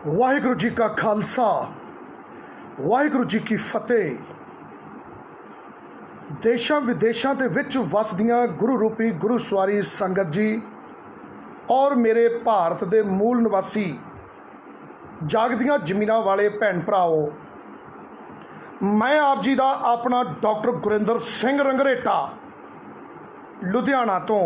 वाहिगुरू जी का खालसा वाहिगुरू जी की फतेह। देशों विदेशों के विच वसदियां गुरु रूपी गुरु सवारी संगत जी और मेरे भारत के मूल निवासी जागदियां जमीनां वाले भैन भराओ, मैं आप जी का अपना डॉक्टर गुरिंदर सिंह रंगरेटा लुधियाना तो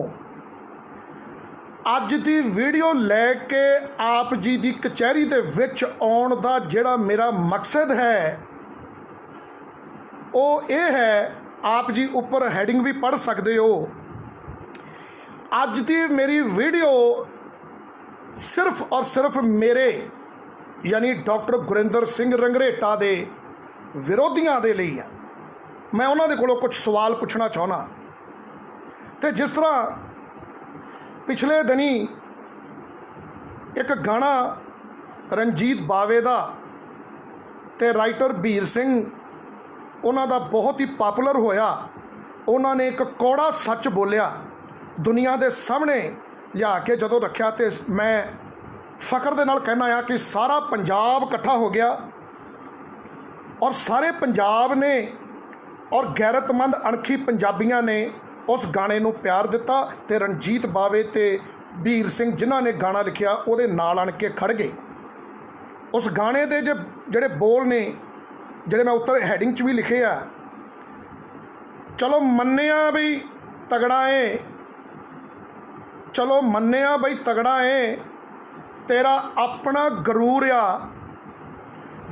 अज की वीडियो लैके आप जी की कचहरी दे विच आउण दा जिहड़ा मेरा मकसद है वो ये है। आप जी ऊपर हैडिंग भी पढ़ सकते हो। अज की मेरी वीडियो सिर्फ और सिर्फ मेरे यानी डॉक्टर गुरिंदर सिंह रंगरेटा दे विरोधियों के लिए है। मैं उन्होंने कोलों कुछ सवाल पूछना चाहना। तो जिस तरह पिछले दिनी एक गाना रणजीत बावे दा ते राइटर बीर सिंह उन्हां दा बहुत ही पॉपुलर होया। उन्होंने एक कौड़ा सच बोलिया दुनिया के सामने लिया के जदों रखा, तो मैं फखर दे नाल कहना आ कि सारा पंजाब इकट्ठा हो गया और सारे पंजाब ने और गैरतमंद अणखी पंजाबियों ने उस गाने नूं प्यार दिता। तो रणजीत बावे ते बीर सिंह जिन्हां ने गाना लिखिया उहदे नाल आण के खड़ गए। उस गाने दे जिहड़े बोल ने जिहड़े मैं उत्तर हैडिंग च भी लिखे आ, चलो मन्निया बई तगड़ा है, चलो मन्निया बई तगड़ा है, तेरा अपना गरूर आ,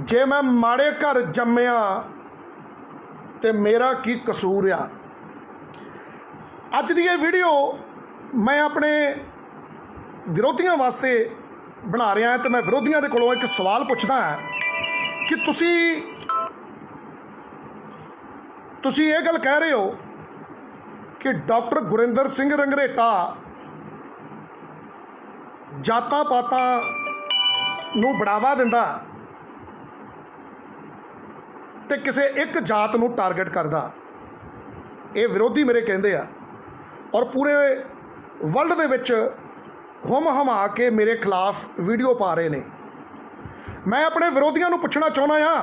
जे मैं माड़े घर जम्मिया ते मेरा की कसूर आ। अज दी ये वीडियो मैं अपने विरोधियों वास्ते बना रहा है। तो मैं विरोधियों के कोलों एक सवाल पूछदा है कि तुसी ये गल कह रहे हो कि डॉक्टर गुरिंदर सिंह रंगरेटा जातां पातां नूं बढ़ावा दिंदा ते किसी एक जात नूं टारगेट करदा। ये विरोधी मेरे कहंदे आ और पूरे वर्ल्ड दे विच हुम हमा के मेरे खिलाफ वीडियो पा रहे ने। मैं अपने विरोधियों नूं पुछना चाहुंदा हां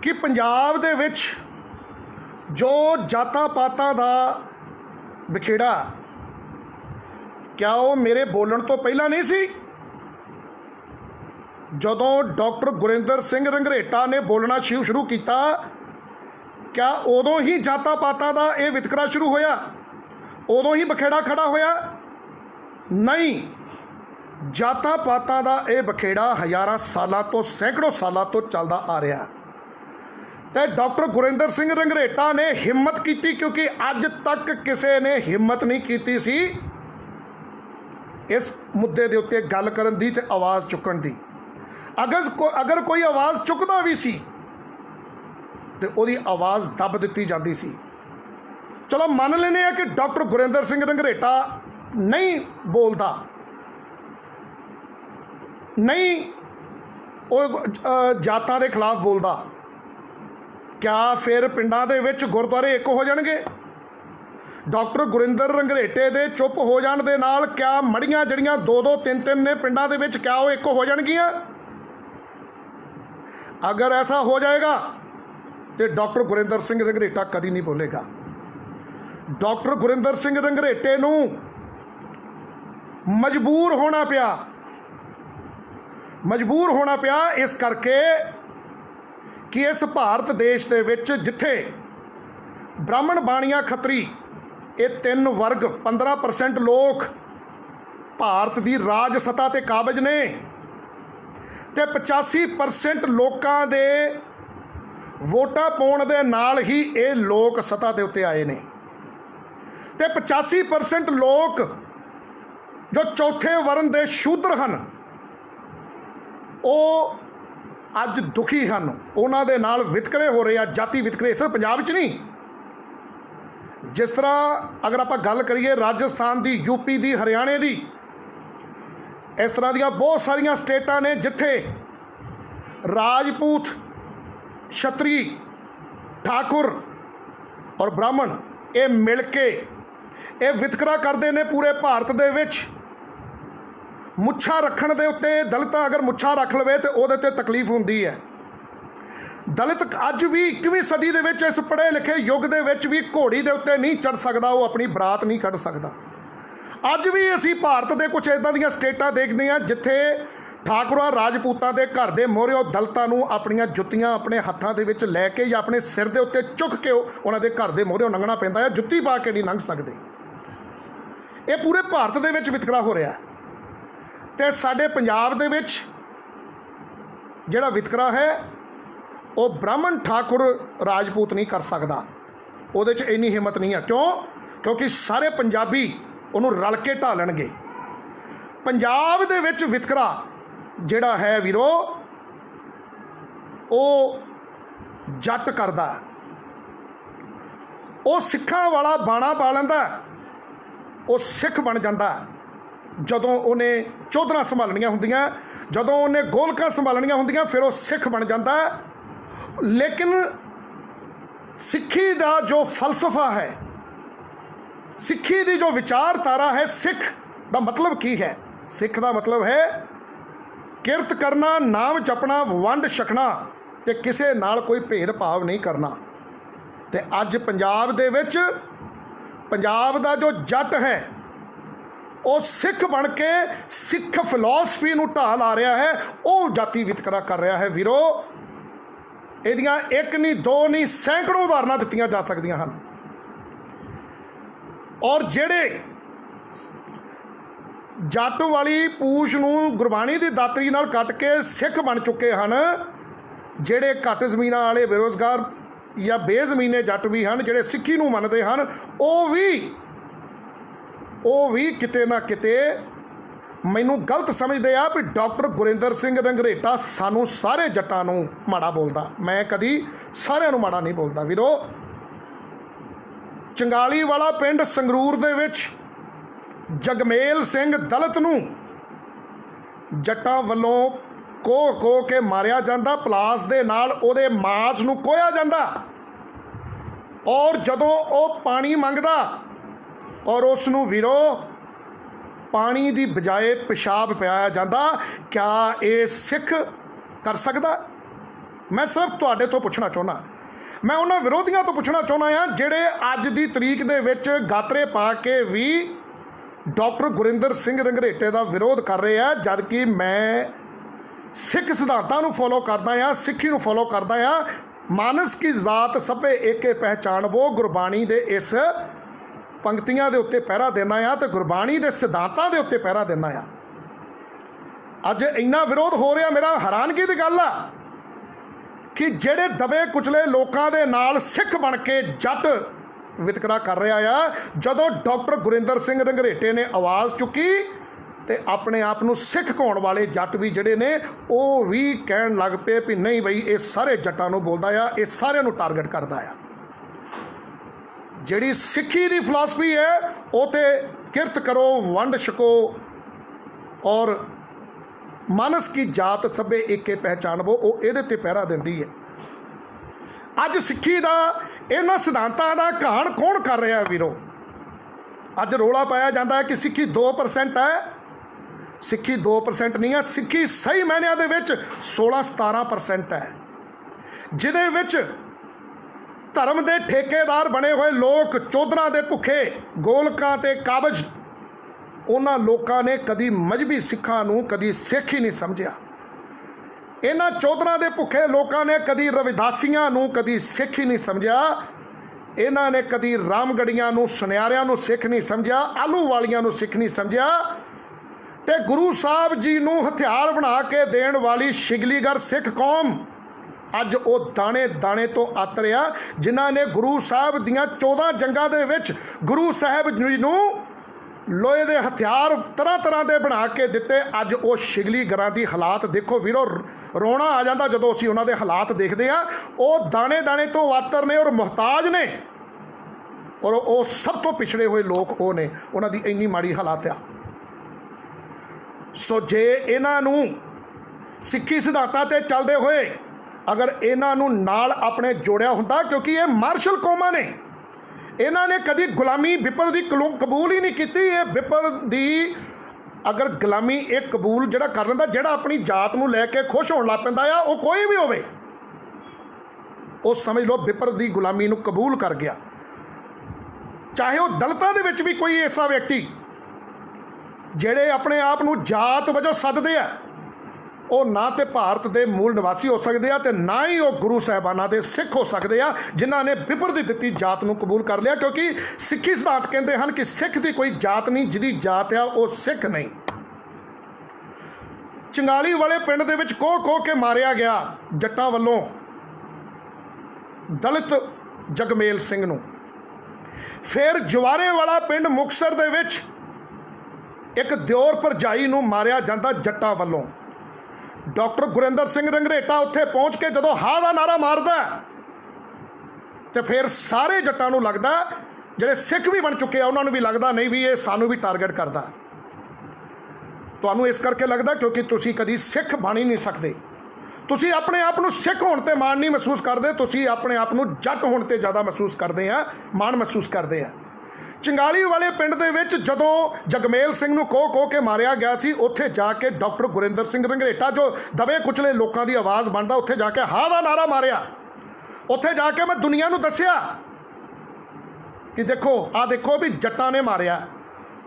कि पंजाब दे विच जो जातां पातां दा बखेड़ा क्या वो मेरे बोलण तो पहला नहीं सी? जदों डॉक्टर गुरिंदर सिंह रंगरेटा ने बोलना शुरू किया, क्या उदों ही जातां पातां दा ये वितकरा शुरू होया, उदों ही बखेड़ा खड़ा होया? नहीं, जातां पातां दा ये बखेड़ा हज़ारां सालां तो सैकड़ों सालां तो चलदा आ रहा। तो डॉक्टर गुरिंदर सिंह रंगरेटा ने हिम्मत की, क्योंकि अज तक किसी ने हिम्मत नहीं की सी इस मुद्दे के उत्ते गल करन दी ते आवाज़ चुकन दी। अगर कोई आवाज़ चुकदा भी सी तो उसकी आवाज़ दब दी जाती सी। चलो मान लेने कि डॉक्टर गुरिंदर सिंह रंगरेटा नहीं बोलता, नहीं वो जातां के खिलाफ बोलता, क्या फिर पिंडां दे विच गुरुद्वारे एक हो जाणगे? डॉक्टर गुरिंदर रंगरेटे दे चुप हो जाण दे नाल क्या मड़ियां जड़ियां दो दो तीन तीन ने पिंडां दे विच क्या वो एक हो जाणगियां? अगर ऐसा हो जाएगा तो डॉक्टर गुरिंदर सिंह रंगरेटा कभी नहीं बोलेगा। डॉक्टर गुरिंदर सिंह रंगरेटे नूं मजबूर होना पिया इस करके कि इस भारत देश दे विच जिथे ब्राह्मण बाणिया खत्री ये तीन वर्ग 15% लोग भारत की राज सत्ता ते काबिज ने ते 85% लोगों दे वोटां पाउण दे नाल ही ये लोग सत्ता के उत्ते आए ने। ते 85% लोग जो चौथे वर्ण दे शूद्र हैं वो अज दुखी हैं, उन्हां दे नाल वितकरे हो रहे हैं, जाति वितकरे सिर्फ पंजाब च नहीं। जिस तरह अगर आप गल करिए राजस्थान की, यूपी की, हरियाणे की, इस तरह दियां बहुत सारिया स्टेटां ने जिथे राजपूत, छतरी, ठाकुर और ब्राह्मण ये मिल के ये वितकरा करते हैं पूरे भारत दे विच। ਮੁੱਛਾਂ ਰੱਖਣ ਦੇ ਉੱਤੇ ਦਲਿਤ ਅਗਰ ਮੁੱਛਾਂ ਰੱਖ ਲਵੇ ਤੇ ਉਹਦੇ ਤੇ ਤਕਲੀਫ ਹੁੰਦੀ ਹੈ। ਦਲਿਤ ਅੱਜ ਵੀ 21ਵੀਂ ਸਦੀ ਦੇ ਵਿੱਚ ਇਸ ਪੜ੍ਹੇ ਲਿਖੇ ਯੁੱਗ ਦੇ ਵਿੱਚ ਵੀ ਘੋੜੀ ਦੇ ਉੱਤੇ ਨਹੀਂ ਚੜ੍ਹ ਸਕਦਾ, ਉਹ ਆਪਣੀ ਬਰਾਤ ਨਹੀਂ ਕੱਢ ਸਕਦਾ। ਅੱਜ ਵੀ ਅਸੀਂ ਭਾਰਤ ਦੇ ਕੁਝ ਇੱਦਾਂ ਦੀਆਂ ਸਟੇਟਾਂ ਦੇਖਦੇ ਹਾਂ ਜਿੱਥੇ ਠਾਕੁਰਾਂ ਰਾਜਪੂਤਾਂ ਦੇ ਘਰ ਦੇ ਮੋਹਰਿਓਂ ਦਲਿਤਾਂ ਨੂੰ ਆਪਣੀਆਂ ਜੁੱਤੀਆਂ ਆਪਣੇ ਹੱਥਾਂ ਦੇ ਵਿੱਚ ਲੈ ਕੇ ਜਾਂ ਆਪਣੇ ਸਿਰ ਦੇ ਉੱਤੇ ਚੁੱਕ ਕੇ ਉਹਨਾਂ ਦੇ ਘਰ ਦੇ ਮੋਹਰਿਓਂ ਲੰਘਣਾ ਪੈਂਦਾ ਹੈ, ਜੁੱਤੀ ਪਾ ਕੇ ਨਹੀਂ ਲੰਘ ਸਕਦੇ। ਇਹ ਪੂਰੇ ਭਾਰਤ ਦੇ ਵਿੱਚ ਵਿਤਕਰਾ ਹੋ ਰਿਹਾ ਤੇ ਸਾਡੇ ਪੰਜਾਬ ਦੇ ਵਿੱਚ ਜਿਹੜਾ ਵਿਤਕਰਾ ਹੈ ਉਹ ਬ੍ਰਾਹਮਣ ਠਾਕੁਰ ਰਾਜਪੂਤ ਨਹੀਂ ਕਰ ਸਕਦਾ, ਉਹਦੇ 'ਚ ਇੰਨੀ ਹਿੰਮਤ ਨਹੀਂ ਹੈ। ਕਿਉਂਕਿ ਸਾਰੇ ਪੰਜਾਬੀ ਉਹਨੂੰ ਰਲ ਕੇ ਢਾਲਣਗੇ। ਪੰਜਾਬ ਦੇ ਵਿੱਚ ਵਿਤਕਰਾ ਜਿਹੜਾ ਹੈ ਵੀਰੋ ਉਹ ਜੱਟ ਕਰਦਾ, ਉਹ ਸਿੱਖਾਂ ਵਾਲਾ ਬਾਣਾ ਪਾ ਲੈਂਦਾ, ਉਹ ਸਿੱਖ ਬਣ ਜਾਂਦਾ ਜਦੋਂ ਉਹਨੇ ਚੌਧਰਾਂ ਸੰਭਾਲਣੀਆਂ ਹੁੰਦੀਆਂ, ਜਦੋਂ ਉਹਨੇ ਗੋਲਕਾਂ ਸੰਭਾਲਣੀਆਂ ਹੁੰਦੀਆਂ ਫਿਰ ਉਹ ਸਿੱਖ ਬਣ ਜਾਂਦਾ। ਲੇਕਿਨ ਸਿੱਖੀ ਦਾ ਜੋ ਫਲਸਫਾ ਹੈ, ਸਿੱਖੀ ਦੀ ਜੋ ਵਿਚਾਰਧਾਰਾ ਹੈ, ਸਿੱਖ ਦਾ ਮਤਲਬ ਕੀ ਹੈ? ਸਿੱਖ ਦਾ ਮਤਲਬ ਹੈ ਕਿਰਤ ਕਰਨਾ, ਨਾਮ ਜਪਣਾ, ਵੰਡ ਛਕਣਾ ਤੇ ਕਿਸੇ ਨਾਲ ਕੋਈ ਭੇਦਭਾਵ ਨਹੀਂ ਕਰਨਾ। ਤੇ ਅੱਜ ਪੰਜਾਬ ਦੇ ਵਿੱਚ ਪੰਜਾਬ ਦਾ ਜੋ ਜੱਟ ਹੈ ਉਹ ਸਿੱਖ ਬਣ ਕੇ ਸਿੱਖ ਫਿਲਾਸਫੀ ਨੂੰ ਢਾਹ ਲਾ ਰਿਹਾ ਹੈ, ਉਹ ਜਾਤੀ ਵਿਤਕਰਾ ਕਰ ਰਿਹਾ ਹੈ। ਵੀਰੋ ਇਹਦੀਆਂ ਇੱਕ ਨਹੀਂ ਦੋ ਨਹੀਂ ਸੈਂਕੜੋਂ ਉਦਾਹਰਨਾਂ ਦਿੱਤੀਆਂ ਜਾ ਸਕਦੀਆਂ ਹਨ। ਔਰ ਜਿਹੜੇ ਜੱਟ ਵਾਲੀ ਪੂਛ ਨੂੰ ਗੁਰਬਾਣੀ ਦੀ ਦਾਤਰੀ ਨਾਲ ਕੱਟ ਕੇ ਸਿੱਖ ਬਣ ਚੁੱਕੇ ਹਨ, ਜਿਹੜੇ ਘੱਟ ਜ਼ਮੀਨਾਂ ਵਾਲੇ ਬੇਰੁਜ਼ਗਾਰ ਜਾਂ ਬੇਜ਼ਮੀਨੇ ਜੱਟ ਵੀ ਹਨ ਜਿਹੜੇ ਸਿੱਖੀ ਨੂੰ ਮੰਨਦੇ ਹਨ, ਉਹ ਵੀ ਕਿਤੇ ਨਾ ਕਿਤੇ ਮੈਨੂੰ ਗਲਤ ਸਮਝਦੇ ਆ ਵੀ ਡਾਕਟਰ ਗੁਰਿੰਦਰ ਸਿੰਘ ਰੰਘਰੇਟਾ ਸਾਨੂੰ ਸਾਰੇ ਜੱਟਾਂ ਨੂੰ ਮਾੜਾ ਬੋਲਦਾ। ਮੈਂ ਕਦੀ ਸਾਰਿਆਂ ਨੂੰ ਮਾੜਾ ਨਹੀਂ ਬੋਲਦਾ ਵੀਰੋ। ਚੰਗਾਲੀ ਵਾਲਾ ਪਿੰਡ ਸੰਗਰੂਰ ਦੇ ਵਿੱਚ ਜਗਮੇਲ ਸਿੰਘ ਦਲਿਤ ਨੂੰ ਜੱਟਾਂ ਵੱਲੋਂ ਕੋਹ ਕੇ ਮਾਰਿਆ ਜਾਂਦਾ, ਪਲਾਸ ਦੇ ਨਾਲ ਉਹਦੇ ਮਾਸ ਨੂੰ ਕੋਹਿਆ ਜਾਂਦਾ। ਔਰ ਜਦੋਂ ਉਹ ਪਾਣੀ ਮੰਗਦਾ ਔਰ ਉਸ ਨੂੰ ਵੀਰੋ ਪਾਣੀ ਦੀ ਬਜਾਏ ਪਿਸ਼ਾਬ ਪਿਆਇਆ ਜਾਂਦਾ। ਕਿਆ ਇਹ ਸਿੱਖ ਕਰ ਸਕਦਾ? ਮੈਂ ਸਿਰਫ ਤੁਹਾਡੇ ਤੋਂ ਪੁੱਛਣਾ ਚਾਹੁੰਦਾ, ਮੈਂ ਉਹਨਾਂ ਵਿਰੋਧੀਆਂ ਤੋਂ ਪੁੱਛਣਾ ਚਾਹੁੰਦਾ ਹਾਂ ਜਿਹੜੇ ਅੱਜ ਦੀ ਤਰੀਕ ਦੇ ਵਿੱਚ ਗਾਤਰੇ ਪਾ ਕੇ ਵੀ ਡਾਕਟਰ ਗੁਰਿੰਦਰ ਸਿੰਘ ਰੰਘਰੇਟੇ ਦਾ ਵਿਰੋਧ ਕਰ ਰਹੇ ਆ, ਜਦ ਕਿ ਮੈਂ ਸਿੱਖ ਸਿਧਾਂਤਾਂ ਨੂੰ ਫੋਲੋ ਕਰਦਾ ਹਾਂ, ਸਿੱਖੀ ਨੂੰ ਫੋਲੋ ਕਰਦਾ ਹਾਂ। ਮਾਨਸ ਕੀ ਜ਼ਾਤ ਸਭੇ ਏਕੇ ਪਹਿਚਾਨਬੋ, ਗੁਰਬਾਣੀ ਦੇ ਇਸ ਪੰਕਤੀਆਂ ਦੇ ਉੱਤੇ ਪਹਿਰਾ ਦੇਣਾ ਆ ਤੇ ਗੁਰਬਾਣੀ ਦੇ ਸਿਧਾਂਤਾਂ ਦੇ ਉੱਤੇ ਪਹਿਰਾ ਦੇਣਾ ਆ। ਅੱਜ ਇੰਨਾ ਵਿਰੋਧ ਹੋ ਰਿਹਾ, ਮੇਰਾ ਹੈਰਾਨਗੀ ਦੀ ਗੱਲ ਆ ਕਿ ਜਿਹੜੇ ਦਬੇ ਕੁਚਲੇ ਲੋਕਾਂ ਦੇ ਨਾਲ ਸਿੱਖ ਬਣ ਕੇ ਜੱਟ ਵਿਤਕਰਾ ਕਰ ਰਿਹਾ ਆ। ਜਦੋਂ ਡਾਕਟਰ ਗੁਰਿੰਦਰ ਸਿੰਘ ਰੰਘਰੇਟੇ ਨੇ ਆਵਾਜ਼ ਚੁੱਕੀ ਤੇ ਆਪਣੇ ਆਪ ਨੂੰ ਸਿੱਖ ਕਹਾਉਣ ਵਾਲੇ ਜੱਟ ਵੀ ਜਿਹੜੇ ਨੇ ਉਹ ਵੀ ਕਹਿਣ ਲੱਗ ਪਏ ਵੀ ਨਹੀਂ ਬਈ ਇਹ ਸਾਰੇ ਜੱਟਾਂ ਨੂੰ ਬੋਲਦਾ ਆ, ਇਹ ਸਾਰਿਆਂ ਨੂੰ ਟਾਰਗੇਟ ਕਰਦਾ ਆ। ਜਿਹੜੀ ਸਿੱਖੀ ਦੀ ਫਿਲਾਸਫੀ ਹੈ ਉਹ ਤੇ ਕਿਰਤ ਕਰੋ, ਵੰਡ ਛਕੋ ਔਰ ਮਾਨਸ ਕੀ ਜਾਤ ਸਭੇ ਏਕੇ ਪਹਿਚਾਨਬੋ, ਉਹ ਇਹਦੇ ਤੇ ਪਹਿਰਾ ਦਿੰਦੀ ਹੈ। ਅੱਜ ਸਿੱਖੀ ਦਾ ਇਹਨਾਂ ਸਿਧਾਂਤਾਂ ਦਾ ਘਾਣ ਕੌਣ ਕਰ ਰਿਹਾ ਵੀਰੋ? ਅੱਜ ਰੌਲਾ ਪਾਇਆ ਜਾਂਦਾ ਹੈ ਕਿ ਸਿੱਖੀ 2% ਹੈ। ਸਿੱਖੀ 2% ਨਹੀਂ ਹੈ, ਸਿੱਖੀ ਸਹੀ ਮਾਇਨਿਆਂ ਦੇ ਵਿੱਚ 16-17% ਹੈ, ਜਿਹਦੇ ਵਿੱਚ ਧਰਮ ਦੇ ਠੇਕੇਦਾਰ ਬਣੇ ਹੋਏ ਲੋਕ, ਚੌਧਰਾਂ ਦੇ ਭੁੱਖੇ, ਗੋਲਕਾਂ ਤੇ ਕਾਬਜ, ਉਹਨਾਂ ਲੋਕਾਂ ਨੇ ਕਦੀ ਮਜ਼੍ਹਬੀ ਸਿੱਖਾਂ ਨੂੰ ਕਦੀ ਸਿੱਖ ਹੀ ਨਹੀਂ ਸਮਝਿਆ। ਇਹਨਾਂ ਚੌਧਰਾਂ ਦੇ ਭੁੱਖੇ ਲੋਕਾਂ ਨੇ ਕਦੀ ਰਵਿਦਾਸੀਆਂ ਨੂੰ ਕਦੀ ਸਿੱਖ ਹੀ ਨਹੀਂ ਸਮਝਿਆ। ਇਹਨਾਂ ਨੇ ਕਦੀ ਰਾਮਗੜੀਆਂ ਨੂੰ, ਸੁਨਿਆਰਿਆਂ ਨੂੰ ਸਿੱਖ ਨਹੀਂ ਸਮਝਿਆ, ਆਲੂ ਵਾਲੀਆਂ ਨੂੰ ਸਿੱਖ ਨਹੀਂ ਸਮਝਿਆ। ਤੇ ਗੁਰੂ ਸਾਹਿਬ ਜੀ ਨੂੰ ਹਥਿਆਰ ਬਣਾ ਕੇ ਦੇਣ ਵਾਲੀ ਸ਼ਿਗਲੀਗਰ ਸਿੱਖ ਕੌਮ ਅੱਜ ਉਹ ਦਾਣੇ ਦਾਣੇ ਤੋਂ ਅੱਤ ਰਿਹਾ, ਜਿਨ੍ਹਾਂ ਨੇ ਗੁਰੂ ਸਾਹਿਬ ਦੀਆਂ 14 ਜੰਗਾਂ ਦੇ ਵਿੱਚ ਗੁਰੂ ਸਾਹਿਬ ਜੀ ਨੂੰ ਲੋਹੇ ਦੇ ਹਥਿਆਰ ਤਰ੍ਹਾਂ ਤਰ੍ਹਾਂ ਦੇ ਬਣਾ ਕੇ ਦਿੱਤੇ। ਅੱਜ ਉਹ ਸ਼ਿਗਲੀਗਰਾਂ ਦੀ ਹਾਲਾਤ ਦੇਖੋ ਵੀਰੋ, ਰੋਣਾ ਆ ਜਾਂਦਾ ਜਦੋਂ ਅਸੀਂ ਉਹਨਾਂ ਦੇ ਹਾਲਾਤ ਦੇਖਦੇ ਹਾਂ। ਉਹ ਦਾਣੇ ਦਾਣੇ ਤੋਂ ਵਾਤਰ ਨੇ ਔਰ ਮੁਹਤਾਜ ਨੇ, ਔਰ ਉਹ ਸਭ ਤੋਂ ਪਿਛੜੇ ਹੋਏ ਲੋਕ ਉਹ ਨੇ, ਉਹਨਾਂ ਦੀ ਇੰਨੀ ਮਾੜੀ ਹਾਲਾਤ ਆ। ਸੋ ਜੇ ਇਹਨਾਂ ਨੂੰ ਸਿੱਖੀ ਸਿਧਾਂਤਾਂ ਤੇ ਚੱਲਦੇ ਹੋਏ ਅਗਰ ਇਹਨਾਂ ਨੂੰ ਨਾਲ ਆਪਣੇ ਜੋੜਿਆ ਹੁੰਦਾ, ਕਿਉਂਕਿ ਇਹ ਮਾਰਸ਼ਲ ਕੌਮਾਂ ਨੇ, ਇਹਨਾਂ ਨੇ ਕਦੀ ਗੁਲਾਮੀ ਵਿਪਰ ਦੀ ਕਬੂਲ ਹੀ ਨਹੀਂ ਕੀਤੀ। ਇਹ ਵਿਪਰ ਦੀ अगर गुलामी एक कबूल जिहड़ा कर लैंदा, जिहड़ा अपनी जात नूं लैके खुश होण लग पैंदा आ, वो कोई भी होवे, वो समझ लो विपर दी गुलामी नूं कबूल कर गया। चाहे वो दलितां दे विच भी कोई ऐसा व्यक्ति जिहड़े अपने आप नूं जात वजों सददे आ, ਉਹ ना तो भारत के मूल निवासी हो सकते हैं तो ना ही वो गुरु साहिबाना के सिख हो सकते हैं जिन्हों ने विपर की दी जात को कबूल कर लिया, क्योंकि सिक्खी सिद्धांत कहते हैं कि सिख की कोई जात नहीं, जिहदी जात आ वो सिख नहीं। चंगाली वाले पिंड दे विच कोह के मारिया गया जट्टां वल्लों दलित जगमेल सिंह नूं। फिर जवारे वाला पिंड मुकतसर दे विच एक दिओर भरजाई नूं मारिया जांदा जट्टां वल्लों। डॉक्टर गुरिंदर सिंह रंगरेटा उत्थे पहुँच के जदों हा दा नारा मारदा तो फिर सारे जट्टां नूं लगदा, जिहड़े सिख भी बन चुके हैं उन्होंने भी लगदा नहीं भी ये सानू भी टारगेट करदा। तुहानूं इस करके लगदा क्योंकि तुसीं कदी सिख बन ही नहीं सकदे, तुसीं अपने आप नूं सिख होण ते माण नहीं महसूस करदे, तुसीं अपने आप नूं जट होण ते ज़्यादा महसूस करदे आ, माण महसूस करदे आ। चंगाली वाले पिंड दे विच जदों जगमेल सिंह नूं कोह के मारिया गया सी, उत्थे जाके डॉक्टर गुरिंदर सिंह रंगरेटा जो दबे कुचले लोगों की आवाज़ बनता, उत्थे जाके हा दा नारा मारिया। उत्थे जाके मैं दुनिया नूं दस्सिया कि देखो आ देखो भी जट्टां ने मारिया,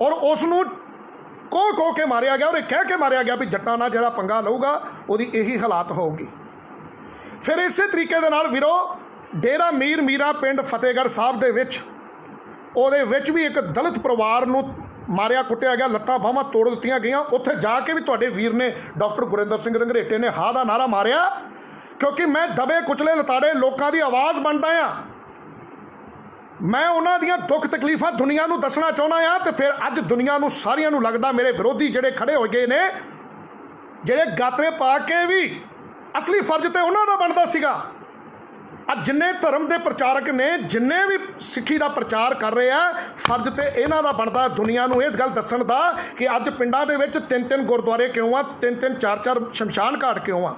और उसनूं कोह के मारिया गया और कह के मारिया गया भी जट्टां नाल जिहड़ा पंगा लऊगा उहदी यही हालात होगी। फिर इसे तरीके दे नाल वीरो डेरा मीर मीरा पिंड फतेहगढ़ साहब दे विच ਉਹਦੇ ਵਿੱਚ भी एक दलित परिवार ਨੂੰ मारिया कुटिया गया, लत्तां बाਹਾਂ तोड़ दित्तियां गईयां। उत्थे जाके भी तुहाडे वीर ने डॉक्टर गुरिंदर सिंह रंगरेटे ने हा दा नारा मारिया, क्योंकि मैं दबे कुचले लताड़े लोगों की आवाज़ बनदा आ, मैं उन्हां दियां दुख तकलीफां दुनिया नूं दसना चाहुंदा आ। तो फिर अज दुनिया नूं सारियां नूं लगदा मेरे विरोधी जिहड़े खड़े हो गए ने, जिहड़े गात्रे पा के भी असली फर्ज तो उन्हां दा बनदा सीगा। ਅੱਜ जिन्ने धर्म के प्रचारक ने जिन्ने भी सिੱਖੀ का प्रचार कर रहे हैं, फर्ज तो इन्हों का बनता दुनिया को इस गल दसन का कि अज पिंडों के विच 3-3 गुरुद्वारे क्यों आ, 3-3 4-4 शमशान घाट क्यों आ।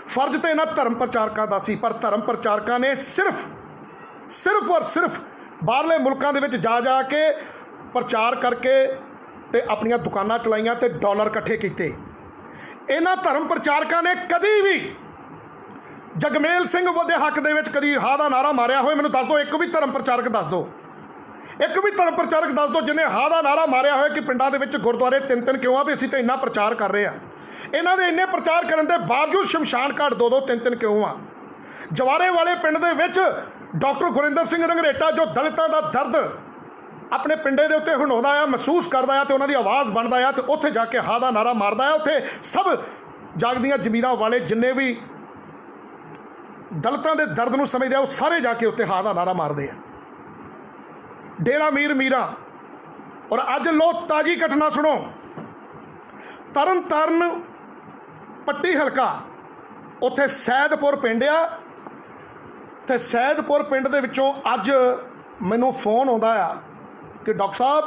फर्ज तो इन्होंने धर्म प्रचारकों का सी, पर धर्म प्रचारकों ने सिर्फ और सिर्फ बाहरले मुल्कों के विच जा के प्रचार करके ते अपनियां दुकानां चलाइयां ते डॉलर इकट्ठे किए। इन्हां धर्म प्रचारकों ने कभी भी जगमेल सिंह दे हक दे विच कदी हा दा नारा मारिया होए? मैनूं दस दो, एक भी धर्म प्रचारक दस दो, एक भी धर्म प्रचारक दस दो जिन्हें हा दा नारा मारिया होए कि पिंडां दे विच गुरुद्वारे 3-3 क्यों आ, भी असीं तो इन्ना प्रचार कर रहे हैं। इन्हां दे इन्ने प्रचार करन दे बावजूद शमशान घाट 2-2 3-3 क्यों आ। जवारे वाले पिंड दे विच डॉक्टर गुरिंदर सिंह रंगरेटा जो दलितां दा दर्द अपने पिंडे दे उत्ते हंडोदा आ, महसूस करदा आ ते उन्हां दी आवाज़ बनदा आ, ते उत्थे जाके हा दा नारा मारदा आ। उत्थे सब जागदियां जमीरां वाले जिन्ने भी दलितां दे दर्द नूं समझदे आ, वो सारे जाके उत्ते हा दा नारा मारदे आ। डेरा मीर मीरा। और अज लो ताजी घटना सुनो, तरन तारण पट्टी हलका उत्थे सैदपुर पिंड आ, ते सैदपुर पिंड दे विचों अज मैनूं फोन आउंदा आ कि डॉक्टर साहब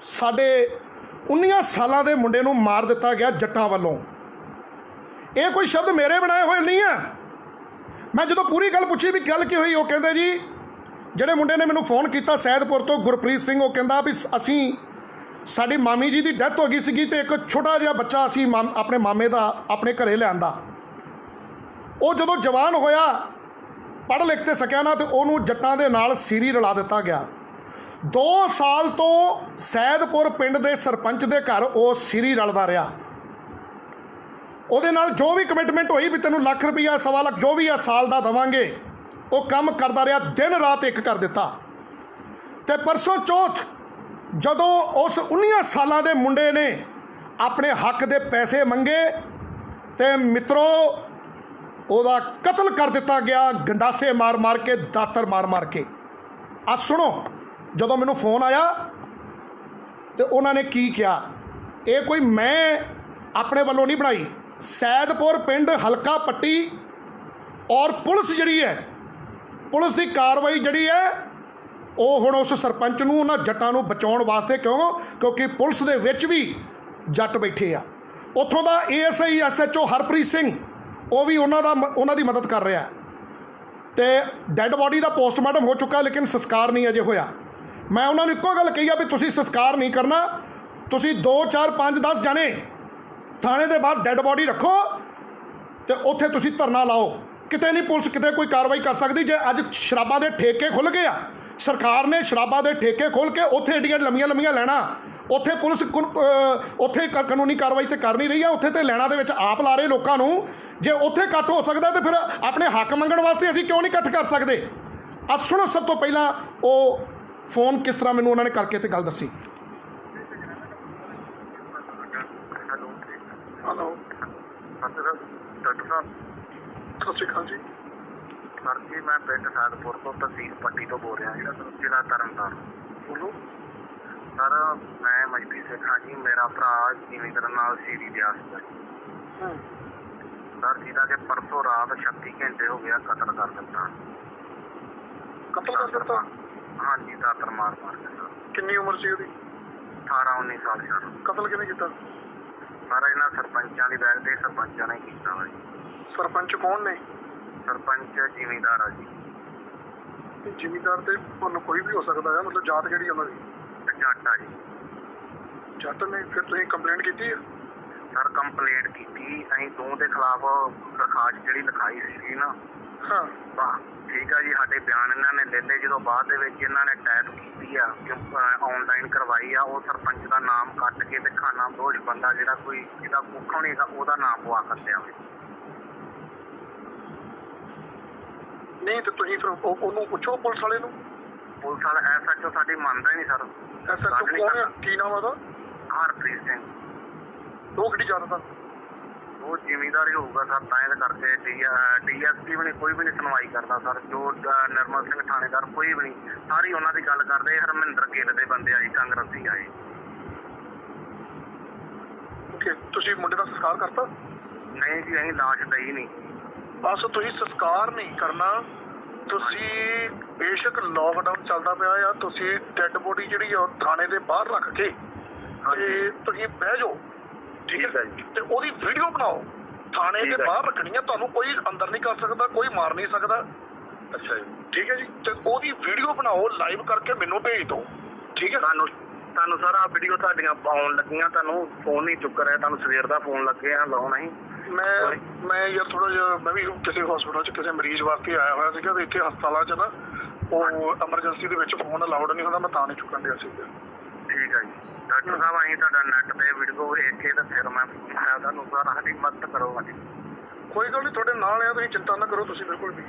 साडे 19 सालां दे मुंडे नूं मार दिता गया जट्टां वल्लों। ये कोई शब्द मेरे बनाए हुए नहीं है। मैं जो पूरी गल पूछी भी गल की हुई, वो कहते जी ਜਿਹੜੇ ਮੁੰਡੇ ने मैनू फोन किया सैदपुर तो गुरप्रीत सिंह, वो कहता भी असी साडी मामी जी की डैथ हो गई सी ते एक छोटा जिहा बच्चा असी अपने मामे का अपने घरे लिआंदा। वो जदों जवान होया पढ़ लिख ते सकिया ना, तो उन्होंने जट्टां दे नाल सीरी रला दिता गया। 2 साल तो सैदपुर पिंड के सरपंच के घर वो सीरी रलदा रहा। ਉਹਦੇ ਨਾਲ जो भी कमिटमेंट हुई भी तेनों लाख रुपया 1.25 लाख जो भी आ साल का देवांगे, वो काम करता रहा, दिन रात एक कर दिता। तो परसों चौथ जदों उस 19 सालों के मुंडे ने अपने हक के पैसे मंगे तो मित्रों ਉਹਦਾ कतल कर दिता गया, गंडासे मार मार के, दातर मार मार के। आ सुनो, जदों मैनूं फोन आया तो उन्होंने की किया, ये कोई मैं अपने वालों नहीं बनाई। सैदपुर पिंड हलका पट्टी और पुलिस जिहड़ी है, पुलिस की कार्रवाई जिहड़ी है वो हुण उस सरपंच नूं उन्हां जट्टां नूं बचाउण वास्ते, क्योंकि पुलिस दे विच भी जट बैठे आ। उत्थों दा ASI SHO हरप्रीत सिंह वो भी उन्हां दी मदद कर रहा है। तो डैड बॉडी का पोस्टमार्टम हो चुका, लेकिन संस्कार नहीं अजे होया। मैं उन्होंने इक्को गल कही आ भी तुसीं संस्कार नहीं करना, ਤੁਸੀਂ 2 4 5 10 ਜਾਣੇ ਥਾਣੇ ਦੇ ਬਾਹਰ ਡੈੱਡ ਬੋਡੀ ਰੱਖੋ ਤੇ ਉੱਥੇ ਤੁਸੀਂ ਧਰਨਾ ਲਾਓ। ਕਿਤੇ ਨਹੀਂ ਪੁਲਿਸ ਕਿਤੇ ਕੋਈ ਕਾਰਵਾਈ ਕਰ ਸਕਦੀ। ਜੇ ਅੱਜ ਸ਼ਰਾਬਾਂ ਦੇ ਠੇਕੇ ਖੁੱਲ੍ਹ ਗਏ ਆ, ਸਰਕਾਰ ਨੇ ਸ਼ਰਾਬਾਂ ਦੇ ਠੇਕੇ ਖੋਲ੍ਹ ਕੇ ਉੱਥੇ ਏਡੀਆਂ ਲੰਮੀਆਂ ਲੰਮੀਆਂ ਲੈਣਾ, ਉੱਥੇ ਪੁਲਿਸ ਉੱਥੇ ਕਾਨੂੰਨੀ ਕਾਰਵਾਈ ਤੇ ਕਰ ਨਹੀਂ ਰਹੀ ਆ, ਉੱਥੇ ਤੇ ਲੈਣਾ ਦੇ ਵਿੱਚ ਆਪ ਲਾ ਰਹੇ ਲੋਕਾਂ ਨੂੰ। ਜੇ ਉੱਥੇ ਇਕੱਠ ਹੋ ਸਕਦਾ ਤੇ ਫਿਰ ਆਪਣੇ ਹੱਕ ਮੰਗਣ ਵਾਸਤੇ ਅਸੀਂ ਕਿਉਂ ਨਹੀਂ ਇਕੱਠ ਕਰ ਸਕਦੇ? ਆ ਸੁਣੋ, ਸਭ ਤੋਂ ਪਹਿਲਾਂ ਉਹ ਫੋਨ ਕਿਸ ਤਰ੍ਹਾਂ ਮੈਨੂੰ ਉਹਨਾਂ ਨੇ ਕਰਕੇ ਤੇ ਗੱਲ ਦੱਸੀ। ਹੈਲੋ ਡਾਕਟਰ ਸਾਹਿਬ, ਸਤਿ ਸ਼੍ਰੀ ਅਕਾਲ ਜੀ। ਸਰ ਜੀ, ਮੈਂ ਪਿੰਡ ਸਾਦਪੁਰ ਤੋਂ ਤਹਿਸੀਲ ਪੱਟੀ ਤੋਂ ਬੋਲ ਰਿਹਾ, ਜ਼ਿਲ੍ਹਾ ਤਰਨਤਾਰਨ। ਬੋਲੋ ਸਰ। ਮੈਂ ਮਜਬੀ ਸਿੱਖ ਹਾਂ ਜੀ। ਮੇਰਾ ਭਰਾ ਜ਼ਿਮੀਂਦਾਰ ਨਾਲ ਸ਼ਹੀਦੀ ਦਿਆ ਸੀਗਾ ਸਰ, ਜਿਹਦਾ ਕਿ ਪਰਸੋਂ ਰਾਤ 36 ਘੰਟੇ ਹੋ ਗਿਆ ਕਤਲ ਕਰ ਦਿੱਤਾ। ਕਤਲ ਕਰ ਦਿੱਤਾ? ਹਾਂਜੀ, ਦਾਤਰ ਮਾਰ ਕੇ ਸਰ। ਕਿੰਨੀ ਉਮਰ ਸੀ ਉਹਦੀ? 18 19 ਸਾਲ ਸਰ। ਕਤਲ ਕਿਹਨੇ ਕੀਤਾ? ਸਰ ਇਹਨਾਂ ਸਰਪੰਚਾਂ ਦੀ ਬੈਗ ਦੇ ਸਰਪੰਚਾਂ ਨੇ ਕੀਤਾ ਵਾ ਜੀ। ਸਰਪੰਚ ਕੌਣ ਨੇ? ਸਰਪੰਚ ਜ਼ਿਮੀਂਦਾਰ ਆ ਜੀ। ਜ਼ਿਮੀਂਦਾਰ ਤੇ ਤੁਹਾਨੂੰ ਕੋਈ ਵੀ ਹੋ ਸਕਦਾ ਹੈ, ਮਤਲਬ ਜਾਤ ਕਿਹੜੀ ਉਹਨਾਂ ਦੀ? ਜੱਟ ਆ ਜੀ। ਜੱਟ ਨੇ? ਫਿਰ ਤੁਸੀਂ ਕੰਪਲੇਂਟ ਕੀਤੀ ਹੈ? ਸਰ ਕੰਪਲੇਂਟ ਕੀਤੀ ਅਸੀਂ ਦੋਵਾਂ ਦੇ ਖਿਲਾਫ ਦਰਖਾਸਤ ਜਿਹੜੀ ਲਿਖਾਈ ਸੀ ਨਾ। ਹਾਂ ਠੀਕ ਆ ਜੀ। ਸਾਡੇ ਬਿਆਨ ਇਹਨਾਂ ਨੇ ਲੈ ਲਏ। ਜਦੋਂ ਬਾਅਦ ਦੇ ਵਿੱਚ ਇਹਨਾਂ ਨੇ ਟਾਈਪ ਕੀਤੀ ਆ, ਆਨਲਾਈਨ ਕਰਵਾਈ ਆ, ਉਹ ਸਰਪੰਚ ਦਾ ਨਾਮ ਕੱਟ ਕੇ ਤੇ ਖਾਨਾ ਦੋਸ਼ ਬੰਦਾ ਜਿਹੜਾ ਕੋਈ ਜਿਹਦਾ ਕੁੱਖੋਂ ਨਹੀਂ ਹੈਗਾ ਉਹਦਾ ਨਾਮ ਪਵਾ ਕੱਟਿਆ ਹੋਵੇ। ਨਹੀਂ ਤੇ ਤੁਸੀਂ ਫਿਰ ਉਹਨੂੰ ਪੁੱਛੋ ਪੁਲਿਸ ਵਾਲੇ ਨੂੰ। ਪੁਲਿਸ ਵਾਲਾ SHO ਸਾਡੀ ਮੰਨਦਾ ਹੀ ਨਹੀਂ ਸਰ। SHO ਕੌਣ ਹੈ? ਕੀ ਨਾਮ ਉਹਦਾ? ਹਰਪ੍ਰੀਤ ਸਿੰਘ। ਉਹ ਕਿਹੜੀ ਜਾਤ ਦਾ? ਉਹ ਜ਼ਿਮੀਂਦਾਰ ਹੀ ਹੋਊਗਾ ਸਰ, ਤਾਂ ਇਹਦੇ ਕਰਕੇ DSP ਵੀ ਨਹੀਂ, ਕੋਈ ਵੀ ਨਹੀਂ ਸੁਣਵਾਈ ਕਰਦਾ ਸਰ। ਜੋ ਨਿਰਮਲ ਸਿੰਘ ਥਾਣੇਦਾਰ ਕੋਈ ਵੀ ਨਹੀਂ, ਸਾਰੀ ਉਹਨਾਂ ਦੀ ਗੱਲ ਕਰਦੇ। ਹਰਮਿੰਦਰ ਗਿੱਲ ਦੇ ਬੰਦੇ ਆਏ, ਕਾਂਗਰਸੀ ਆਏ। ਓਕੇ, ਤੁਸੀਂ ਮੁੰਡੇ ਦਾ ਸੰਸਕਾਰ ਕਰਤਾ? ਨਹੀਂ ਜੀ, ਅਸੀਂ ਲਾਸ਼ ਦਈ ਨਹੀਂ। ਬਸ ਤੁਸੀਂ ਸੰਸਕਾਰ ਨਹੀਂ ਕਰਨਾ। ਤੁਸੀਂ ਬੇਸ਼ੱਕ ਲੋਕਡਾਊਨ ਚੱਲਦਾ ਪਿਆ ਆ, ਤੁਸੀਂ ਡੈੱਡ ਬੋਡੀ ਜਿਹੜੀ ਆ ਥਾਣੇ ਦੇ ਬਾਹਰ ਰੱਖ ਕੇ ਤੇ ਤੁਸੀਂ ਬਹਿ ਜਾਓ, ਠੀਕ ਹੈ ਜੀ, ਤੇ ਉਹਦੀ ਵੀਡੀਓ ਬਣਾਓ। ਥਾਣੇ ਦੇ ਬਾਹਰ ਰੱਖਣੀ ਆ, ਤੁਹਾਨੂੰ ਕੋਈ ਅੰਦਰ ਨਹੀਂ ਕਰ ਸਕਦਾ, ਕੋਈ ਮਾਰ ਨਹੀਂ ਸਕਦਾ। ਅੱਛਾ ਜੀ, ਠੀਕ ਹੈ ਜੀ। ਤੇ ਉਹਦੀ ਵੀਡੀਓ ਬਣਾਓ, ਲਾਈਵ ਕਰਕੇ ਮੈਨੂੰ ਭੇਜ ਦਿਓ, ਠੀਕ ਹੈ। ਤੁਹਾਨੂੰ ਸਰ ਆਹ ਵੀਡੀਓ ਤੁਹਾਡੀਆਂ ਆਉਣ ਲੱਗੀਆਂ, ਤੁਹਾਨੂੰ ਫੋਨ ਨਹੀਂ ਚੁੱਕ ਰਿਹਾ, ਤੁਹਾਨੂੰ ਸਵੇਰ ਦਾ ਫੋਨ ਲੱਗੇ ਆ ਲਾਉਣਾ ਹੀ। ਮੈਂ ਯਾਰ ਥੋੜਾ ਜਿਹਾ ਮੈਂ ਵੀ ਕਿਸੇ ਹਸਪਤਾਲ 'ਚ ਕਿਸੇ ਮਰੀਜ਼ ਵਾਸਤੇ ਆਇਆ ਹੋਇਆ ਸੀਗਾ, ਤੇ ਇੱਥੇ ਹਸਪਤਾਲਾਂ 'ਚ ਨਾ ਉਹ ਐਮਰਜੈਂਸੀ ਦੇ ਵਿੱਚ ਫੋਨ ਅਲਾਉਡ ਨਹੀਂ ਹੁੰਦਾ, ਮੈਂ ਤਾਂ ਨਹੀਂ ਚੁੱਕਣ ਡਿਆ ਸੀਗਾ। ਠੀਕ ਹੈ ਜੀ ਡਾਕਟਰ ਸਾਹਿਬ, ਅਸੀਂ ਤੁਹਾਡਾ ਨੈੱਟ ਤੇ ਵੀਡੀਓ ਵੇਖ ਕੇ ਤੇ ਫਿਰ ਮੈਂ ਤੁਹਾਨੂੰ ਸਰ ਸਾਡੀ ਮਦਦ ਕਰੋ। ਸਾਡੀ ਕੋਈ ਗੱਲ ਨਹੀਂ, ਤੁਹਾਡੇ ਨਾਲ ਆ, ਤੁਸੀਂ ਚਿੰਤਾ ਨਾ ਕਰੋ ਤੁਸੀਂ ਬਿਲਕੁਲ ਵੀ।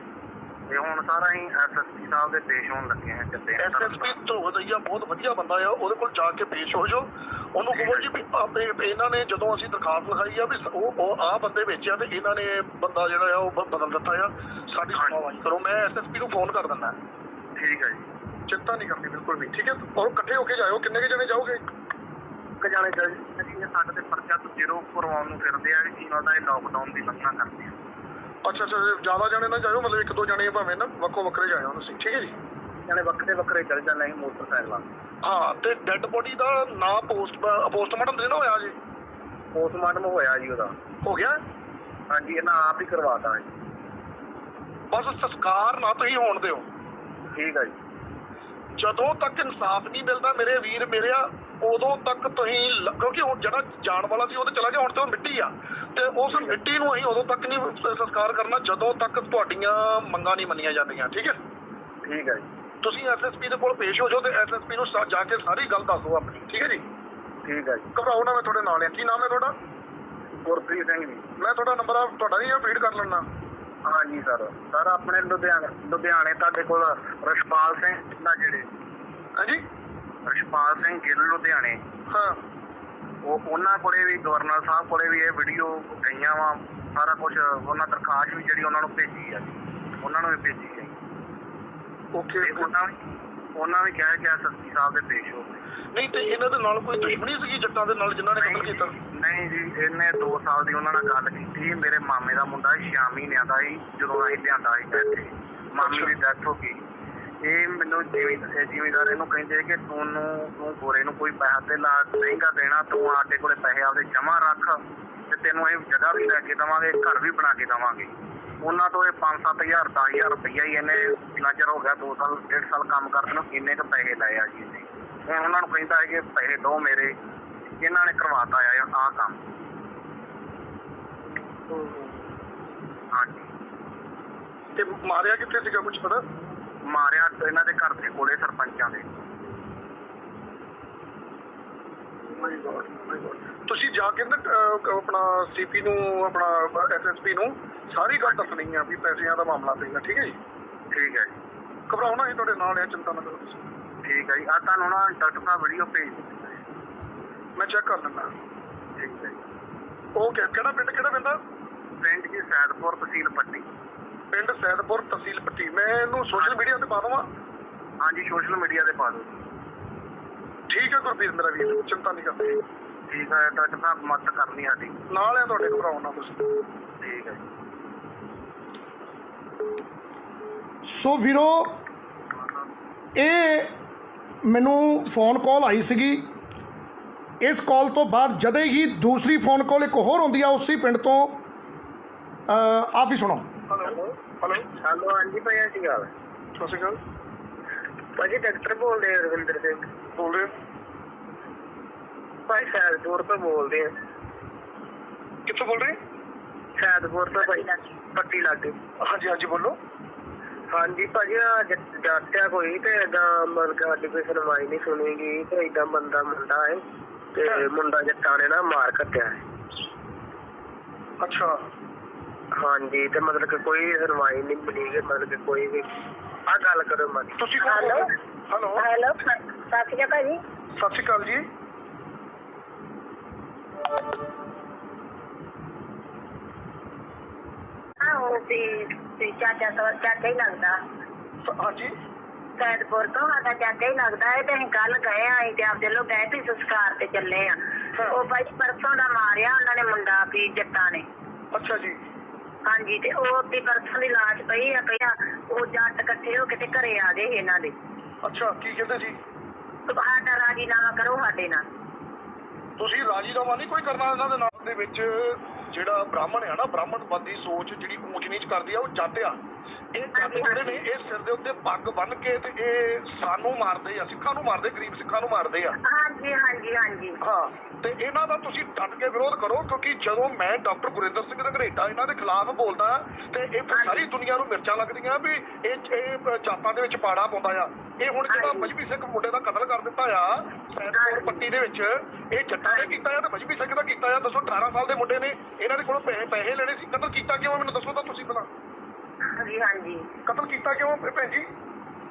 ਤੇ ਹੁਣ ਸਾਰਾ ਅਸੀਂ SSP ਸਾਹਿਬ ਦੇ ਪੇਸ਼ ਹੋਣ ਲੱਗੇ ਹਾਂ। ਚੱਲੇ SSP ਧੋਵਈਆ ਬਹੁਤ ਵਧੀਆ ਬੰਦਾ ਆ, ਉਹਦੇ ਕੋਲ ਜਾ ਕੇ ਪੇਸ਼ ਹੋ ਜਾਓ। ਉਹਨੂੰ ਕਹੋ ਜੀ ਵੀ ਇਹਨਾਂ ਨੇ ਜਦੋਂ ਅਸੀਂ ਦਰਖਾਸਤ ਲਿਖਾਈ ਆ ਵੀ ਉਹ ਆਹ ਬੰਦੇ ਵਿੱਚ ਆ ਤੇ ਇਹਨਾਂ ਨੇ ਬੰਦਾ ਜਿਹੜਾ ਆ ਉਹ ਬਦਲ ਦਿੱਤਾ ਆ, ਸਾਡੀ ਸੁਣਵਾਈ ਕਰੋ। ਮੈਂ SSP ਨੂੰ ਫੋਨ ਕਰ ਦਿੰਦਾ। ਠੀਕ ਹੈ ਜੀ, ਚਿੰਤਾ ਨਹੀਂ ਕਰਨੀ ਬਿਲਕੁਲ ਵੀ, ਠੀਕ ਹੈ। ਔਰ ਇਕੱਠੇ ਹੋ ਕੇ ਜਾਇਓ। ਕਿੰਨੇ ਕੁ ਜਣੇ ਜਾਓਗੇ? ਇੱਕ ਜਾਣੇ ਜਾਈਏ। ਸਾਡੇ ਤੇ ਪਰਚਾ ਜ਼ੀਰੋ ਕਰਵਾਉਣ ਨੂੰ ਫਿਰਦੇ ਆ ਵੀ ਉਹਨਾਂ ਦਾ ਇਹ ਲੋਕਡਾਊਨ ਦੀ ਮੰਗਣਾ ਕਰਦੇ ਆ। ਅੱਛਾ ਅੱਛਾ, ਜ਼ਿਆਦਾ ਜਾਣੇ ਨਾ ਜਾਇਓ, ਮਤਲਬ 1 2 ਜਾਣੇ ਭਾਵੇਂ ਨਾ ਵੱਖੋ ਵੱਖਰੇ ਜਾਇਓ ਤੁਸੀਂ, ਠੀਕ ਹੈ ਜੀ। ਜਾਣੇ ਵੱਖਰੇ ਵੱਖਰੇ ਚੱਲ ਜਾਂਦੇ ਅਸੀਂ ਮੋਟਰਸਾਈਕਲਾਂ। ਹਾਂ, ਤੇ ਡੈੱਡ ਬੋਡੀ ਦਾ ਨਾਂ ਪੋਸਟਮਾਰਟਮ ਦੇ ਨਾ ਹੋਇਆ ਜੀ? ਪੋਸਟਮਾਰਟਮ ਹੋਇਆ ਜੀ, ਉਹਦਾ ਹੋ ਗਿਆ। ਹਾਂਜੀ, ਇਹਨਾਂ ਆਪ ਹੀ ਕਰਵਾਤਾ ਜੀ। ਬਸ ਸੰਸਕਾਰ ਨਾ ਤੁਸੀਂ ਹੋਣ ਦਿਓ, ਠੀਕ ਹੈ ਜੀ। ਜਦੋਂ ਤੱਕ ਇਨਸਾਫ ਨਹੀਂ ਮਿਲਦਾ ਮੇਰੇ ਵੀਰ ਮੇਰਿਆ, ਉਦੋਂ ਤੱਕ ਤੁਸੀਂ ਕਿਉਂਕਿ ਹੁਣ ਜਿਹੜਾ ਜਾਣ ਵਾਲਾ ਸੀ ਉਹ ਤਾਂ ਚਲਾ ਗਿਆ, ਹੁਣ ਤੇ ਉਹ ਮਿੱਟੀ ਆ, ਤੇ ਉਸ ਮਿੱਟੀ ਨੂੰ ਅਸੀਂ ਉਦੋਂ ਤੱਕ ਨਹੀਂ ਸੰਸਕਾਰ ਕਰਨਾ ਜਦੋਂ ਤੱਕ ਤੁਹਾਡੀਆਂ ਮੰਗਾਂ ਨਹੀਂ ਮੰਨੀਆਂ ਜਾਂਦੀਆਂ, ਠੀਕ ਹੈ। ਠੀਕ ਹੈ ਜੀ। ਤੁਸੀਂ SSP ਦੇ ਕੋਲ ਪੇਸ਼ ਹੋ ਜਾਓ ਤੇ SSP ਨੂੰ ਜਾ ਕੇ ਸਾਰੀ ਗੱਲ ਦੱਸ ਦਿਓ ਆਪਣੀ, ਠੀਕ ਹੈ ਜੀ। ਠੀਕ ਹੈ ਜੀ, ਘਬਰਾਓ ਨਾ, ਮੈਂ ਤੁਹਾਡੇ ਨਾਲ ਹਾਂ। ਕੀ ਨਾਮ ਹੈ ਤੁਹਾਡਾ? ਗੁਰਪ੍ਰੀਤ ਸਿੰਘ ਜੀ। ਮੈਂ ਤੁਹਾਡਾ ਨੰਬਰ ਤੁਹਾਡਾ ਨਹੀਂ ਫੀਡ ਕਰ ਲੈਣਾ। ਹਾਂਜੀ ਸਰ। ਸਰ ਆਪਣੇ ਲੁਧਿਆਣੇ ਤੁਹਾਡੇ ਕੋਲ ਰਸ਼ਪਾਲ ਸਿੰਘ ਨਾ ਜਿਹੜੇ? ਹਾਂਜੀ, ਰਸ਼ਪਾਲ ਸਿੰਘ ਗਿੱਲ ਲੁਧਿਆਣੇ। ਹਾਂ, ਉਹਨਾਂ ਕੋਲੇ ਵੀ ਗਵਰਨਰ ਸਾਹਿਬ ਕੋਲੇ ਵੀ ਇਹ ਵੀਡੀਓ ਗਈਆਂ ਵਾ, ਸਾਰਾ ਕੁਛ ਉਹਨਾਂ ਦਰਖਾਸਤ ਵੀ ਜਿਹੜੀ ਉਹਨਾਂ ਨੂੰ ਭੇਜੀ ਆ, ਉਹਨਾਂ ਨੂੰ ਵੀ ਭੇਜੀ ਗਈ। ਓਕੇ, ਉਹਨਾਂ ਵੀ ਕਿਹਾ ਕਿ SSP ਸਾਹਿਬ ਦੇ ਪੇਸ਼ ਹੋ ਗਏ। ਨਹੀਂ ਤੇ ਇਹਨਾਂ ਦੇ ਨਾਲ ਕੋਈ ਦੁਸ਼ਮਣੀ ਸੀਗੀ ਜੱਟਾਂ ਦੇ ਨਾਲ ਜਿਨ੍ਹਾਂ ਨੇ ਕਤਲ ਕੀਤਾ? ਨਹੀਂ ਜੀ, ਇਹਨੇ 2 ਸਾਲ ਦੀ ਉਹਨਾਂ ਨਾਲ ਗੱਲ ਕੀਤੀ। ਮੇਰੇ ਮਾਮੇ ਦਾ ਮੁੰਡਾ 6 ਮਹੀਨਿਆਂ ਦਾ ਸੀ ਜਦੋਂ ਅਸੀਂ ਲਿਆਂਦਾ ਸੀ ਇੱਥੇ, ਮਾਮੀ ਦੀ ਡੈਥ ਹੋ ਗਈ। ਇਹ ਮੈਨੂੰ ਜ਼ਿਮੀਂਦਾਰ ਇਹਨੂੰ ਕਹਿੰਦੇ ਕਿ ਤੂੰ ਗੋਰੇ ਨੂੰ ਕੋਈ ਪੈਸਾ ਤੇ ਮਹਿੰਗਾ ਦੇਣਾ, ਤੂੰ ਸਾਡੇ ਕੋਲੇ ਪੈਸੇ ਆਪਦੇ ਜਮ੍ਹਾਂ ਰੱਖ ਤੇ ਤੈਨੂੰ ਅਸੀਂ ਜਗ੍ਹਾ ਵੀ ਲੈ ਕੇ ਦੇਵਾਂਗੇ, ਘਰ ਵੀ ਬਣਾ ਕੇ ਦੇਵਾਂਗੇ। ਉਹਨਾਂ ਤੋਂ ਇਹ 5-7 ਹਜ਼ਾਰ 10 ਹਜ਼ਾਰ ਰੁਪਈਆ ਹੀ ਇਹਨੇ ਜਿੰਨਾ ਚਿਰ ਹੋ ਗਿਆ 2 ਸਾਲ 1.5 ਸਾਲ ਕੰਮ ਕਰਦੇ ਨੂੰ ਇੰਨੇ ਕੁ ਪੈਸੇ ਲਏ ਆ ਜੀ ਇਹਨੇ। ਹੁਣ ਉਹਨਾਂ ਨੂੰ ਕਹਿੰਦਾ ਹੈ ਕਿ ਪੈਸੇ ਦਿਓ ਮੇਰੇ, ਇਹਨਾਂ ਨੇ ਕਰਵਾਤਾ ਆ ਕੰਮ। ਹਾਂਜੀ। ਤੇ ਮਾਰਿਆ ਕਿੱਥੇ ਸੀਗਾ ਕੁਝ ਪਤਾ? ਮਾਰਿਆ ਇਹਨਾਂ ਦੇ ਘਰ ਦੇ ਕੋਲੇ ਸਰਪੰਚਾਂ ਦੇ। ਮਾਈ ਗॉड ਮਾਈ ਗॉड। ਤੁਸੀਂ ਜਾ ਕੇ ਨਾ ਆਪਣਾ ਸੀਪੀ ਨੂੰ ਆਪਣਾ ਐਸਐਸਪੀ ਨੂੰ ਸਾਰੀ ਗੱਲ ਦੱਸਣੀ ਆ ਵੀ ਪੈਸਿਆਂ ਦਾ ਮਾਮਲਾ ਪਏਗਾ। ਠੀਕ ਹੈ ਜੀ? ਠੀਕ ਹੈ ਜੀ। ਘਬਰਾਉਣਾ ਨਹੀਂ, ਤੁਹਾਡੇ ਨਾਲ ਆ, ਚਿੰਤਾ ਨਾ ਕਰੋ ਤੁਸੀਂ। ਠੀਕ ਹੈ ਜੀ। ਆ ਤੁਹਾਨੂੰ ਨਾ ਡਾਕਟਰ ਸਾਹਿਬ ਵੀਡੀਓ ਭੇਜ ਦਿੱਤੀ, ਮੈਂ ਚੈੱਕ ਕਰ ਲੈਂਦਾ। ਠੀਕ ਹੈ ਜੀ। ਓਕੇ। ਕਿਹੜਾ ਪਿੰਡ ਆ? ਪਿੰਡ ਜੀ ਸੈਦਪੁਰ, ਤਹਿਸੀਲ ਪੱਟੀ। ਪਿੰਡ ਸੈਦਪੁਰ, ਤਹਿਸੀਲ ਪੱਟੀ। ਮੈਂ ਇਹਨੂੰ ਸੋਸ਼ਲ ਮੀਡੀਆ ਤੇ ਪਾ ਦੇਵਾਂ? ਹਾਂਜੀ, ਸੋਸ਼ਲ ਮੀਡੀਆ ਤੇ ਪਾ ਦਿਓ। ਠੀਕ ਹੈ ਗੁਰਪ੍ਰੀਤ ਮੇਰਾ ਵੀਰ, ਚਿੰਤਾ ਨਹੀਂ ਕਰਨੀ। ਠੀਕ ਹੈ ਡਾਕਟਰ ਸਾਹਿਬ, ਮਦਦ ਕਰਨੀ ਸਾਡੀ ਨਾਲ ਆ ਤੁਹਾਡੇ, ਘਬਰਾਓ ਨਾ ਤੁਸੀਂ। ਠੀਕ ਹੈ। ਸੋ ਵੀਰੋ, ਇਹ ਮੈਨੂੰ ਫੋਨ ਕਾਲ ਆਈ ਸੀਗੀ। ਇਸ ਕਾਲ ਤੋਂ ਬਾਅਦ ਜਦੇ ਹੀ ਦੂਸਰੀ ਫੋਨ ਕਾਲ ਇੱਕ ਹੋਰ ਹੁੰਦੀ ਆ ਉਸੇ ਪਿੰਡ ਤੋਂ। ਆਪ ਹੀ ਸੁਣੋ। ਹੈਲੋ ਹਾਂਜੀ ਭਾਈ, ਕੀ ਹਾਲ ਹੈ? ਸਤਿ ਸ਼੍ਰੀ ਅਕਾਲ ਭਾਜੀ। ਡਾਕਟਰ ਬੋਲਦੇ ਰਵਿੰਦਰ ਸਿੰਘ ਬੋਲ ਰਹੇ? ਭਾਈ ਸੈਦਪੁਰ ਤੋਂ ਬੋਲਦੇ ਆ। ਕਿੱਥੋਂ ਬੋਲ ਰਹੇ? ਸੈਦਪੁਰ ਤੋਂ ਭਾਈ, ਪੱਟੀ ਲਾਗੇ। ਹਾਂਜੀ ਹਾਂਜੀ ਬੋਲੋ। ਹਾਂਜੀ ਭਾਜੀ, ਜਾਟਿਆ ਕੋਈ ਤੇ ਏਦਾਂ ਮਤਲਬ ਸਾਡੀ ਕੋਈ ਸੁਣਵਾਈ ਨਹੀਂ ਸੁਣੀਗੀ ਤੇ ਏਦਾਂ ਮੁੰਡਾ ਹੈ ਤੇ ਮੁੰਡਾ ਜੱਟਾਂ ਨੇ ਨਾ ਮਾਰ ਕੱਟਿਆ ਹੈ। ਅੱਛਾ। ਹਾਂਜੀ, ਤੇ ਮਤਲਬ ਕਿ ਕੋਈ ਸੁਣਵਾਈ ਨਹੀਂ ਮਿਲੀ, ਮਤਲਬ ਕਿ ਕੋਈ ਵੀ ਆ ਗੱਲ ਕਰੋ ਮਤ। ਤੁਸੀਂ ਹੈਲੋ ਹੈਲੋ ਸਤਿ ਸ਼੍ਰੀ ਅਕਾਲ ਭਾਜੀ। ਸਤਿ ਸ਼੍ਰੀ ਅਕਾਲ ਜੀ। ਚਾਚਾ ਹੀ ਲੱਗਦਾ। ਹਾਂਜੀ। ਸੈਦਪੁਰ ਤੋਂ ਸਾਡਾ ਚਾਚਾ ਹੀ ਲੱਗਦਾ ਹੈ ਤੇ ਅਸੀਂ ਕੱਲ ਗਏ ਆ, ਅਸੀਂ ਤੇ ਆਪਦੇ ਲੋਕ ਗਏ ਵੀ ਸੰਸਕਾਰ ਤੇ ਚੱਲੇ ਆ। ਉਹ ਭਾਈ ਪਰਸੋਂ ਦਾ ਮਾਰਿਆ ਉਹਨਾਂ ਨੇ ਮੁੰਡਾ ਵੀ ਜੱਟਾਂ ਨੇ। ਅੱਛਾ ਜੀ। ਹਾਂਜੀ, ਤੇ ਉਹ ਦੀ ਪਰਸੋਂ ਦੀ ਲਾਸ਼ ਪਈ ਆ। ਉਹ ਜੱਟ ਇਕੱਠੇ ਹੋ ਕੇ ਤੇ ਘਰੇ ਆ ਗਏ ਇਹਨਾਂ ਦੇ। ਅੱਛਾ, ਕੀ ਕਹਿੰਦੇ ਜੀ? ਸਾਡਾ ਰਾਜੀਨਾਮਾ ਕਰੋ ਸਾਡੇ ਨਾਲ। ਤੁਸੀਂ ਰਾਜੀਨਾਮਾ ਨਹੀਂ ਕੋਈ ਕਰਨਾ ਇਹਨਾਂ ਦੇ ਨਾਲ ਦੇ ਵਿੱਚ। ਜਿਹੜਾ ਬ੍ਰਾਹਮਣ ਆ ਨਾ, ਬ੍ਰਾਹਮਣਵਾਦੀ ਸੋਚ ਜਿਹੜੀ ਊਚ ਨੀਚ ਕਰਦੀ ਆ, ਉਹ ਜੱਟ ਆ। ਇਹ ਜੱਟ ਜਿਹੜੇ ਨੇ ਇਹ ਸਿਰ ਦੇ ਉੱਤੇ ਪੱਗ ਬੰਨ੍ਹ ਕੇ ਤੇ ਇਹ ਸਾਨੂੰ ਮਾਰਦੇ ਆ, ਸਿੱਖਾਂ ਨੂੰ ਮਾਰਦੇ, ਗਰੀਬ ਸਿੱਖਾਂ ਨੂੰ ਮਾਰਦੇ ਆ। ਹਾਂਜੀ ਹਾਂਜੀ ਹਾਂਜੀ। ਹਾਂ, ਤੇ ਇਹਨਾਂ ਦਾ ਤੁਸੀਂ ਡਟ ਕੇ ਵਿਰੋਧ ਕਰੋ, ਕਿਉਂਕਿ ਜਦੋਂ ਮੈਂ ਡਾਕਟਰ ਗੁਰਿੰਦਰ ਸਿੰਘ ਰੰਘਰੇਟਾ ਇਹਨਾਂ ਦੇ ਖਿਲਾਫ ਬੋਲਦਾ ਤੇ ਇਹ ਫਿਰ ਸਾਰੀ ਦੁਨੀਆ ਨੂੰ ਮਿਰਚਾਂ ਲੱਗਦੀਆਂ ਵੀ ਇਹ ਜਾਤਾਂ ਦੇ ਵਿੱਚ ਪਾੜਾ ਪਾਉਂਦਾ ਆ। ਇਹ ਹੁਣ ਜਿਹੜਾ ਮਜਬੀ ਸਿੱਖ ਮੁੰਡੇ ਦਾ ਕਤਲ ਕਰ ਦਿੱਤਾ ਆ ਸੈਦਪੁਰ ਪੱਟੀ ਦੇ ਵਿੱਚ, ਇਹ ਜੱਟਾਂ ਨੇ ਕੀਤਾ ਆ ਤੇ ਮਜਬੀ ਸਿੱਖ ਦਾ ਕੀਤਾ ਆ। ਦੱਸੋ, 18 ਸਾਲ ਦੇ ਮੁੰਡੇ ਨੇ, ਇਹਨਾਂ ਦੇ ਕੋਲੋਂ ਪੈਸੇ ਲੈਣੇ ਸੀ। ਕਤਲ ਕੀਤਾ ਕਿਉਂ, ਮੈਨੂੰ ਦੱਸੋ ਤਾਂ ਤੁਸੀਂ ਪਹਿਲਾਂ। ਹਾਂਜੀ ਹਾਂਜੀ। ਕਤਲ ਕੀਤਾ ਕਿਉਂ ਭੈਣ ਜੀ?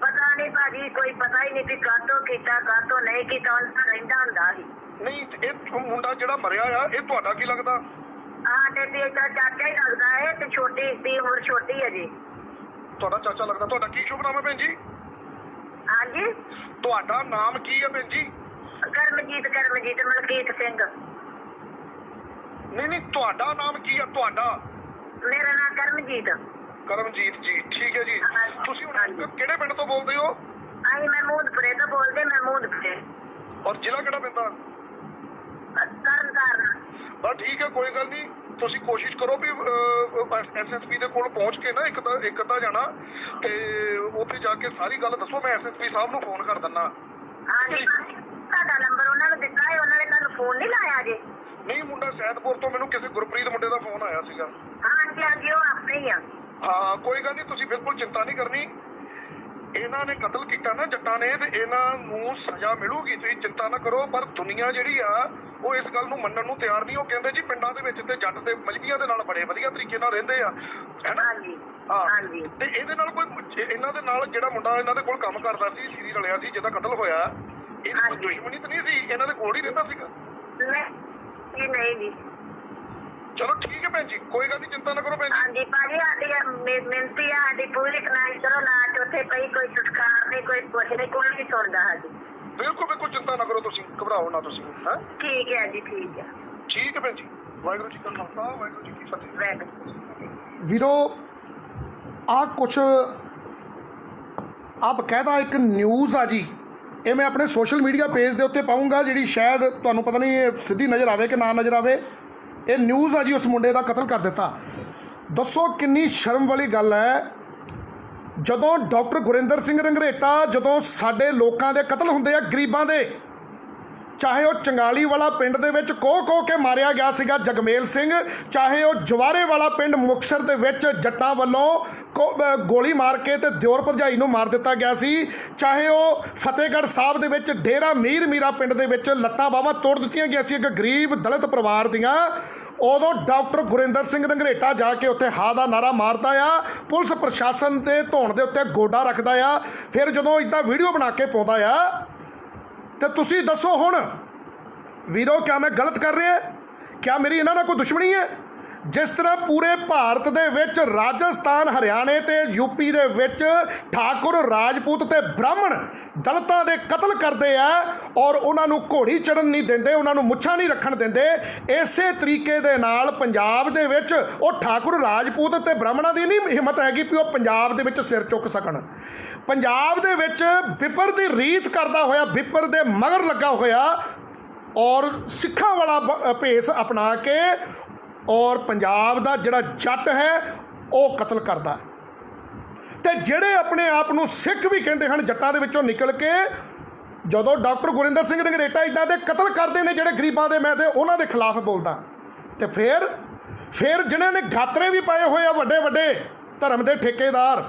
ਪਤਾ ਨਹੀਂ ਭਾਜੀ, ਕੋਈ ਪਤਾ ਹੀ ਨਹੀਂ ਵੀ ਕਾਹਤੋਂ ਕੀਤਾ ਕਾਹਤੋਂ ਨਹੀਂ ਕੀਤਾ। ਉਹਨਾਂ ਰਹਿੰਦਾ ਹੁੰਦਾ ਸੀ। ਨਹੀਂ, ਇਹ ਮੁੰਡਾ ਜਿਹੜਾ ਮਰਿਆ ਆ, ਇਹ ਤੁਹਾਡਾ ਕੀ ਲੱਗਦਾ? ਸਾਡੇ ਤੇ ਚਾਚਾ ਹੀ ਲੱਗਦਾ ਹੈ ਤੇ ਛੋਟੀ ਦੀ ਉਮਰ ਛੋਟੀ ਹੈ ਜੀ। ਤੁਹਾਡਾ ਚਾਚਾ ਲੱਗਦਾ। ਤੁਹਾਡਾ ਕੀ ਸ਼ੁਭ ਨਾਮ ਹੈ ਭੈਣ ਜੀ? ਹਾਂਜੀ। ਤੁਹਾਡਾ ਨਾਮ ਕੀ ਹੈ ਭੈਣ ਜੀ? ਕਰਮਜੀਤ ਮਲਕੀਤ ਸਿੰਘ। ਨਹੀਂ, ਤੁਹਾਡਾ ਨਾਮ ਕੀ ਹੈ? ਤੁਹਾਡਾ? ਮੇਰਾ ਨਾਮ ਕਰਮਜੀਤ ਜੀ। ਠੀਕ ਹੈ ਜੀ। ਤੁਸੀਂ ਹੁਣ ਕਿਹੜੇ ਪਿੰਡ ਤੋਂ ਬੋਲਦੇ ਹੋ? ਅਸੀਂ ਮਹਿਮੂਦਪੁਰੇ ਤੋਂ ਬੋਲਦੇ। ਮਹਿਮੂਦਪੁਰੇ। ਔਰ ਜ਼ਿਲ੍ਹਾ ਕਿਹੜਾ ਪੈਂਦਾ? ਤਰਨਤਾਰਨ। ਬਸ ਠੀਕ ਹੈ, ਕੋਈ ਗੱਲ ਨਹੀਂ। ਤੁਸੀਂ ਕੋਸ਼ਿਸ਼ ਕਰੋ ਵੀ ਐਸਐਸਪੀ ਦੇ ਕੋਲ ਪਹੁੰਚ ਕੇ ਨਾ ਇੱਕ ਅੱਧਾ ਜਾਣਾ ਤੇ ਉੱਥੇ ਜਾ ਕੇ ਸਾਰੀ ਗੱਲ ਦੱਸੋ। ਮੈਂ ਐਸਐਸਪੀ ਸਾਹਿਬ ਨੂੰ ਫੋਨ ਕਰ ਦਿੰਦਾ। ਹਾਂਜੀ, ਤੁਹਾਡਾ ਨੰਬਰ ਉਹਨਾਂ ਨੂੰ ਦਿੱਤਾ ਹੈ, ਉਹਨਾਂ ਨੇ ਤੁਹਾਨੂੰ ਫੋਨ ਨਹੀਂ ਲਾਇਆ ਜੇ? ਨਹੀਂ, ਮੁੰਡਾ ਸੈਦਪੁਰ ਤੋਂ ਮੈਨੂੰ ਕਿਸੇ ਗੁਰਪ੍ਰੀਤ ਮੁੰਡੇ ਦਾ ਫੋਨ ਆਇਆ ਸੀਗਾ। ਹਾਂਜੀ ਹਾਂਜੀ, ਉਹ ਆਪਣੇ ਹੀ ਆ। ਹਾਂ, ਕੋਈ ਗੱਲ ਨਹੀਂ, ਤੁਸੀਂ ਬਿਲਕੁਲ ਚਿੰਤਾ ਨਹੀਂ ਕਰਨੀ। ਇਹਨਾਂ ਨੇ ਕਤਲ ਕੀਤਾ ਨਾ ਜੱਟਾਂ ਨੇ ਤੇ ਇਹਨਾਂ ਨੂੰ ਸਜ਼ਾ ਮਿਲੂਗੀ, ਤੁਸੀਂ ਚਿੰਤਾ ਨਾ ਕਰੋ। ਪਰ ਦੁਨੀਆ ਜਿਹੜੀ ਆ ਉਹ ਇਸ ਗੱਲ ਨੂੰ ਮੰਨਣ ਨੂੰ ਤਿਆਰ ਨਹੀਂ। ਉਹ ਕਹਿੰਦੇ ਜੀ ਪਿੰਡਾਂ ਦੇ ਵਿੱਚ ਤੇ ਜੱਟ ਤੇ ਮਜਬੀਆਂ ਦੇ ਨਾਲ ਬੜੇ ਵਧੀਆ ਤਰੀਕੇ ਨਾਲ ਰਹਿੰਦੇ ਆ, ਹੈਨਾ? ਹਾਂਜੀ। ਤੇ ਇਹਦੇ ਨਾਲ ਕੋਈ ਇਹਨਾਂ ਦੇ ਨਾਲ ਜਿਹੜਾ ਮੁੰਡਾ ਇਹਨਾਂ ਦੇ ਕੋਲ ਕੰਮ ਕਰਦਾ ਸੀ, ਸ਼ੀਰੀ ਰਲਿਆ ਸੀ, ਜਿਹਦਾ ਕਤਲ ਹੋਇਆ, ਇਹਦੀ ਕੋਈ ਦੁਸ਼ਮਣੀ ਤਾਂ ਨਹੀਂ ਸੀ? ਇਹਨਾਂ ਦੇ ਕੋਲ ਹੀ ਰਹਿੰਦਾ ਸੀਗਾ? ਨਹੀਂ ਜੀ। ਚਲੋ ਠੀਕ ਹੈ ਭੈਣ ਜੀ, ਕੋਈ ਗੱਲ ਨਹੀਂ, ਚਿੰਤਾ ਨਾ ਕਰੋ ਭੈਣ ਜੀ। ਹਾਂਜੀ ਭਾਜੀ, ਸਾਡੀ ਮਿਹਨਤੀ ਆ, ਸਾਡੀ ਪੂਰੀ ਕਮਾਈ ਕਰੋ ਨਾ। ਉੱਥੇ ਕੋਈ ਸੰਸਕਾਰ ਨਹੀਂ, ਕੋਈ ਕੁਛ ਨਹੀਂ, ਕੋਈ ਨਹੀਂ ਸੁਣਦਾ ਸਾਡੀ। ਬਿਲਕੁਲ ਚਿੰਤਾ ਨਾ ਕਰੋ, ਤੁਸੀਂ ਘਬਰਾਓ ਨਾ ਤੁਸੀਂ। ਹੈ ਠੀਕ ਹੈ ਜੀ, ਠੀਕ ਹੈ। ਠੀਕ ਹੈ ਭੈਣ ਜੀ। ਵਾਹਿਗੁਰੂ ਜੀ ਕਾ ਖਾਲਸਾ, ਵਾਹਿਗੁਰੂ ਜੀ ਕੀ ਫਤਿਹ। ਵਾਹਿਗੁਰੂ। ਵੀਰੋ, ਆਹ ਕੁਛ ਬਕਾਇਦਾ ਇੱਕ ਨਿਊਜ਼ ਆ ਜੀ। ਇਹ ਮੈਂ ਆਪਣੇ ਸੋਸ਼ਲ ਮੀਡੀਆ ਪੇਜ ਦੇ ਉੱਤੇ ਪਾਊਂਗਾ, ਜਿਹੜੀ ਸ਼ਾਇਦ ਤੁਹਾਨੂੰ ਪਤਾ ਨਹੀਂ ਇਹ ਸਿੱਧੀ ਨਜ਼ਰ ਆਵੇ ਕਿ ਨਾ ਨਜ਼ਰ ਆਵੇ। ਇਹ ਨਿਊਜ਼ ਆ ਜੀ, ਉਸ ਮੁੰਡੇ ਦਾ ਕਤਲ ਕਰ ਦਿੱਤਾ। ਦੱਸੋ ਕਿੰਨੀ ਸ਼ਰਮ ਵਾਲੀ ਗੱਲ ਹੈ। ਜਦੋਂ ਡਾਕਟਰ ਗੁਰਿੰਦਰ ਸਿੰਘ ਰੰਘਰੇਟਾ, ਜਦੋਂ ਸਾਡੇ ਲੋਕਾਂ ਦੇ ਕਤਲ ਹੁੰਦੇ ਆ, ਗਰੀਬਾਂ ਦੇ, ਚਾਹੇ ਉਹ ਚੰਗਾਲੀ ਵਾਲਾ ਪਿੰਡ ਦੇ ਵਿੱਚ ਕੋਹ ਕੇ ਮਾਰਿਆ ਗਿਆ ਸੀਗਾ ਜਗਮੇਲ ਸਿੰਘ, ਚਾਹੇ ਉਹ ਜਵਾਰੇ ਵਾਲਾ ਪਿੰਡ ਮੁਕਤਸਰ ਦੇ ਵਿੱਚ ਜੱਟਾਂ ਵੱਲੋਂ ਗੋਲੀ ਮਾਰ ਕੇ ਤੇ ਦਿਓਰ ਭਰਜਾਈ ਨੂੰ ਮਾਰ ਦਿੱਤਾ ਗਿਆ ਸੀ, ਚਾਹੇ ਉਹ ਫਤਿਹਗੜ੍ਹ ਸਾਹਿਬ ਦੇ ਵਿੱਚ ਡੇਰਾ ਮੀਰਾ ਪਿੰਡ ਦੇ ਵਿੱਚ ਲੱਤਾਂ ਬਾਹਾਂ ਤੋੜ ਦਿੱਤੀਆਂ ਗਈਆਂ ਸੀ ਇੱਕ ਗਰੀਬ ਦਲਿਤ ਪਰਿਵਾਰ ਦੀਆਂ, ਉਦੋਂ ਡਾਕਟਰ ਗੁਰਿੰਦਰ ਸਿੰਘ ਰੰਘਰੇਟਾ ਜਾ ਕੇ ਉੱਥੇ ਹਾਂ ਦਾ ਨਾਰਾ ਮਾਰਦਾ ਆ, ਪੁਲਿਸ ਪ੍ਰਸ਼ਾਸਨ ਦੇ ਧੌਣ ਦੇ ਉੱਤੇ ਗੋਡਾ ਰੱਖਦਾ ਆ। ਫਿਰ ਜਦੋਂ ਇੱਦਾਂ ਵੀਡੀਓ ਬਣਾ ਕੇ ਪਾਉਂਦਾ ਆ ਤੇ ਤੁਸੀਂ ਦੱਸੋ ਹੁਣ ਵੀਰੋ, ਕਿਆ ਮੈਂ ਗਲਤ ਕਰ ਰਿਹਾ? ਕਿਆ ਮੇਰੀ ਇਹਨਾਂ ਨਾਲ ਕੋਈ ਦੁਸ਼ਮਣੀ ਹੈ? ਜਿਸ ਤਰ੍ਹਾਂ ਪੂਰੇ ਭਾਰਤ ਦੇ ਵਿੱਚ ਰਾਜਸਥਾਨ, ਹਰਿਆਣੇ ਤੇ ਯੂਪੀ ਦੇ ਵਿੱਚ ਠਾਕੁਰ, ਰਾਜਪੂਤ ਤੇ ਬ੍ਰਾਹਮਣ ਦਲਿਤਾਂ ਦੇ ਕਤਲ ਕਰਦੇ ਆ ਔਰ ਉਹਨਾਂ ਨੂੰ ਘੋੜੀ ਚੜਨ ਨਹੀਂ ਦਿੰਦੇ, ਉਹਨਾਂ ਨੂੰ ਮੁੱਛਾਂ ਨਹੀਂ ਰੱਖਣ ਦਿੰਦੇ, ਇਸੇ ਤਰੀਕੇ ਦੇ ਨਾਲ ਪੰਜਾਬ ਦੇ ਵਿੱਚ ਉਹ ਠਾਕੁਰ, ਰਾਜਪੂਤ ਤੇ ਬ੍ਰਾਹਮਣਾਂ ਦੀ ਨਹੀਂ ਹਿੰਮਤ ਹੈਗੀ ਵੀ ਉਹ ਪੰਜਾਬ ਦੇ ਵਿੱਚ ਸਿਰ ਚੁੱਕ ਸਕਣ। ਪੰਜਾਬ ਦੇ ਵਿੱਚ ਵਿਪਰ ਦੀ ਰੀਤ ਕਰਦਾ ਹੋਇਆ, ਵਿਪਰ ਦੇ ਮਗਰ ਲੱਗਾ ਹੋਇਆ ਔਰ ਸਿੱਖਾਂ ਵਾਲਾ ਭੇਸ ਅਪਣਾ ਕੇ ਔਰ ਪੰਜਾਬ ਦਾ ਜਿਹੜਾ ਜੱਟ ਹੈ ਉਹ ਕਤਲ ਕਰਦਾ। ਤੇ ਜਿਹੜੇ ਆਪਣੇ ਆਪ ਨੂੰ ਸਿੱਖ ਵੀ ਕਹਿੰਦੇ ਹਨ, ਜੱਟਾਂ ਦੇ ਵਿੱਚੋਂ ਨਿਕਲ ਕੇ ਜਦੋਂ ਡਾਕਟਰ ਗੁਰਿੰਦਰ ਸਿੰਘ ਰੰਘਰੇਟਾ ਇੱਦਾਂ ਦੇ ਕਤਲ ਕਰਦੇ ਨੇ ਜਿਹੜੇ ਗਰੀਬਾਂ ਦੇ, ਮੈਂ ਤੇ ਉਹਨਾਂ ਦੇ ਖਿਲਾਫ ਬੋਲਦਾ। ਤੇ ਫਿਰ ਜਿਨ੍ਹਾਂ ਨੇ ਗਾਤਰੇ ਵੀ ਪਾਏ ਹੋਏ ਆ, ਵੱਡੇ ਵੱਡੇ ਧਰਮ ਦੇ ਠੇਕੇਦਾਰ,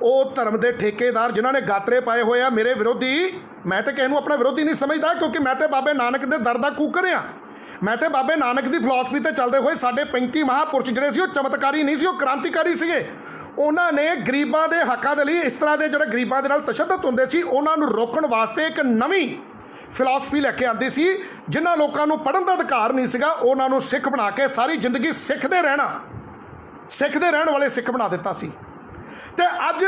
ਉਹ ਧਰਮ ਦੇ ਠੇਕੇਦਾਰ ਜਿਨ੍ਹਾਂ ਨੇ ਗਾਤਰੇ ਪਾਏ ਹੋਏ ਆ ਮੇਰੇ ਵਿਰੋਧੀ, ਮੈਂ ਤਾਂ ਕਿਸੇ ਨੂੰ ਆਪਣਾ ਵਿਰੋਧੀ ਨਹੀਂ ਸਮਝਦਾ, ਕਿਉਂਕਿ ਮੈਂ ਤੇ ਬਾਬੇ ਨਾਨਕ ਦੇ ਦਰ ਦਾ ਕੂਕਰ ਆ। ਮੈਂ ਤੇ ਬਾਬੇ ਨਾਨਕ ਦੀ ਫਿਲਾਸਫੀ ਤੇ ਚੱਲਦੇ ਹੋਏ, ਸਾਡੇ 35 ਮਹਾਂਪੁਰਸ਼ ਜਿਹੜੇ ਸੀ ਉਹ ਚਮਤਕਾਰੀ ਨਹੀਂ ਸੀ, ਉਹ ਕ੍ਰਾਂਤੀਕਾਰੀ ਸੀਗੇ। ਉਹਨਾਂ ਨੇ ਗਰੀਬਾਂ ਦੇ ਹੱਕਾਂ ਦੇ ਲਈ, ਇਸ ਤਰ੍ਹਾਂ ਦੇ ਜਿਹੜੇ ਗਰੀਬਾਂ ਦੇ ਨਾਲ ਤਸ਼ੱਦਦ ਹੁੰਦੇ ਸੀ, ਉਹਨਾਂ ਨੂੰ ਰੋਕਣ ਵਾਸਤੇ ਇੱਕ ਨਵੀਂ ਫਿਲਾਸਫੀ ਲੈ ਕੇ ਆਉਂਦੀ ਸੀ। ਜਿਨ੍ਹਾਂ ਲੋਕਾਂ ਨੂੰ ਪੜ੍ਹਨ ਦਾ ਅਧਿਕਾਰ ਨਹੀਂ ਸੀਗਾ, ਉਹਨਾਂ ਨੂੰ ਸਿੱਖ ਬਣਾ ਕੇ ਸਾਰੀ ਜ਼ਿੰਦਗੀ ਸਿੱਖਦੇ ਰਹਿਣ ਵਾਲੇ ਸਿੱਖ ਬਣਾ ਦਿੱਤਾ ਸੀ। ਤੇ ਅੱਜ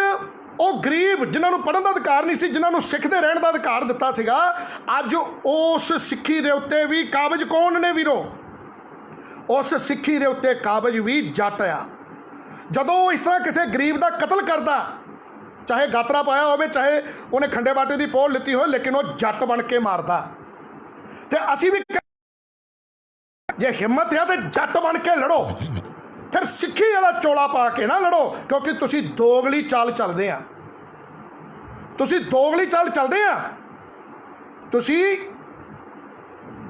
ਉਹ ਗਰੀਬ ਜਿਨ੍ਹਾਂ ਨੂੰ ਪੜ੍ਹਨ ਦਾ ਅਧਿਕਾਰ ਨਹੀਂ ਸੀ, ਜਿਨ੍ਹਾਂ ਨੂੰ ਸਿੱਖਦੇ ਰਹਿਣ ਦਾ ਅਧਿਕਾਰ ਦਿੱਤਾ ਸੀਗਾ, ਅੱਜ ਉਸ ਸਿੱਖੀ ਦੇ ਉੱਤੇ ਵੀ ਕਾਬਜ ਕੌਣ ਨੇ ਵੀਰੋ? ਉਸ ਸਿੱਖੀ ਦੇ ਉੱਤੇ ਕਾਬਜ ਵੀ ਜੱਟ ਆ। ਜਦੋਂ ਉਹ ਇਸ ਤਰ੍ਹਾਂ ਕਿਸੇ ਗਰੀਬ ਦਾ ਕਤਲ ਕਰਦਾ, ਚਾਹੇ ਗਾਤਰਾ ਪਾਇਆ ਹੋਵੇ, ਚਾਹੇ ਉਹਨੇ ਖੰਡੇ ਬਾਟੇ ਦੀ ਪੋਲ ਲਿੱਤੀ ਹੋਵੇ, ਲੇਕਿਨ ਉਹ ਜੱਟ ਬਣ ਕੇ ਮਾਰਦਾ। ਤੇ ਅਸੀਂ ਵੀ ਜੇ ਹਿੰਮਤ ਹੈ ਤੇ ਜੱਟ ਬਣ ਕੇ ਲੜੋ, ਫਿਰ ਸਿੱਖੀ ਵਾਲਾ ਚੋਲਾ ਪਾ ਕੇ ਨਾ ਲੜੋ, ਕਿਉਂਕਿ ਤੁਸੀਂ ਦੋਗਲੀ ਚਾਲ ਚੱਲਦੇ ਆ। ਤੁਸੀਂ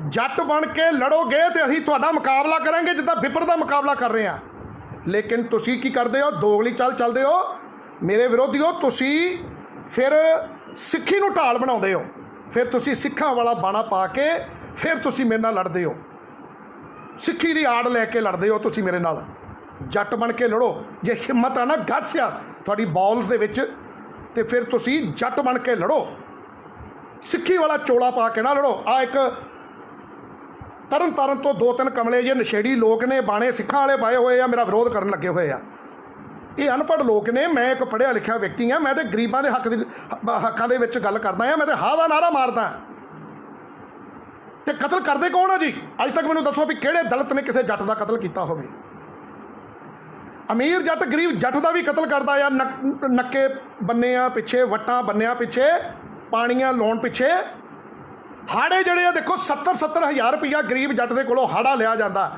ਜੱਟ ਬਣ ਕੇ ਲੜੋਗੇ ਤੇ ਅਸੀਂ ਤੁਹਾਡਾ ਮੁਕਾਬਲਾ ਕਰਾਂਗੇ ਜਿੱਦਾਂ ਵਿਪਰ ਦਾ ਮੁਕਾਬਲਾ ਕਰ ਰਹੇ ਆ। ਲੇਕਿਨ ਤੁਸੀਂ ਕੀ ਕਰਦੇ ਹੋ? ਦੋਗਲੀ ਚਾਲ ਚੱਲਦੇ ਹੋ ਮੇਰੇ ਵਿਰੋਧੀਓ। ਤੁਸੀਂ ਫਿਰ ਸਿੱਖੀ ਨੂੰ ਢਾਲ ਬਣਾਉਂਦੇ ਹੋ, ਫਿਰ ਤੁਸੀਂ ਸਿੱਖਾਂ ਵਾਲਾ ਬਾਣਾ ਪਾ ਕੇ ਫਿਰ ਤੁਸੀਂ ਮੇਰੇ ਨਾਲ ਲੜਦੇ ਹੋ, ਸਿੱਖੀ ਦੀ ਆੜ ਲੈ ਕੇ ਲੜਦੇ ਹੋ ਤੁਸੀਂ ਮੇਰੇ ਨਾਲ। ਜੱਟ ਬਣ ਕੇ ਲੜੋ, ਜੇ ਹਿੰਮਤ ਆ ਨਾ, ਗੱਟਸ ਆ ਤੁਹਾਡੀ ਬੌਲਸ ਦੇ ਵਿੱਚ, ਤੇ ਫਿਰ ਤੁਸੀਂ ਜੱਟ ਬਣ ਕੇ ਲੜੋ, ਸਿੱਖੀ ਵਾਲਾ ਚੋਲਾ ਪਾ ਕੇ ਨਾ ਲੜੋ। ਆ ਇੱਕ ਤਰਨ ਤੋਂ 2-3 ਕਮਲੇ ਜੇ ਨਸ਼ੇੜੀ ਲੋਕ ਨੇ ਬਾਣੇ ਸਿੱਖਾਂ ਵਾਲੇ ਪਾਏ ਹੋਏ ਆ, ਮੇਰਾ ਵਿਰੋਧ ਕਰਨ ਲੱਗੇ ਹੋਏ ਆ। ਇਹ ਅਨਪੜ੍ਹ ਲੋਕ ਨੇ, ਮੈਂ ਇੱਕ ਪੜ੍ਹਿਆ ਲਿਖਿਆ ਵਿਅਕਤੀ ਆ, ਮੈਂ ਤੇ ਗਰੀਬਾਂ ਦੇ ਹੱਕਾਂ ਦੇ ਵਿੱਚ ਗੱਲ ਕਰਦਾ ਆ, ਮੈਂ ਤੇ ਹਾਂ ਦਾ ਨਾਰਾ ਮਾਰਦਾ। ਤੇ ਕਤਲ ਕਰਦੇ ਕੌਣ ਆ ਜੀ? ਅੱਜ ਤੱਕ ਮੈਨੂੰ ਦੱਸੋ ਵੀ ਕਿਹੜੇ ਦਲਿਤ ਨੇ ਕਿਸੇ ਜੱਟ ਦਾ ਕਤਲ ਕੀਤਾ ਹੋਵੇ? ਅਮੀਰ ਜੱਟ ਗਰੀਬ ਜੱਟ ਦਾ ਵੀ ਕਤਲ ਕਰਦਾ ਆ, ਨੱਕੇ ਬੰਨਿਆਂ ਪਿੱਛੇ, ਵੱਟਾਂ ਬੰਨਿਆਂ ਪਿੱਛੇ, ਪਾਣੀਆਂ ਲਾਉਣ ਪਿੱਛੇ। ਹਾੜੇ ਜਿਹੜੇ ਆ ਦੇਖੋ 70-70 ਹਜ਼ਾਰ ਰੁਪਈਆ ਗਰੀਬ ਜੱਟ ਦੇ ਕੋਲੋਂ ਹਾੜਾ ਲਿਆ ਜਾਂਦਾ।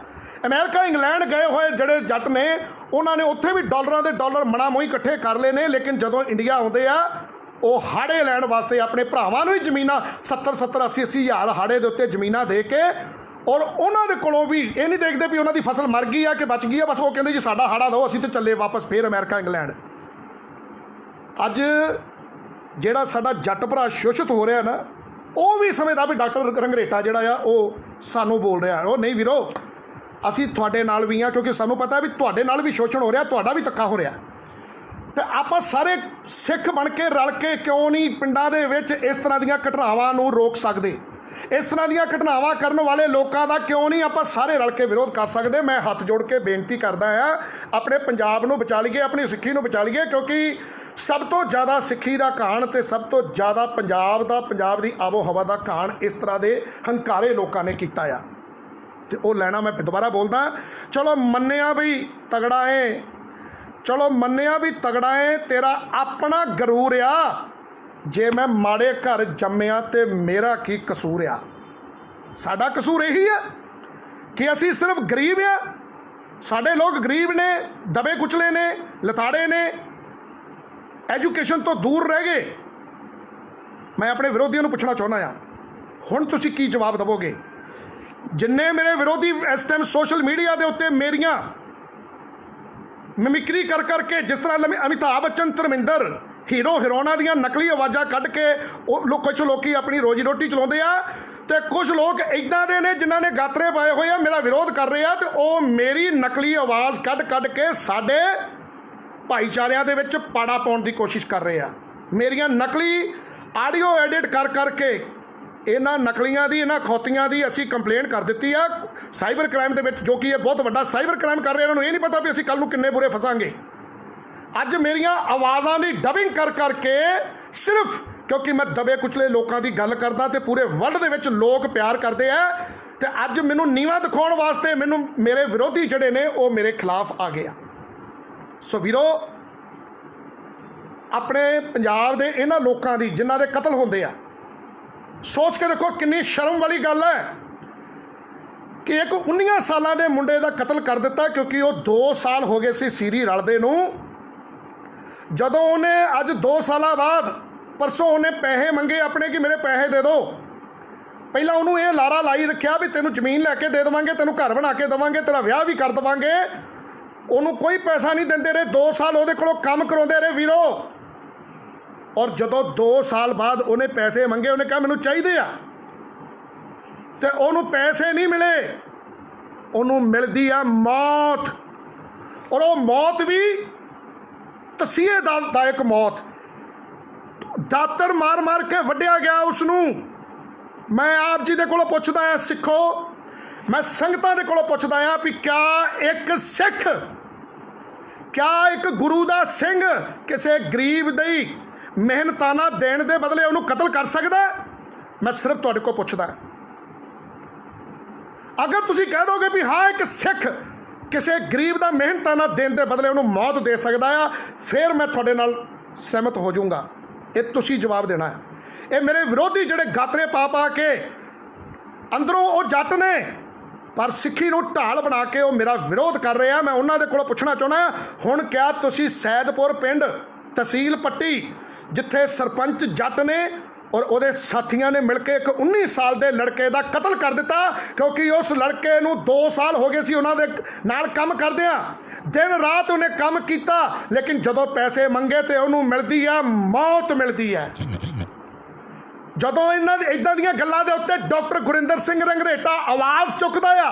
ਅਮਰੀਕਾ, ਇੰਗਲੈਂਡ ਗਏ ਹੋਏ ਜਿਹੜੇ ਜੱਟ ਨੇ, ਉਹਨਾਂ ਨੇ ਉੱਥੇ ਵੀ ਡਾਲਰਾਂ ਦੇ ਡਾਲਰ ਮਣਾ ਮੋਈ ਇਕੱਠੇ ਕਰ ਲਏ ਨੇ, ਲੇਕਿਨ ਜਦੋਂ ਇੰਡੀਆ ਆਉਂਦੇ ਆ ਉਹ ਹਾੜੇ ਲੈਣ ਵਾਸਤੇ ਆਪਣੇ ਭਰਾਵਾਂ ਨੂੰ ਹੀ ਜ਼ਮੀਨਾਂ 70-70 80-80 ਹਜ਼ਾਰ ਹਾੜੇ ਦੇ ਉੱਤੇ ਜ਼ਮੀਨਾਂ ਦੇ ਕੇ, ਔਰ ਉਹਨਾਂ ਦੇ ਕੋਲੋਂ ਵੀ ਇਹ ਨਹੀਂ ਦੇਖਦੇ ਵੀ ਉਹਨਾਂ ਦੀ ਫਸਲ ਮਰ ਗਈ ਆ ਕਿ ਬਚ ਗਈ ਆ, ਬਸ ਉਹ ਕਹਿੰਦੇ ਜੀ ਸਾਡਾ ਹਾੜਾ ਦਿਓ, ਅਸੀਂ ਤੇ ਚੱਲੇ ਵਾਪਸ ਫੇਰ ਅਮਰੀਕਾ, ਇੰਗਲੈਂਡ। ਅੱਜ ਜਿਹੜਾ ਸਾਡਾ ਜੱਟ ਭਰਾ ਸ਼ੋਸ਼ਿਤ ਹੋ ਰਿਹਾ ਨਾ, ਉਹ ਵੀ ਸਮਝਦਾ ਵੀ ਡਾਕਟਰ ਰੰਘਰੇਟਾ ਜਿਹੜਾ ਆ ਉਹ ਸਾਨੂੰ ਬੋਲ ਰਿਹਾ। ਉਹ ਨਹੀਂ ਵੀਰੋ, ਅਸੀਂ ਤੁਹਾਡੇ ਨਾਲ ਵੀ ਆ, ਕਿਉਂਕਿ ਸਾਨੂੰ ਪਤਾ ਵੀ ਤੁਹਾਡੇ ਨਾਲ ਵੀ ਸ਼ੋਸ਼ਣ ਹੋ ਰਿਹਾ, ਤੁਹਾਡਾ ਵੀ ਧੱਕਾ ਹੋ ਰਿਹਾ। ਤੇ ਆਪਾਂ ਸਾਰੇ ਸਿੱਖ ਬਣ ਕੇ ਰਲ ਕੇ ਕਿਉਂ ਨਹੀਂ ਪਿੰਡਾਂ ਦੇ ਵਿੱਚ ਇਸ ਤਰ੍ਹਾਂ ਦੀਆਂ ਘਟਨਾਵਾਂ ਨੂੰ ਰੋਕ ਸਕਦੇ? ਇਸ ਤਰ੍ਹਾਂ ਦੀਆਂ ਘਟਨਾਵਾਂ ਕਰਨ ਵਾਲੇ ਲੋਕਾਂ ਦਾ ਕਿਉਂ ਨਹੀਂ ਆਪਾਂ ਸਾਰੇ ਰਲ ਕੇ ਵਿਰੋਧ ਕਰ ਸਕਦੇ? ਮੈਂ ਹੱਥ ਜੋੜ ਕੇ ਬੇਨਤੀ ਕਰਦਾ ਆ, ਆਪਣੇ ਪੰਜਾਬ ਨੂੰ ਬਚਾ ਲਈਏ, ਆਪਣੀ ਸਿੱਖੀ ਨੂੰ ਬਚਾ ਲਈਏ, ਕਿਉਂਕਿ ਸਭ ਤੋਂ ਜ਼ਿਆਦਾ ਸਿੱਖੀ ਦਾ ਘਾਣ ਤੇ ਸਭ ਤੋਂ ਜ਼ਿਆਦਾ ਪੰਜਾਬ ਦੀ ਆਬੋ ਹਵਾ ਦਾ ਘਾਣ ਇਸ ਤਰ੍ਹਾਂ ਦੇ ਹੰਕਾਰੇ ਲੋਕਾਂ ਨੇ ਕੀਤਾ ਆ। ਤੇ ਉਹ ਲੈਣਾ ਮੈਂ ਦੁਬਾਰਾ ਬੋਲਦਾ, ਚਲੋ ਮੰਨਿਆ ਵੀ ਤਗੜਾ ਏ, ਚਲੋ ਮੰਨਿਆ ਵੀ ਤਗੜਾ ਏ, ਤੇਰਾ ਆਪਣਾ ਗਰੂਰ ਆ। ਜੇ ਮੈਂ ਮਾੜੇ ਘਰ ਜੰਮਿਆ ਤੇ ਮੇਰਾ ਕੀ ਕਸੂਰ ਆ? ਸਾਡਾ ਕਸੂਰ ਇਹੀ ਆ ਕਿ ਅਸੀਂ ਸਿਰਫ ਗਰੀਬ ਆ। ਸਾਡੇ ਲੋਕ ਗਰੀਬ ਨੇ, ਦਬੇ ਕੁਚਲੇ ਨੇ, ਲਤਾੜੇ ਨੇ, ਐਜੂਕੇਸ਼ਨ ਤੋਂ ਦੂਰ ਰਹਿ ਗਏ। ਮੈਂ ਆਪਣੇ ਵਿਰੋਧੀਆਂ ਨੂੰ ਪੁੱਛਣਾ ਚਾਹੁੰਦਾ ਆ, ਹੁਣ ਤੁਸੀਂ ਕੀ ਜਵਾਬ ਦੇਵੋਗੇ? ਜਿੰਨੇ ਮੇਰੇ ਵਿਰੋਧੀ ਇਸ ਟਾਈਮ ਸੋਸ਼ਲ ਮੀਡੀਆ ਦੇ ਉੱਤੇ ਮੇਰੀਆਂ ਮਿਮਿਕਰੀ ਕਰ ਕਰਕੇ, ਜਿਸ ਤਰ੍ਹਾਂ ਅਮਿਤਾਭ ਬੱਚਨ, ਧਰਮਿੰਦਰ, ਹੀਰੋ ਹੀਰੋਇਨਾਂ ਦੀਆਂ ਨਕਲੀ ਆਵਾਜ਼ਾਂ ਕੱਢ ਕੇ ਉਹ ਕੁਛ ਲੋਕੀ ਆਪਣੀ ਰੋਜੀ ਰੋਟੀ ਚਲਾਉਂਦੇ ਆ, ਤੇ ਕੁਝ ਲੋਕ ਇੱਦਾਂ ਦੇ ਨੇ ਜਿਨ੍ਹਾਂ ਨੇ ਗਾਤਰੇ ਪਾਏ ਹੋਏ ਆ, ਮੇਰਾ ਵਿਰੋਧ ਕਰ ਰਹੇ ਆ, ਤੇ ਉਹ ਮੇਰੀ ਨਕਲੀ ਆਵਾਜ਼ ਕੱਢ ਕੇ ਸਾਡੇ ਭਾਈਚਾਰਿਆਂ ਦੇ ਵਿੱਚ ਪਾੜਾ ਪਾਉਣ ਦੀ ਕੋਸ਼ਿਸ਼ ਕਰ ਰਹੇ ਆ। ਮੇਰੀਆਂ ਨਕਲੀ ਆਡੀਓ ਐਡਿਟ ਕਰ ਕਰਕੇ ਇਹਨਾਂ ਨਕਲੀਆਂ ਦੀ, ਇਹਨਾਂ ਖੌਤੀਆਂ ਦੀ ਅਸੀਂ ਕੰਪਲੇਂਟ ਕਰ ਦਿੱਤੀ ਆ ਸਾਈਬਰ ਕ੍ਰਾਈਮ ਦੇ ਵਿੱਚ, ਜੋ ਕਿ ਇਹ ਬਹੁਤ ਵੱਡਾ ਸਾਈਬਰ ਕ੍ਰਾਈਮ ਕਰ ਰਹੇ। ਇਹਨਾਂ ਨੂੰ ਇਹ ਨਹੀਂ ਪਤਾ ਵੀ ਅਸੀਂ ਕੱਲ੍ਹ ਨੂੰ ਕਿੰਨੇ ਬੁਰੇ ਫਸਾਂਗੇ। ਅੱਜ ਮੇਰੀਆਂ ਆਵਾਜ਼ਾਂ ਦੀ ਡਬਿੰਗ ਕਰ ਕਰਕੇ, ਸਿਰਫ ਕਿਉਂਕਿ ਮੈਂ ਦਬੇ ਕੁਚਲੇ ਲੋਕਾਂ ਦੀ ਗੱਲ ਕਰਦਾ ਤੇ ਪੂਰੇ ਵਰਲਡ ਦੇ ਵਿੱਚ ਲੋਕ ਪਿਆਰ ਕਰਦੇ ਆ, ਤੇ ਅੱਜ ਮੈਨੂੰ ਨੀਵਾਂ ਦਿਖਾਉਣ ਵਾਸਤੇ ਮੈਨੂੰ ਮੇਰੇ ਵਿਰੋਧੀ ਜਿਹੜੇ ਨੇ ਉਹ ਮੇਰੇ ਖਿਲਾਫ ਆ ਗਏ ਆ। ਸੋ ਵੀਰੋ, ਆਪਣੇ ਪੰਜਾਬ ਦੇ ਇਹਨਾਂ ਲੋਕਾਂ ਦੀ ਜਿਨ੍ਹਾਂ ਦੇ ਕਤਲ ਹੁੰਦੇ ਆ, ਸੋਚ ਕੇ ਦੇਖੋ ਕਿੰਨੀ ਸ਼ਰਮ ਵਾਲੀ ਗੱਲ ਹੈ ਕਿ ਇੱਕ 19 ਸਾਲਾਂ ਦੇ ਮੁੰਡੇ ਦਾ ਕਤਲ ਕਰ ਦਿੱਤਾ ਕਿਉਂਕਿ ਉਹ 2 ਸਾਲ ਹੋ ਗਏ ਸੀ ਸੀਰੀ ਰਲਦੇ ਨੂੰ। ਜਦੋਂ ਉਹਨੇ ਅੱਜ 2 ਸਾਲਾਂ ਬਾਅਦ ਪਰਸੋਂ ਉਹਨੇ ਪੈਸੇ ਮੰਗੇ ਆਪਣੇ ਕਿ ਮੇਰੇ ਪੈਸੇ ਦੇ ਦਿਓ, ਪਹਿਲਾਂ ਉਹਨੂੰ ਇਹ ਲਾਰਾ ਲਾਈ ਰੱਖਿਆ ਵੀ ਤੈਨੂੰ ਜ਼ਮੀਨ ਲੈ ਕੇ ਦੇ ਦੇਵਾਂਗੇ, ਤੈਨੂੰ ਘਰ ਬਣਾ ਕੇ ਦੇਵਾਂਗੇ, ਤੇਰਾ ਵਿਆਹ ਵੀ ਕਰ ਦੇਵਾਂਗੇ। ਉਹਨੂੰ ਕੋਈ ਪੈਸਾ ਨਹੀਂ ਦਿੰਦੇ ਰਹੇ, 2 ਸਾਲ ਉਹਦੇ ਕੋਲੋਂ ਕੰਮ ਕਰਾਉਂਦੇ ਰਹੇ ਵੀਰੋ। ਔਰ ਜਦੋਂ 2 ਸਾਲ ਬਾਅਦ ਉਹਨੇ ਪੈਸੇ ਮੰਗੇ, ਉਹਨੇ ਕਿਹਾ ਮੈਨੂੰ ਚਾਹੀਦੇ ਆ, ਤੇ ਉਹਨੂੰ ਪੈਸੇ ਨਹੀਂ ਮਿਲੇ, ਉਹਨੂੰ ਮਿਲਦੀ ਆ ਮੌਤ। ਔਰ ਉਹ ਮੌਤ ਵੀ ਤਸੀਹੇਦਾਇਕ ਮੌਤ, ਦਾਤਰ ਮਾਰ ਮਾਰ ਕੇ ਵੱਢਿਆ ਗਿਆ ਉਸ ਨੂੰ। ਮੈਂ ਆਪ ਜੀ ਦੇ ਕੋਲੋਂ ਪੁੱਛਦਾ ਆ ਸਿੱਖੋ, ਮੈਂ ਸੰਗਤਾਂ ਦੇ ਕੋਲੋਂ ਪੁੱਛਦਾ ਆ ਵੀ ਕਿਆ ਇੱਕ ਸਿੱਖ, ਕਿਆ ਇੱਕ ਗੁਰੂ ਦਾ ਸਿੰਘ ਕਿਸੇ ਗਰੀਬ ਦੀ ਮਿਹਨਤਾਨਾ ਦੇਣ ਦੇ ਬਦਲੇ ਉਹਨੂੰ ਕਤਲ ਕਰ ਸਕਦਾ? ਮੈਂ ਸਿਰਫ ਤੁਹਾਡੇ ਕੋਲ ਪੁੱਛਦਾ। ਅਗਰ ਤੁਸੀਂ ਕਹਿ ਦੋਗੇ ਵੀ ਹਾਂ ਇੱਕ ਸਿੱਖ ਕਿਸੇ ਗਰੀਬ ਦਾ ਮਿਹਨਤਾਨਾ ਦੇਣ ਦੇ ਬਦਲੇ ਉਹਨੂੰ ਮੌਤ ਦੇ ਸਕਦਾ ਆ, ਫਿਰ ਮੈਂ ਤੁਹਾਡੇ ਨਾਲ ਸਹਿਮਤ ਹੋ ਜਾਊਂਗਾ। ਇਹ ਤੁਸੀਂ ਜਵਾਬ ਦੇਣਾ ਹੈ। ਇਹ ਮੇਰੇ ਵਿਰੋਧੀ ਜਿਹੜੇ ਗਾਤਰੇ ਪਾ ਕੇ ਅੰਦਰੋਂ ਉਹ ਜੱਟ ਨੇ ਪਰ ਸਿੱਖੀ ਨੂੰ ਢਾਲ ਬਣਾ ਕੇ ਉਹ ਮੇਰਾ ਵਿਰੋਧ ਕਰ ਰਹੇ ਆ, ਮੈਂ ਉਹਨਾਂ ਦੇ ਕੋਲੋਂ ਪੁੱਛਣਾ ਚਾਹੁੰਦਾ, ਹੁਣ ਕਿਆ ਤੁਸੀਂ ਸੈਦਪੁਰ ਪਿੰਡ ਤਹਿਸੀਲ ਪੱਟੀ, ਜਿੱਥੇ ਸਰਪੰਚ ਜੱਟ ਨੇ ਔਰ ਉਹਦੇ ਸਾਥੀਆਂ ਨੇ ਮਿਲ ਕੇ ਇੱਕ 19 ਸਾਲ ਦੇ ਲੜਕੇ ਦਾ ਕਤਲ ਕਰ ਦਿੱਤਾ ਕਿਉਂਕਿ ਉਸ ਲੜਕੇ ਨੂੰ 2 ਸਾਲ ਹੋ ਗਏ ਸੀ ਉਹਨਾਂ ਦੇ ਨਾਲ ਕੰਮ ਕਰਦਿਆਂ, ਦਿਨ ਰਾਤ ਉਹਨੇ ਕੰਮ ਕੀਤਾ, ਲੇਕਿਨ ਜਦੋਂ ਪੈਸੇ ਮੰਗੇ ਤੇ ਉਹਨੂੰ ਮਿਲਦੀ ਆ ਮੌਤ ਮਿਲਦੀ ਹੈ। ਜਦੋਂ ਇਹਨਾਂ ਦੀ ਇਦਾਂ ਦੀਆਂ ਗੱਲਾਂ ਦੇ ਉੱਤੇ ਡਾਕਟਰ ਗੁਰਿੰਦਰ ਸਿੰਘ ਰੰਘਰੇਟਾ ਆਵਾਜ਼ ਚੁੱਕਦਾ ਆ,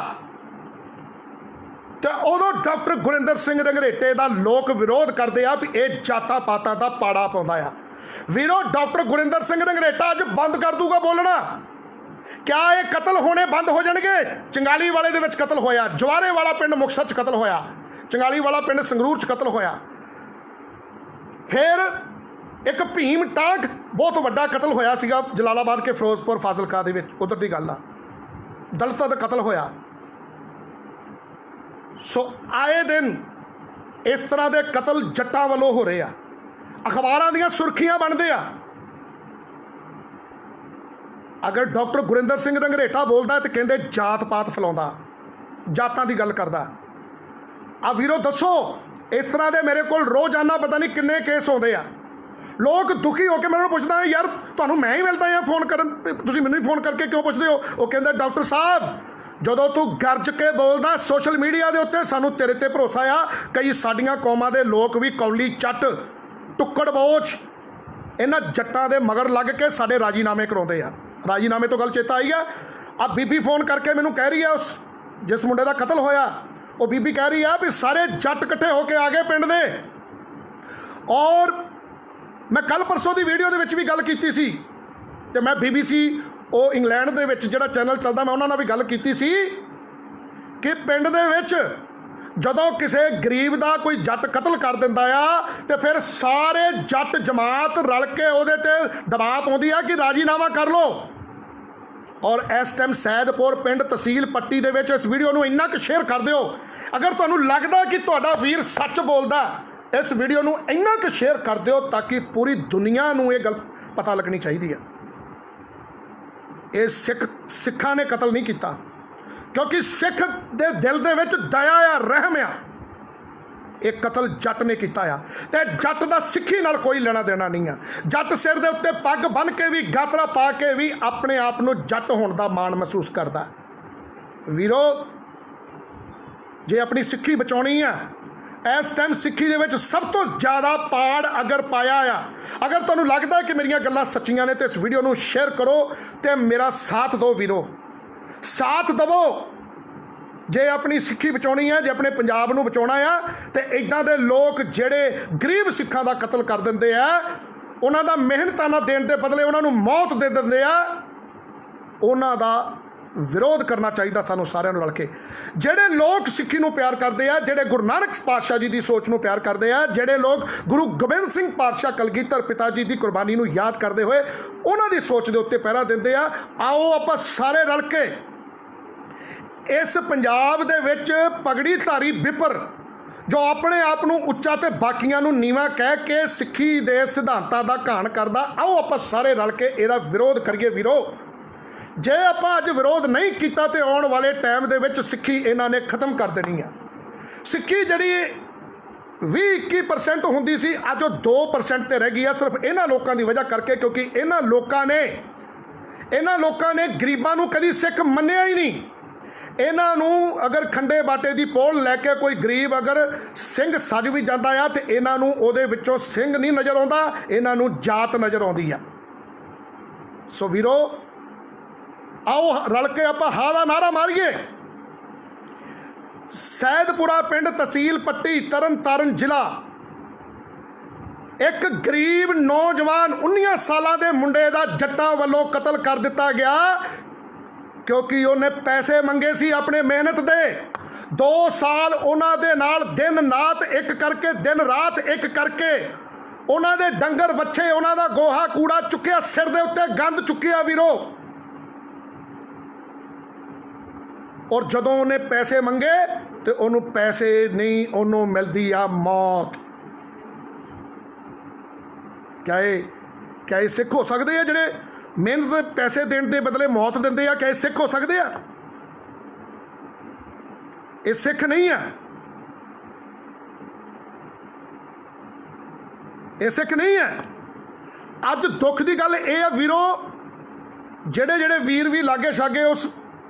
ਤੇ ਉਦੋਂ ਡਾਕਟਰ ਗੁਰਿੰਦਰ ਸਿੰਘ ਰੰਘਰੇਟੇ ਦਾ ਲੋਕ ਵਿਰੋਧ ਕਰਦੇ ਆ ਵੀ ਇਹ ਜਾਤਾਂ ਪਾਤਾਂ ਦਾ ਪਾੜਾ ਪਾਉਂਦਾ ਆ। ਵੀਰੋ, ਡਾਕਟਰ ਗੁਰਿੰਦਰ ਸਿੰਘ ਰੰਘਰੇਟਾ ਅੱਜ ਬੰਦ ਕਰ ਦੂਗਾ ਬੋਲਣਾ। ਕਿਆ ਇਹ ਕਤਲ ਹੋਣੇ ਬੰਦ ਹੋ ਜਾਣਗੇ? ਚੰਗਾਲੀ ਵਾਲੇ ਦੇ ਵਿੱਚ ਕਤਲ ਹੋਇਆ, ਜਵਾਰੇ ਵਾਲਾ ਪਿੰਡ ਮੁਕਤਸਰ 'ਚ ਕਤਲ ਹੋਇਆ, ਚੰਗਾਲੀ ਵਾਲਾ ਪਿੰਡ ਸੰਗਰੂਰ 'ਚ ਕਤਲ ਹੋਇਆ, ਫਿਰ ਇੱਕ ਭੀਮ ਟਾਂਕ ਬਹੁਤ ਵੱਡਾ ਕਤਲ ਹੋਇਆ ਸੀਗਾ ਜਲਾਲਾਬਾਦ ਕੇ ਫਿਰੋਜ਼ਪੁਰ ਫਾਜ਼ਿਲਕਾ ਦੇ ਵਿੱਚ, ਉਧਰ ਦੀ ਗੱਲ ਆ, ਦਲਿਤਾਂ ਦਾ ਕਤਲ ਹੋਇਆ। ਸੋ ਆਏ ਦਿਨ ਇਸ ਤਰ੍ਹਾਂ ਦੇ ਕਤਲ ਜੱਟਾਂ ਵੱਲੋਂ ਹੋ ਰਹੇ ਆ, ਅਖਬਾਰਾਂ ਦੀਆਂ ਸੁਰਖੀਆਂ ਬਣਦੇ ਆ। ਅਗਰ ਡਾਕਟਰ ਗੁਰਿੰਦਰ ਸਿੰਘ ਰੰਘਰੇਟਾ ਬੋਲਦਾ ਤੇ ਕਹਿੰਦੇ ਜਾਤ ਪਾਤ ਫੈਲਾਉਂਦਾ, ਜਾਤਾਂ ਦੀ ਗੱਲ ਕਰਦਾ। ਆ ਵੀਰੋ ਦੱਸੋ, ਇਸ ਤਰ੍ਹਾਂ ਦੇ ਮੇਰੇ ਕੋਲ ਰੋਜ਼ਾਨਾ ਪਤਾ ਨਹੀਂ ਕਿੰਨੇ ਕੇਸ ਆਉਂਦੇ ਆ। ਲੋਕ ਦੁਖੀ ਹੋ ਕੇ ਮੈਨੂੰ ਪੁੱਛਦਾ, ਯਾਰ ਤੁਹਾਨੂੰ ਮੈਂ ਹੀ ਮਿਲਦਾ ਆ ਫੋਨ ਕਰਨ, ਤੁਸੀਂ ਮੈਨੂੰ ਹੀ ਫੋਨ ਕਰਕੇ ਕਿਉਂ ਪੁੱਛਦੇ ਹੋ? ਉਹ ਕਹਿੰਦਾ ਡਾਕਟਰ ਸਾਹਿਬ, ਜਦੋਂ ਤੂੰ ਗਰਜ ਕੇ ਬੋਲਦਾ ਸੋਸ਼ਲ ਮੀਡੀਆ ਦੇ ਉੱਤੇ ਸਾਨੂੰ ਤੇਰੇ ਤੇ ਭਰੋਸਾ ਆ। ਕਈ ਸਾਡੀਆਂ ਕੌਮਾਂ ਦੇ ਲੋਕ ਵੀ ਕੌਲੀ ਚੱਟ, ਟੁੱਕੜ ਬੋਝ ਇਹਨਾਂ ਜੱਟਾਂ ਦੇ ਮਗਰ ਲੱਗ ਕੇ ਸਾਡੇ ਰਾਜੀਨਾਮੇ ਕਰਾਉਂਦੇ ਆ। ਰਾਜੀਨਾਮੇ ਤੋਂ ਗੱਲ ਚੇਤਾ ਆਈ ਆ ਬੀਬੀ ਫੋਨ ਕਰਕੇ ਮੈਨੂੰ ਕਹਿ ਰਹੀ ਆ, ਉਸ ਜਿਸ ਮੁੰਡੇ ਦਾ ਕਤਲ ਹੋਇਆ ਉਹ ਬੀਬੀ ਕਹਿ ਰਹੀ ਆ ਵੀ ਸਾਰੇ ਜੱਟ ਇਕੱਠੇ ਹੋ ਕੇ ਆ ਗਏ ਪਿੰਡ ਦੇ। ਔਰ ਮੈਂ ਕੱਲ ਪਰਸੋਂ ਦੀ ਵੀਡੀਓ ਦੇ ਵਿੱਚ ਵੀ ਗੱਲ ਕੀਤੀ ਸੀ, ਤੇ ਮੈਂ BBC ਉਹ ਇੰਗਲੈਂਡ ਦੇ ਵਿੱਚ ਜਿਹੜਾ ਚੈਨਲ ਚੱਲਦਾ, ਮੈਂ ਉਹਨਾਂ ਨਾਲ ਵੀ ਗੱਲ ਕੀਤੀ ਸੀ ਕਿ ਪਿੰਡ ਦੇ ਵਿੱਚ ਜਦੋਂ ਕਿਸੇ ਗਰੀਬ ਦਾ ਕੋਈ ਜੱਟ ਕਤਲ ਕਰ ਦਿੰਦਾ ਆ ਤੇ ਫਿਰ ਸਾਰੇ ਜੱਟ ਜਮਾਤ ਰਲ ਕੇ ਉਹਦੇ ਤੇ ਦਬਾਅ ਪਾਉਂਦੀ ਆ ਕਿ ਰਾਜੀਨਾਮਾ ਕਰ ਲਓ। ਔਰ ਇਸ ਟਾਈਮ ਸੈਦਪੁਰ ਪਿੰਡ ਤਹਿਸੀਲ ਪੱਟੀ ਦੇ ਵਿੱਚ ਇਸ ਵੀਡੀਓ ਨੂੰ ਇੰਨਾ ਕੁ ਸ਼ੇਅਰ ਕਰ ਦਿਓ, ਅਗਰ ਤੁਹਾਨੂੰ ਲੱਗਦਾ ਕਿ ਤੁਹਾਡਾ ਵੀਰ ਸੱਚ ਬੋਲਦਾ, ਇਸ ਵੀਡੀਓ ਨੂੰ ਇੰਨਾ ਕੁ ਸ਼ੇਅਰ ਕਰ ਦਿਓ ਤਾਂ ਕਿ ਪੂਰੀ ਦੁਨੀਆ ਨੂੰ ਇਹ ਗੱਲ ਪਤਾ ਲੱਗਣੀ ਚਾਹੀਦੀ ਹੈ। ਇਹ ਸਿੱਖਾਂ ਨੇ ਕਤਲ ਨਹੀਂ ਕੀਤਾ, ਕਿਉਂਕਿ ਸਿੱਖ ਦੇ ਦਿਲ ਦੇ ਵਿੱਚ ਦਇਆ ਆ, ਰਹਿਮ ਆ। ਇਹ ਕਤਲ ਜੱਟ ਨੇ ਕੀਤਾ ਆ ਤੇ ਜੱਟ ਦਾ ਸਿੱਖੀ ਨਾਲ ਕੋਈ ਲੈਣਾ ਦੇਣਾ ਨਹੀਂ ਆ। ਜੱਟ ਸਿਰ ਦੇ ਉੱਤੇ ਪੱਗ ਬੰਨ੍ਹ ਕੇ ਵੀ, ਗਾਤਰਾ ਪਾ ਕੇ ਵੀ ਆਪਣੇ ਆਪ ਨੂੰ ਜੱਟ ਹੋਣ ਦਾ ਮਾਣ ਮਹਿਸੂਸ ਕਰਦਾ। ਵੀਰੋ, ਜੇ ਆਪਣੀ ਸਿੱਖੀ ਬਚਾਉਣੀ ਆ, ਇਸ ਟਾਈਮ ਸਿੱਖੀ ਦੇ ਵਿੱਚ ਸਭ ਤੋਂ ਜ਼ਿਆਦਾ ਪਾੜ ਅਗਰ ਪਾਇਆ ਆ, ਅਗਰ ਤੁਹਾਨੂੰ ਲੱਗਦਾ ਕਿ ਮੇਰੀਆਂ ਗੱਲਾਂ ਸੱਚੀਆਂ ਨੇ ਤੇ ਇਸ ਵੀਡੀਓ ਨੂੰ ਸ਼ੇਅਰ ਕਰੋ ਤੇ ਮੇਰਾ ਸਾਥ ਦਿਓ ਵੀਰੋ, ਸਾਥ ਦੇਵੋ। ਜੇ ਆਪਣੀ ਸਿੱਖੀ ਬਚਾਉਣੀ ਹੈ, ਜੇ ਆਪਣੇ ਪੰਜਾਬ ਨੂੰ ਬਚਾਉਣਾ ਆ, ਤੇ ਇੱਦਾਂ ਦੇ ਲੋਕ ਜਿਹੜੇ ਗਰੀਬ ਸਿੱਖਾਂ ਦਾ ਕਤਲ ਕਰ ਦਿੰਦੇ ਆ, ਉਹਨਾਂ ਦਾ ਮਿਹਨਤਾਨਾ ਦੇਣ ਦੇ ਬਦਲੇ ਉਹਨਾਂ ਨੂੰ ਮੌਤ ਦੇ ਦਿੰਦੇ ਆ, ਉਹਨਾਂ ਦਾ ਵਿਰੋਧ ਕਰਨਾ ਚਾਹੀਦਾ ਸਾਨੂੰ ਸਾਰਿਆਂ ਨੂੰ ਰਲ ਕੇ। ਜਿਹੜੇ ਲੋਕ ਸਿੱਖੀ ਨੂੰ ਪਿਆਰ ਕਰਦੇ ਆ, ਜਿਹੜੇ ਗੁਰੂ ਨਾਨਕ ਪਾਤਸ਼ਾਹ ਜੀ ਦੀ ਸੋਚ ਨੂੰ ਪਿਆਰ ਕਰਦੇ ਆ, ਜਿਹੜੇ ਲੋਕ ਗੁਰੂ ਗੋਬਿੰਦ ਸਿੰਘ ਪਾਤਸ਼ਾਹ ਕਲਗੀਧਰ ਪਿਤਾ ਜੀ ਦੀ ਕੁਰਬਾਨੀ ਨੂੰ ਯਾਦ ਕਰਦੇ ਹੋਏ ਉਹਨਾਂ ਦੀ ਸੋਚ ਦੇ ਉੱਤੇ ਪਹਿਰਾ ਦਿੰਦੇ ਆ, ਆਓ ਆਪਾਂ ਸਾਰੇ ਰਲ ਕੇ ਇਸ ਪੰਜਾਬ ਦੇ ਵਿੱਚ ਪਗੜੀਧਾਰੀ ਵਿਪਰ ਜੋ ਆਪਣੇ ਆਪ ਨੂੰ ਉੱਚਾ ਤੇ ਬਾਕੀਆਂ ਨੂੰ ਨੀਵਾਂ ਕਹਿ ਕੇ ਸਿੱਖੀ ਦੇ ਸਿਧਾਂਤਾਂ ਦਾ ਘਾਣ ਕਰਦਾ, ਆਓ ਆਪਾਂ ਸਾਰੇ ਰਲ ਕੇ ਇਹਦਾ ਵਿਰੋਧ ਕਰੀਏ ਵੀਰੋ। ਜੇ ਆਪਾਂ ਅੱਜ ਵਿਰੋਧ ਨਹੀਂ ਕੀਤਾ ਤੇ ਆਉਣ ਵਾਲੇ ਟਾਈਮ ਦੇ ਵਿੱਚ ਸਿੱਖੀ ਇਹਨਾਂ ਨੇ ਖਤਮ ਕਰ ਦੇਣੀ ਆ। ਸਿੱਖੀ ਜਿਹੜੀ 20-21% ਹੁੰਦੀ ਸੀ, ਅੱਜ ਉਹ 2% ਤੇ ਰਹਿ ਗਈ ਆ, ਸਿਰਫ ਇਹਨਾਂ ਲੋਕਾਂ ਦੀ ਵਜ੍ਹਾ ਕਰਕੇ, ਕਿਉਂਕਿ ਇਹਨਾਂ ਲੋਕਾਂ ਨੇ ਗਰੀਬਾਂ ਨੂੰ ਕਦੀ ਸਿੱਖ ਮੰਨਿਆ ਹੀ ਨਹੀਂ। ਇਹਨਾਂ ਨੂੰ ਅਗਰ ਖੰਡੇ ਬਾਟੇ ਦੀ ਪੋਲ ਲੈ ਕੇ ਕੋਈ ਗਰੀਬ ਅਗਰ ਸਿੰਘ ਸੱਜ ਵੀ ਜਾਂਦਾ ਆ ਤੇ ਇਹਨਾਂ ਨੂੰ ਉਹਦੇ ਵਿੱਚੋਂ ਸਿੰਘ ਨਹੀਂ ਨਜ਼ਰ ਆਉਂਦਾ, ਇਹਨਾਂ ਨੂੰ ਜਾਤ ਨਜ਼ਰ ਆਉਂਦੀ ਆ। ਸੋ ਵੀਰੋ, ਆਓ ਰਲ ਕੇ ਆਪਾਂ ਹਾਂ ਦਾ ਨਾਰਾ ਮਾਰੀਏ। ਸੈਦਪੁਰਾ ਪਿੰਡ, ਤਹਿਸੀਲ ਪੱਟੀ, ਤਰਨਤਾਰਨ ਜ਼ਿਲ੍ਹਾ, ਇੱਕ ਗਰੀਬ ਨੌਜਵਾਨ 19 ਸਾਲਾਂ ਦੇ ਮੁੰਡੇ ਦਾ ਜੱਟਾਂ ਵੱਲੋਂ ਕਤਲ ਕਰ ਦਿੱਤਾ ਗਿਆ ਕਿਉਂਕਿ ਉਹਨੇ ਪੈਸੇ ਮੰਗੇ ਸੀ ਆਪਣੇ ਮਿਹਨਤ ਦੇ। 2 ਸਾਲ ਉਹਨਾਂ ਦੇ ਨਾਲ ਦਿਨ ਰਾਤ ਇੱਕ ਕਰਕੇ ਉਹਨਾਂ ਦੇ ਡੰਗਰ ਬੱਚੇ, ਉਹਨਾਂ ਦਾ ਗੋਹਾ ਕੂੜਾ ਚੁੱਕਿਆ, ਸਿਰ ਦੇ ਉੱਤੇ ਗੰਦ ਚੁੱਕਿਆ ਵੀਰੋ। ਔਰ ਜਦੋਂ ਉਹਨੇ ਪੈਸੇ ਮੰਗੇ ਤੇ ਉਹਨੂੰ ਪੈਸੇ ਨਹੀਂ, ਉਹਨੂੰ ਮਿਲਦੀ ਆ ਮੌਤ। ਕਿਆ ਇਹ ਸਿੱਖ ਹੋ ਸਕਦੇ ਆ ਜਿਹੜੇ ਮਿਹਨਤ ਦੇ ਪੈਸੇ ਦੇਣ ਦੇ ਬਦਲੇ ਮੌਤ ਦਿੰਦੇ ਆ? ਕਿਆ ਇਹ ਸਿੱਖ ਹੋ ਸਕਦੇ ਆ? ਇਹ ਸਿੱਖ ਨਹੀਂ ਆ, ਇਹ ਸਿੱਖ ਨਹੀਂ ਹੈ। ਅੱਜ ਦੁੱਖ ਦੀ ਗੱਲ ਇਹ ਆ ਵੀਰੋ, ਜਿਹੜੇ ਵੀਰ ਵੀ ਲਾਗੇ ਛਾਗੇ ਉਸ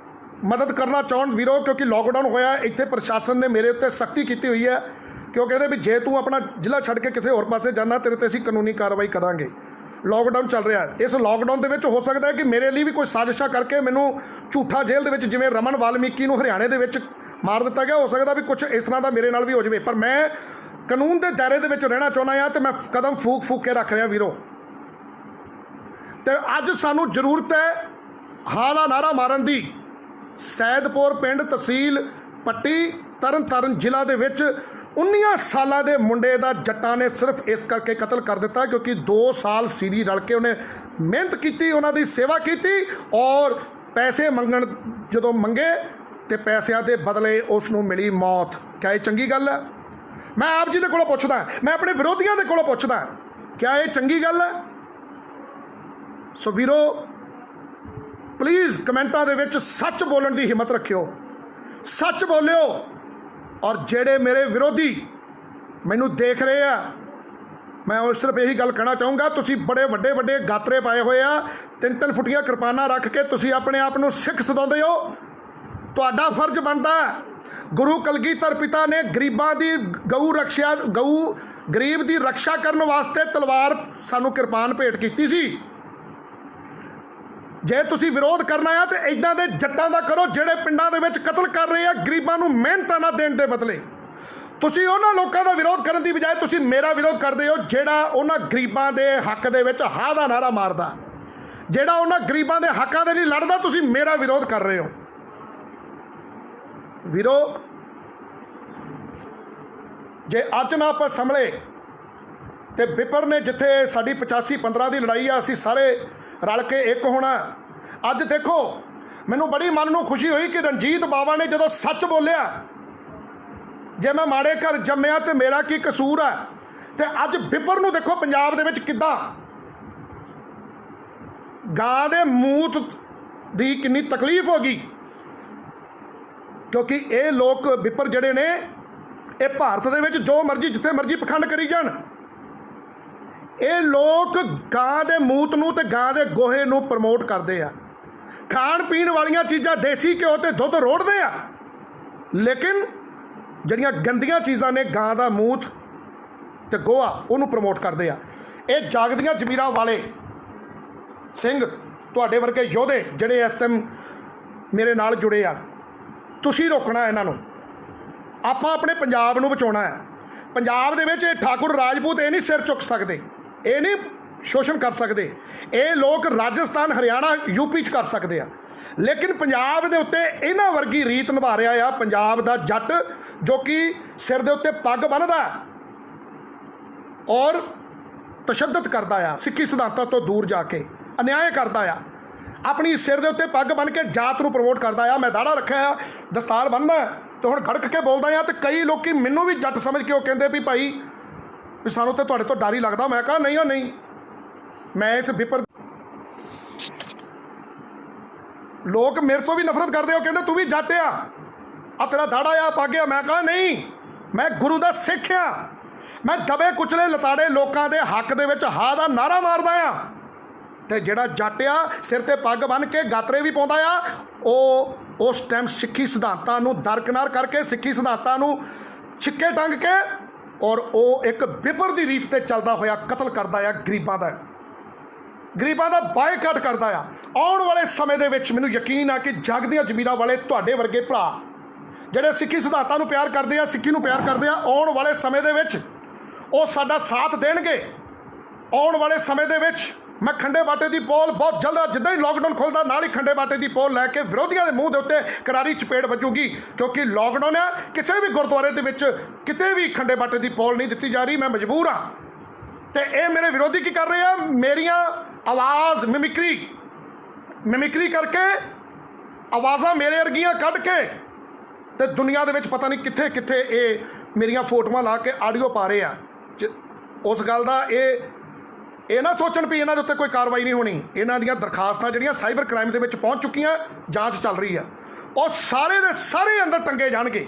ਮਦਦ ਕਰਨਾ ਚਾਹਣ ਵੀਰੋ, ਕਿਉਂਕਿ ਲੋਕਡਾਊਨ ਹੋਇਆ, ਇੱਥੇ ਪ੍ਰਸ਼ਾਸਨ ਨੇ ਮੇਰੇ ਉੱਤੇ ਸਖਤੀ ਕੀਤੀ ਹੋਈ ਹੈ ਕਿ ਉਹ ਕਹਿੰਦੇ ਵੀ ਜੇ ਤੂੰ ਆਪਣਾ ਜ਼ਿਲ੍ਹਾ ਛੱਡ ਕੇ ਕਿਸੇ ਹੋਰ ਪਾਸੇ ਜਾਣਾ, ਤੇਰੇ 'ਤੇ ਅਸੀਂ ਕਾਨੂੰਨੀ ਕਾਰਵਾਈ ਕਰਾਂਗੇ। ਲੋਕਡਾਊਨ ਚੱਲ ਰਿਹਾ, ਇਸ ਲੋਕਡਾਊਨ ਦੇ ਵਿੱਚ ਹੋ ਸਕਦਾ ਹੈ ਕਿ ਮੇਰੇ ਲਈ ਵੀ ਕੋਈ ਸਾਜ਼ਿਸ਼ਾਂ ਕਰਕੇ ਮੈਨੂੰ ਝੂਠਾ ਜੇਲ੍ਹ ਦੇ ਵਿੱਚ, ਜਿਵੇਂ ਰਮਨ ਵਾਲਮੀਕੀ ਨੂੰ ਹਰਿਆਣੇ ਦੇ ਵਿੱਚ ਮਾਰ ਦਿੱਤਾ ਗਿਆ, ਹੋ ਸਕਦਾ ਵੀ ਕੁਝ ਇਸ ਤਰ੍ਹਾਂ ਦਾ ਮੇਰੇ ਨਾਲ ਵੀ ਹੋ ਜਾਵੇ। ਪਰ ਮੈਂ ਕਾਨੂੰਨ ਦੇ ਦਾਇਰੇ ਦੇ ਵਿੱਚ ਰਹਿਣਾ ਚਾਹੁੰਦਾ ਹਾਂ ਤੇ ਮੈਂ ਕਦਮ ਫੂਕ ਕੇ ਰੱਖ ਰਿਹਾ ਵੀਰੋ। ਤੇ ਅੱਜ ਸਾਨੂੰ ਜ਼ਰੂਰਤ ਹੈ ਹਾਂ ਦਾ ਨਾਰਾ ਮਾਰਨ ਦੀ। ਸੈਦਪੁਰ ਪਿੰਡ, ਤਹਿਸੀਲ ਪੱਟੀ, ਤਰਨਤਾਰਨ ਜ਼ਿਲ੍ਹਾ ਦੇ ਵਿੱਚ 19 ਸਾਲਾਂ ਦੇ ਮੁੰਡੇ ਦਾ ਜੱਟਾਂ ਨੇ ਸਿਰਫ ਇਸ ਕਰਕੇ ਕਤਲ ਕਰ ਦਿੱਤਾ ਕਿਉਂਕਿ 2 ਸਾਲ ਸੀਰੀ ਰਲ ਕੇ ਉਹਨੇ ਮਿਹਨਤ ਕੀਤੀ, ਉਹਨਾਂ ਦੀ ਸੇਵਾ ਕੀਤੀ ਔਰ ਪੈਸੇ ਜਦੋਂ ਮੰਗੇ ਤੇ ਪੈਸਿਆਂ ਦੇ ਬਦਲੇ ਉਸ ਨੂੰ ਮਿਲੀ ਮੌਤ। ਕਿਆ ਇਹ ਚੰਗੀ ਗੱਲ ਹੈ? ਮੈਂ ਆਪ ਜੀ ਦੇ ਕੋਲੋਂ ਪੁੱਛਦਾ, ਮੈਂ ਆਪਣੇ ਵਿਰੋਧੀਆਂ ਦੇ ਕੋਲੋਂ ਪੁੱਛਦਾ, ਕਿਆ ਇਹ ਚੰਗੀ ਗੱਲ ਹੈ? ਸੋ ਵੀਰੋ, ਪਲੀਜ਼ ਕਮੈਂਟਾਂ ਦੇ ਵਿੱਚ ਸੱਚ ਬੋਲਣ ਦੀ ਹਿੰਮਤ ਰੱਖਿਓ, ਸੱਚ ਬੋਲਿਓ। ਔਰ ਜਿਹੜੇ ਮੇਰੇ ਵਿਰੋਧੀ ਮੈਨੂੰ ਦੇਖ ਰਹੇ ਆ, ਮੈਂ ਉਹ ਸਿਰਫ ਇਹੀ ਗੱਲ ਕਹਿਣਾ ਚਾਹੂੰਗਾ, ਤੁਸੀਂ ਬੜੇ ਵੱਡੇ ਗਾਤਰੇ ਪਾਏ ਹੋਏ ਆ, 3-3 ਫੁੱਟੀਆਂ ਕਿਰਪਾਨਾਂ ਰੱਖ ਕੇ ਤੁਸੀਂ ਆਪਣੇ ਆਪ ਨੂੰ ਸਿੱਖ ਸਦਾਉਂਦੇ ਹੋ। ਤੁਹਾਡਾ ਫਰਜ਼ ਬਣਦਾ, ਗੁਰੂ ਕਲਗੀਧਰ ਪਿਤਾ ਨੇ ਗਰੀਬਾਂ ਦੀ ਗਰੀਬ ਦੀ ਰਕਸ਼ਾ ਕਰਨ ਵਾਸਤੇ ਤਲਵਾਰ, ਸਾਨੂੰ ਕਿਰਪਾਨ ਭੇਟ ਕੀਤੀ ਸੀ। ਜੇ ਤੁਸੀਂ ਵਿਰੋਧ ਕਰਨਾ ਆ ਤੇ ਇਦਾਂ ਦੇ ਜੱਟਾਂ ਦਾ ਕਰੋ ਜਿਹੜੇ ਪਿੰਡਾਂ ਦੇ ਵਿੱਚ ਕਤਲ ਕਰ ਰਹੇ ਆ ਗਰੀਬਾਂ ਨੂੰ ਮਿਹਨਤਾਂ ਨਾ ਦੇਣ ਦੇ ਬਦਲੇ। ਤੁਸੀਂ ਉਹਨਾਂ ਲੋਕਾਂ ਦਾ ਵਿਰੋਧ ਕਰਨ ਦੀ ਬਜਾਏ ਤੁਸੀਂ ਮੇਰਾ ਵਿਰੋਧ ਕਰਦੇ ਹੋ ਜਿਹੜਾ ਉਹਨਾਂ ਗਰੀਬਾਂ ਦੇ ਹੱਕ ਦੇ ਵਿੱਚ ਹਾਂ ਦਾ ਨਾਰਾ ਮਾਰਦਾ, ਜਿਹੜਾ ਉਹਨਾਂ ਗਰੀਬਾਂ ਦੇ ਹੱਕਾਂ ਦੇ ਲਈ ਲੜਦਾ। ਤੁਸੀਂ ਮੇਰਾ ਵਿਰੋਧ ਕਰ ਰਹੇ ਹੋ ਵੀਰੋ। ਜੇ ਅੱਜ ਨਾ ਆਪਾਂ ਸੰਭਲੇ ਤੇ ਵਿਪਰ ਨੇ ਜਿੱਥੇ ਸਾਡੀ 85-15 ਦੀ ਲੜਾਈ ਆ, ਅਸੀਂ ਸਾਰੇ ਰਲ ਕੇ ਇੱਕ ਹੋਣਾ। ਅੱਜ ਦੇਖੋ, ਮੈਨੂੰ ਬੜੀ ਮਨ ਨੂੰ ਖੁਸ਼ੀ ਹੋਈ ਕਿ ਰਣਜੀਤ ਬਾਵਾ ਨੇ ਜਦੋਂ ਸੱਚ ਬੋਲਿਆ, ਜੇ ਮੈਂ ਮਾੜੇ ਘਰ ਜੰਮਿਆ ਤੇ ਮੇਰਾ ਕੀ ਕਸੂਰ ਹੈ। ਤੇ ਅੱਜ ਵਿਪਰ ਨੂੰ ਦੇਖੋ ਪੰਜਾਬ ਦੇ ਵਿੱਚ ਕਿੱਦਾਂ ਗਾਂ ਦੇ ਮੂਤ ਦੀ ਕਿੰਨੀ ਤਕਲੀਫ ਹੋ ਗਈ, ਕਿਉਂਕਿ ਇਹ ਲੋਕ ਵਿਪਰ ਜਿਹੜੇ ਨੇ ਇਹ ਭਾਰਤ ਦੇ ਵਿੱਚ ਜੋ ਮਰਜ਼ੀ ਜਿੱਥੇ ਮਰਜ਼ੀ ਪਖੰਡ ਕਰੀ ਜਾਣ, ਇਹ ਲੋਕ ਗਾਂ ਦੇ ਮੂਤ ਨੂੰ ਤੇ ਗਾਂ ਦੇ ਗੋਹੇ ਨੂੰ ਪ੍ਰਮੋਟ ਕਰਦੇ ਆ। ਖਾਣ ਪੀਣ ਵਾਲੀਆਂ ਚੀਜ਼ਾਂ ਦੇਸੀ ਘਿਓ ਤੇ ਦੁੱਧ ਰੋੜਦੇ ਆ, ਲੇਕਿਨ ਜਿਹੜੀਆਂ ਗੰਦੀਆਂ ਚੀਜ਼ਾਂ ਨੇ ਗਾਂ ਦਾ ਮੂਤ ਤੇ ਗੋਹਾ ਉਹਨੂੰ ਪ੍ਰਮੋਟ ਕਰਦੇ ਆ। ਇਹ ਜਾਗਦੀਆਂ ਜ਼ਮੀਰਾਂ ਵਾਲੇ ਸਿੰਘ, ਤੁਹਾਡੇ ਵਰਗੇ ਯੋਧੇ ਜਿਹੜੇ ਇਸ ਟਾਈਮ ਮੇਰੇ ਨਾਲ ਜੁੜੇ ਆ, ਤੁਸੀਂ ਰੋਕਣਾ ਇਹਨਾਂ ਨੂੰ। ਆਪਾਂ ਆਪਣੇ ਪੰਜਾਬ ਨੂੰ ਬਚਾਉਣਾ ਹੈ। ਪੰਜਾਬ ਦੇ ਵਿੱਚ ਇਹ ਠਾਕੁਰ ਰਾਜਪੂਤ ਇਹ ਨਹੀਂ ਸਿਰ ਚੁੱਕ ਸਕਦੇ, ਇਹ ਨਹੀਂ ਸ਼ੋਸ਼ਣ ਕਰ ਸਕਦੇ। ਇਹ ਲੋਕ ਰਾਜਸਥਾਨ, ਹਰਿਆਣਾ, ਯੂਪੀ 'ਚ ਕਰ ਸਕਦੇ ਆ, ਲੇਕਿਨ ਪੰਜਾਬ ਦੇ ਉੱਤੇ ਇਹਨਾਂ ਵਰਗੀ ਰੀਤ ਨਿਭਾ ਰਿਹਾ ਆ ਪੰਜਾਬ ਦਾ ਜੱਟ, ਜੋ ਕਿ ਸਿਰ ਦੇ ਉੱਤੇ ਪੱਗ ਬੰਨ੍ਹਦਾ ਔਰ ਤਸ਼ੱਦਦ ਕਰਦਾ ਆ, ਸਿੱਖੀ ਸਿਧਾਂਤਾਂ ਤੋਂ ਦੂਰ ਜਾ ਕੇ ਅਨਿਆਏ ਕਰਦਾ ਆ, ਆਪਣੀ ਸਿਰ ਦੇ ਉੱਤੇ ਪੱਗ ਬੰਨ੍ਹ ਕੇ ਜਾਤ ਨੂੰ ਪ੍ਰਮੋਟ ਕਰਦਾ ਆ। ਮੈਂ ਦਾੜਾ ਰੱਖਿਆ ਆ, ਦਸਤਾਰ ਬੰਨ੍ਹਦਾ ਤੇ ਹੁਣ ਖੜਕ ਕੇ ਬੋਲਦਾ ਆ, ਤੇ ਕਈ ਲੋਕੀ ਮੈਨੂੰ ਵੀ ਜੱਟ ਸਮਝ ਕੇ ਉਹ ਕਹਿੰਦੇ ਵੀ ਭਾਈ ਵੀ ਸਾਨੂੰ ਤਾਂ ਤੁਹਾਡੇ ਤੋਂ ਡਰ ਹੀ ਲੱਗਦਾ। ਮੈਂ ਕਹਾ ਨਹੀਂ, ਉਹ ਨਹੀਂ, ਮੈਂ ਇਸ ਵਿਪਰ ਲੋਕ ਮੇਰੇ ਤੋਂ ਵੀ ਨਫ਼ਰਤ ਕਰਦੇ, ਉਹ ਕਹਿੰਦੇ ਤੂੰ ਵੀ ਜੱਟ ਆ ਤੇਰਾ ਦਾੜਾ ਆ, ਪੱਗ ਆ। ਮੈਂ ਕਹਾ ਨਹੀਂ, ਮੈਂ ਗੁਰੂ ਦਾ ਸਿੱਖ ਆ। ਮੈਂ ਦਬੇ ਕੁਚਲੇ ਲਤਾੜੇ ਲੋਕਾਂ ਦੇ ਹੱਕ ਦੇ ਵਿੱਚ ਹਾਂ ਦਾ ਨਾਰਾ ਮਾਰਦਾ ਆ, ਤੇ ਜਿਹੜਾ ਜੱਟ ਆ ਸਿਰ ਤੇ ਪੱਗ ਬੰਨ੍ਹ ਕੇ ਗਾਤਰੇ ਵੀ ਪਾਉਂਦਾ ਆ, ਉਹ ਉਸ ਟਾਈਮ ਸਿੱਖੀ ਸਿਧਾਂਤਾਂ ਨੂੰ ਦਰਕਿਨਾਰ ਕਰਕੇ, ਸਿੱਖੀ ਸਿਧਾਂਤਾਂ ਨੂੰ ਛਿੱਕੇ ਟੰਗ ਕੇ, ਔਰ ਉਹ ਇੱਕ ਵਿਪਰ ਦੀ ਰੀਤ ਤੇ ਚੱਲਦਾ ਹੋਇਆ ਕਤਲ ਕਰਦਾ ਆ ਗਰੀਬਾਂ ਦਾ ਬਾਈਕਾਟ ਕਰਦਾ ਆ। ਆਉਣ ਵਾਲੇ ਸਮੇਂ ਦੇ ਵਿੱਚ ਮੈਨੂੰ ਯਕੀਨ ਆ ਕਿ ਜਾਗਦੀਆਂ ਜ਼ਮੀਰਾਂ ਵਾਲੇ ਤੁਹਾਡੇ ਵਰਗੇ ਭਰਾ ਜਿਹੜੇ ਸਿੱਖੀ ਸਿਧਾਂਤਾਂ ਨੂੰ ਪਿਆਰ ਕਰਦੇ ਆ, ਸਿੱਖੀ ਨੂੰ ਪਿਆਰ ਕਰਦੇ ਆ, ਆਉਣ ਵਾਲੇ ਸਮੇਂ ਦੇ ਵਿੱਚ ਉਹ ਸਾਡਾ ਸਾਥ ਦੇਣਗੇ। ਆਉਣ ਵਾਲੇ ਸਮੇਂ ਦੇ ਵਿੱਚ ਮੈਂ ਖੰਡੇ ਬਾਟੇ ਦੀ ਪੋਲ ਬਹੁਤ ਜਲਦ, ਜਿੱਦਾਂ ਹੀ ਲਾਕਡਾਊਨ ਖੁੱਲ੍ਹਦਾ ਨਾਲ ਹੀ ਖੰਡੇ ਬਾਟੇ ਦੀ ਪੋਲ ਲੈ ਕੇ ਵਿਰੋਧੀਆਂ ਦੇ ਮੂੰਹ ਦੇ ਉੱਤੇ ਕਰਾਰੀ ਚਪੇੜ ਵੱਜੂਗੀ, ਕਿਉਂਕਿ ਲਾਕਡਾਊਨ ਆ, ਕਿਸੇ ਵੀ ਗੁਰਦੁਆਰੇ ਦੇ ਵਿੱਚ ਕਿਤੇ ਵੀ ਖੰਡੇ ਬਾਟੇ ਦੀ ਪੋਲ ਨਹੀਂ ਦਿੱਤੀ ਜਾ ਰਹੀ। ਮੈਂ ਮਜਬੂਰ ਹਾਂ। ਤੇ ਇਹ ਮੇਰੇ ਵਿਰੋਧੀ ਕੀ ਕਰ ਰਹੇ ਆ? ਮੇਰੀਆਂ ਆਵਾਜ਼ ਮਿਮਿਕਰੀ ਕਰਕੇ, ਆਵਾਜ਼ਾਂ ਮੇਰੇ ਵਰਗੀਆਂ ਕੱਢ ਕੇ, ਤੇ ਦੁਨੀਆ ਦੇ ਵਿੱਚ ਪਤਾ ਨਹੀਂ ਕਿੱਥੇ ਕਿੱਥੇ ਇਹ ਮੇਰੀਆਂ ਫੋਟੋਆਂ ਲਾ ਕੇ ਆਡੀਓ ਪਾ ਰਹੇ ਆ। ਉਸ ਗੱਲ ਦਾ ਇਹ ਨਾ ਸੋਚਣ ਵੀ ਇਹਨਾਂ ਦੇ ਉੱਤੇ ਕੋਈ ਕਾਰਵਾਈ ਨਹੀਂ ਹੋਣੀ। ਇਹਨਾਂ ਦੀਆਂ ਦਰਖਾਸਤਾਂ ਜਿਹੜੀਆਂ ਸਾਈਬਰ ਕ੍ਰਾਈਮ ਦੇ ਵਿੱਚ ਪਹੁੰਚ ਚੁੱਕੀਆਂ, ਜਾਂਚ ਚੱਲ ਰਹੀ ਆ, ਉਹ ਸਾਰੇ ਦੇ ਸਾਰੇ ਅੰਦਰ ਟੰਗੇ ਜਾਣਗੇ।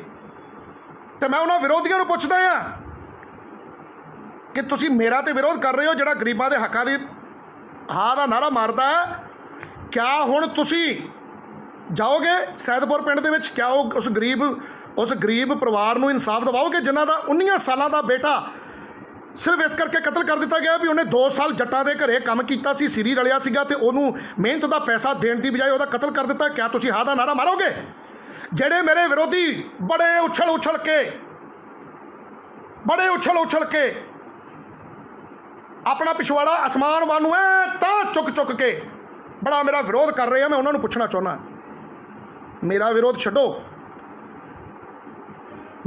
ਤੇ ਮੈਂ ਉਹਨਾਂ ਵਿਰੋਧੀਆਂ ਨੂੰ ਪੁੱਛਦਾ ਆ ਕਿ ਤੁਸੀਂ ਮੇਰਾ ਤੇ ਵਿਰੋਧ ਕਰ ਰਹੇ ਹੋ, ਜਿਹੜਾ ਗਰੀਬਾਂ ਦੇ ਹੱਕਾਂ ਦੀ ਹਾਂ ਦਾ ਨਾਰਾ ਮਾਰਦਾ ਹੈ। ਕਿਆ ਹੁਣ ਤੁਸੀਂ ਜਾਓਗੇ ਸੈਦਪੁਰ ਪਿੰਡ ਦੇ ਵਿੱਚ, ਕਿਆ ਉਸ ਗਰੀਬ ਪਰਿਵਾਰ ਨੂੰ ਇਨਸਾਫ ਦਿਵਾਓਗੇ ਜਿਨ੍ਹਾਂ ਦਾ 19 ਸਾਲਾਂ ਦਾ ਬੇਟਾ ਸਿਰਫ ਇਸ ਕਰਕੇ ਕਤਲ ਕਰ ਦਿੱਤਾ ਗਿਆ ਵੀ ਉਹਨੇ 2 ਸਾਲ ਜੱਟਾਂ ਦੇ ਘਰੇ ਕੰਮ ਕੀਤਾ ਸੀ, ਸਿਰੀ ਰਲਿਆ ਸੀਗਾ, ਤੇ ਉਹਨੂੰ ਮਿਹਨਤ ਦਾ ਪੈਸਾ ਦੇਣ ਦੀ ਬਜਾਏ ਉਹਦਾ ਕਤਲ ਕਰ ਦਿੱਤਾ? ਕਿਆ ਤੁਸੀਂ ਹਾਂ ਦਾ ਨਾਰਾ ਮਾਰੋਗੇ? ਜਿਹੜੇ ਮੇਰੇ ਵਿਰੋਧੀ ਬੜੇ ਉਛਲ ਉਛਲ ਕੇ ਆਪਣਾ ਪਿਛਵਾੜਾ ਅਸਮਾਨ ਵੱਲ ਨੂੰ ਤਾਂ ਚੁੱਕ ਕੇ ਬੜਾ ਮੇਰਾ ਵਿਰੋਧ ਕਰ ਰਹੇ ਆ, ਮੈਂ ਉਹਨਾਂ ਨੂੰ ਪੁੱਛਣਾ ਚਾਹੁੰਦਾ, ਮੇਰਾ ਵਿਰੋਧ ਛੱਡੋ।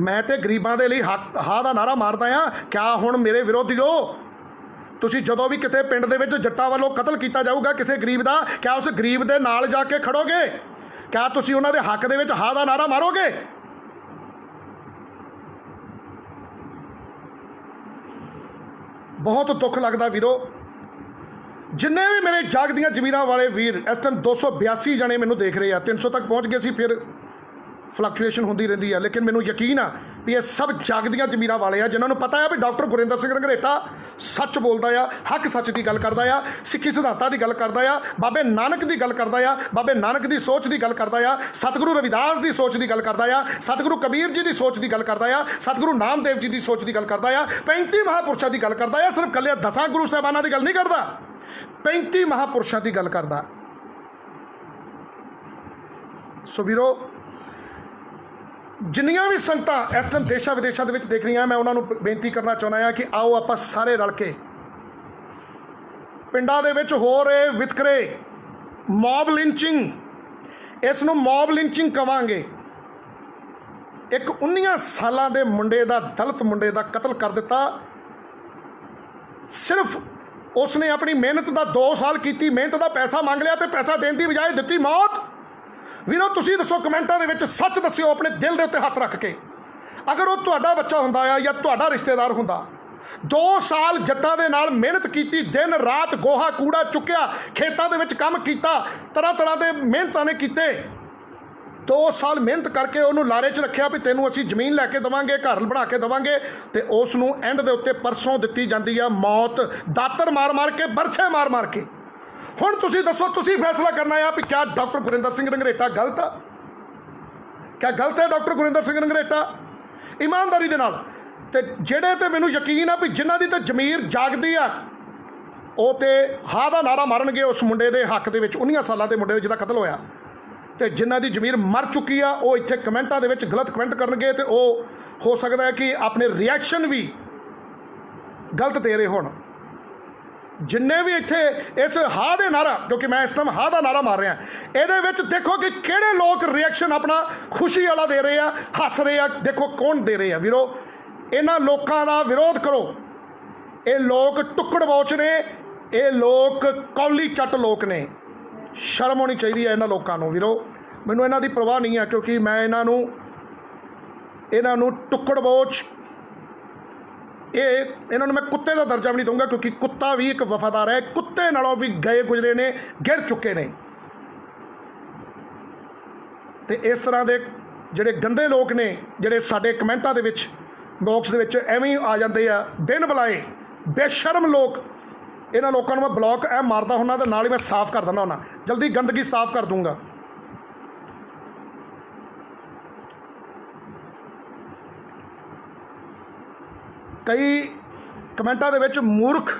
ਮੈਂ ਤੇ ਗਰੀਬਾਂ ਦੇ ਲਈ ਹਾਂ ਦਾ ਨਾਰਾ ਮਾਰਦਾ ਆ। ਕਿਆ ਹੁਣ ਮੇਰੇ ਵਿਰੋਧੀਓ, ਤੁਸੀਂ ਜਦੋਂ ਵੀ ਕਿਤੇ ਪਿੰਡ ਦੇ ਵਿੱਚ ਜੱਟਾਂ ਵੱਲੋਂ ਕਤਲ ਕੀਤਾ ਜਾਊਗਾ ਕਿਸੇ ਗਰੀਬ ਦਾ, ਕਿਆ ਉਸ ਗਰੀਬ ਦੇ ਨਾਲ ਜਾ ਕੇ ਖੜੋਗੇ? ਕਿਆ ਤੁਸੀਂ ਉਹਨਾਂ ਦੇ ਹੱਕ ਦੇ ਵਿੱਚ ਹਾਂ ਦਾ ਨਾਰਾ ਮਾਰੋਗੇ? ਬਹੁਤ ਦੁੱਖ ਲੱਗਦਾ ਵੀਰੋ, ਜਿੰਨੇ ਵੀ ਮੇਰੇ ਜਾਗਦੀਆਂ ਜ਼ਮੀਰਾਂ ਵਾਲੇ ਵੀਰ ਇਸ ਟਾਈਮ 282 ਜਣੇ ਮੈਨੂੰ ਦੇਖ ਰਹੇ ਆ। 300 ਤੱਕ ਪਹੁੰਚ ਗਏ ਸੀ, ਫਿਰ ਫਲਕਚੁਏਸ਼ਨ ਹੁੰਦੀ ਰਹਿੰਦੀ ਆ, ਲੇਕਿਨ ਮੈਨੂੰ ਯਕੀਨ ਆ ਵੀ ਇਹ ਸਭ ਜਾਗਦੀਆਂ ਜ਼ਮੀਰਾਂ ਵਾਲੇ ਆ ਜਿਨ੍ਹਾਂ ਨੂੰ ਪਤਾ ਆ ਵੀ ਡਾਕਟਰ ਗੁਰਿੰਦਰ ਸਿੰਘ ਰੰਘਰੇਟਾ ਸੱਚ ਬੋਲਦਾ ਆ, ਹੱਕ ਸੱਚ ਦੀ ਗੱਲ ਕਰਦਾ ਆ, ਸਿੱਖੀ ਸਿਧਾਂਤਾਂ ਦੀ ਗੱਲ ਕਰਦਾ ਆ, ਬਾਬੇ ਨਾਨਕ ਦੀ ਗੱਲ ਕਰਦਾ ਆ, ਬਾਬੇ ਨਾਨਕ ਦੀ ਸੋਚ ਦੀ ਗੱਲ ਕਰਦਾ ਆ, ਸਤਿਗੁਰੂ ਰਵਿਦਾਸ ਦੀ ਸੋਚ ਦੀ ਗੱਲ ਕਰਦਾ ਆ, ਸਤਿਗੁਰੂ ਕਬੀਰ ਜੀ ਦੀ ਸੋਚ ਦੀ ਗੱਲ ਕਰਦਾ ਆ, ਸਤਿਗੁਰੂ ਨਾਮਦੇਵ ਜੀ ਦੀ ਸੋਚ ਦੀ ਗੱਲ ਕਰਦਾ ਆ, 35 ਮਹਾਂਪੁਰਸ਼ਾਂ ਦੀ ਗੱਲ ਕਰਦਾ ਆ। ਸਿਰਫ ਇਕੱਲੇ 10 ਗੁਰੂ ਸਾਹਿਬਾਨਾਂ ਦੀ ਗੱਲ ਨਹੀਂ ਕਰਦਾ, 35 ਮਹਾਂਪੁਰਸ਼ਾਂ ਦੀ ਗੱਲ ਕਰਦਾ। ਸੋ ਵੀਰੋ, ਜਿੰਨੀਆਂ ਵੀ ਸੰਗਤਾਂ ਇਸ ਟਾਈਮ ਦੇਸ਼ਾਂ ਵਿਦੇਸ਼ਾਂ ਦੇ ਵਿੱਚ ਦੇਖ ਰਹੀਆਂ, ਮੈਂ ਉਹਨਾਂ ਨੂੰ ਬੇਨਤੀ ਕਰਨਾ ਚਾਹੁੰਦਾ ਹਾਂ ਕਿ ਆਓ ਆਪਾਂ ਸਾਰੇ ਰਲ ਕੇ ਪਿੰਡਾਂ ਦੇ ਵਿੱਚ ਹੋ ਰਹੇ ਵਿਤਕਰੇ, ਮੌਬ ਲਿੰਚਿੰਗ, ਇਸ ਨੂੰ ਮੌਬ ਲਿੰਚਿੰਗ ਕਵਾਂਗੇ। ਇੱਕ 19 ਸਾਲਾਂ ਦੇ ਮੁੰਡੇ ਦਾ, ਦਲਿਤ ਮੁੰਡੇ ਦਾ ਕਤਲ ਕਰ ਦਿੱਤਾ। ਸਿਰਫ ਉਸਨੇ ਆਪਣੀ ਮਿਹਨਤ ਦਾ 2 ਸਾਲ ਕੀਤੀ, ਮਿਹਨਤ ਦਾ ਪੈਸਾ ਮੰਗ ਲਿਆ ਤੇ ਪੈਸਾ ਦੇਣ ਦੀ ਬਜਾਏ ਦਿੱਤੀ ਮੌਤ। ਵੀਰੋ ਤੁਸੀਂ ਦੱਸੋ ਕਮੈਂਟਾਂ ਦੇ ਵਿੱਚ, ਸੱਚ ਦੱਸਿਓ ਆਪਣੇ ਦਿਲ ਦੇ ਉੱਤੇ ਹੱਥ ਰੱਖ ਕੇ, ਅਗਰ ਉਹ ਤੁਹਾਡਾ ਬੱਚਾ ਹੁੰਦਾ ਆ ਜਾਂ ਤੁਹਾਡਾ ਰਿਸ਼ਤੇਦਾਰ ਹੁੰਦਾ, 2 ਸਾਲ ਜੱਟਾਂ ਦੇ ਨਾਲ ਮਿਹਨਤ ਕੀਤੀ, ਦਿਨ ਰਾਤ ਗੋਹਾ ਕੂੜਾ ਚੁੱਕਿਆ, ਖੇਤਾਂ ਦੇ ਵਿੱਚ ਕੰਮ ਕੀਤਾ, ਤਰ੍ਹਾਂ ਤਰ੍ਹਾਂ ਦੇ ਮਿਹਨਤਾਂ ਨੇ ਕੀਤੇ, 2 ਸਾਲ ਮਿਹਨਤ ਕਰਕੇ ਉਹਨੂੰ ਲਾਰੇ 'ਚ ਰੱਖਿਆ ਵੀ ਤੈਨੂੰ ਅਸੀਂ ਜ਼ਮੀਨ ਲੈ ਕੇ ਦੇਵਾਂਗੇ, ਘਰ ਬਣਾ ਕੇ ਦੇਵਾਂਗੇ, ਤੇ ਉਸ ਨੂੰ ਐਂਡ ਦੇ ਉੱਤੇ ਪਰਸੋਂ ਦਿੱਤੀ ਜਾਂਦੀ ਆ ਮੌਤ, ਦਾਤਰ ਮਾਰ ਮਾਰ ਕੇ, ਬਰਛੇ ਮਾਰ ਮਾਰ ਕੇ। ਹੁਣ ਤੁਸੀਂ ਦੱਸੋ, ਤੁਸੀਂ ਫੈਸਲਾ ਕਰਨਾ ਆ ਵੀ ਕਿਆ ਡਾਕਟਰ ਗੁਰਿੰਦਰ ਸਿੰਘ ਰੰਘਰੇਟਾ ਗਲਤ ਆ? ਕਿਆ ਗਲਤ ਹੈ ਡਾਕਟਰ ਗੁਰਿੰਦਰ ਸਿੰਘ ਰੰਘਰੇਟਾ? ਇਮਾਨਦਾਰੀ ਦੇ ਨਾਲ। ਤੇ ਜਿਹੜੇ ਤੇ ਮੈਨੂੰ ਯਕੀਨ ਆ ਵੀ ਜਿਨ੍ਹਾਂ ਦੀ ਤਾਂ ਜ਼ਮੀਰ ਜਾਗਦੀ ਆ, ਉਹ ਤੇ ਹਾਂ ਦਾ ਨਾਰਾ ਮਾਰਨਗੇ ਉਸ ਮੁੰਡੇ ਦੇ ਹੱਕ ਦੇ ਵਿੱਚ, 19 ਸਾਲਾਂ ਦੇ ਮੁੰਡੇ ਜਿਹਦਾ ਕਤਲ ਹੋਇਆ। ਤੇ ਜਿਨ੍ਹਾਂ ਦੀ ਜ਼ਮੀਰ ਮਰ ਚੁੱਕੀ ਆ, ਉਹ ਇੱਥੇ ਕਮੈਂਟਾਂ ਦੇ ਵਿੱਚ ਗਲਤ ਕਮੈਂਟ ਕਰਨਗੇ, ਤੇ ਉਹ ਹੋ ਸਕਦਾ ਹੈ ਕਿ ਆਪਣੇ ਰਿਐਕਸ਼ਨ ਵੀ ਗਲਤ ਦੇ ਰਹੇ ਹੋਣ। ਜਿੰਨੇ ਵੀ ਇੱਥੇ ਇਸ ਹਾਂ ਦੇ ਨਾਰਾ, ਕਿਉਂਕਿ ਮੈਂ ਇਸ ਟਾਈਮ ਹਾਂ ਦਾ ਨਾਰਾ ਮਾਰ ਰਿਹਾ, ਇਹਦੇ ਵਿੱਚ ਦੇਖੋ ਕਿ ਕਿਹੜੇ ਲੋਕ ਰਿਐਕਸ਼ਨ ਆਪਣਾ ਖੁਸ਼ੀ ਵਾਲਾ ਦੇ ਰਹੇ ਆ, ਹੱਸ ਰਹੇ ਆ। ਦੇਖੋ ਕੌਣ ਦੇ ਰਹੇ ਆ। ਵੀਰੋ, ਇਹਨਾਂ ਲੋਕਾਂ ਦਾ ਵਿਰੋਧ ਕਰੋ। ਇਹ ਲੋਕ ਟੁੱਕੜ ਬੋਚ ਨੇ, ਇਹ ਲੋਕ ਕੌਲੀ ਚੱਟ ਲੋਕ ਨੇ। ਸ਼ਰਮ ਹੋਣੀ ਚਾਹੀਦੀ ਹੈ ਇਹਨਾਂ ਲੋਕਾਂ ਨੂੰ। ਵੀਰੋ, ਮੈਨੂੰ ਇਹਨਾਂ ਦੀ ਪਰਵਾਹ ਨਹੀਂ ਆ, ਕਿਉਂਕਿ ਮੈਂ ਇਹਨਾਂ ਨੂੰ ਟੁੱਕੜ ਬੋਚ, ਇਹਨਾਂ ਨੂੰ ਮੈਂ ਕੁੱਤੇ ਦਾ ਦਰਜਾ ਵੀ ਨਹੀਂ ਦਊਂਗਾ, ਕਿਉਂਕਿ ਕੁੱਤਾ ਵੀ ਇੱਕ ਵਫਾਦਾਰ ਹੈ। ਕੁੱਤੇ ਨਾਲੋਂ ਵੀ ਗਏ ਗੁਜ਼ਰੇ ਨੇ, ਗਿਰ ਚੁੱਕੇ ਨੇ। ਤੇ ਇਸ ਤਰ੍ਹਾਂ ਦੇ ਜਿਹੜੇ ਗੰਦੇ ਲੋਕ ਨੇ, ਜਿਹੜੇ ਸਾਡੇ ਕਮੈਂਟਾਂ ਦੇ ਵਿੱਚ, ਬਾਕਸ ਦੇ ਵਿੱਚ ਐਵੇਂ ਹੀ ਆ ਜਾਂਦੇ ਆ, ਬਿਨ ਬੁਲਾਏ ਬੇਸ਼ਰਮ ਲੋਕ, ਇਹਨਾਂ ਲੋਕਾਂ ਨੂੰ ਮੈਂ ਬਲੌਕ ਐ ਮਾਰਦਾ ਹੁੰਦਾ, ਤੇ ਨਾਲ ਹੀ ਮੈਂ ਸਾਫ਼ ਕਰ ਦਿੰਦਾ ਹੁੰਦਾ। ਜਲਦੀ ਗੰਦਗੀ ਸਾਫ਼ ਕਰ ਦੂੰਗਾ। ਕਈ ਕਮੈਂਟਾਂ ਦੇ ਵਿੱਚ ਮੂਰਖ,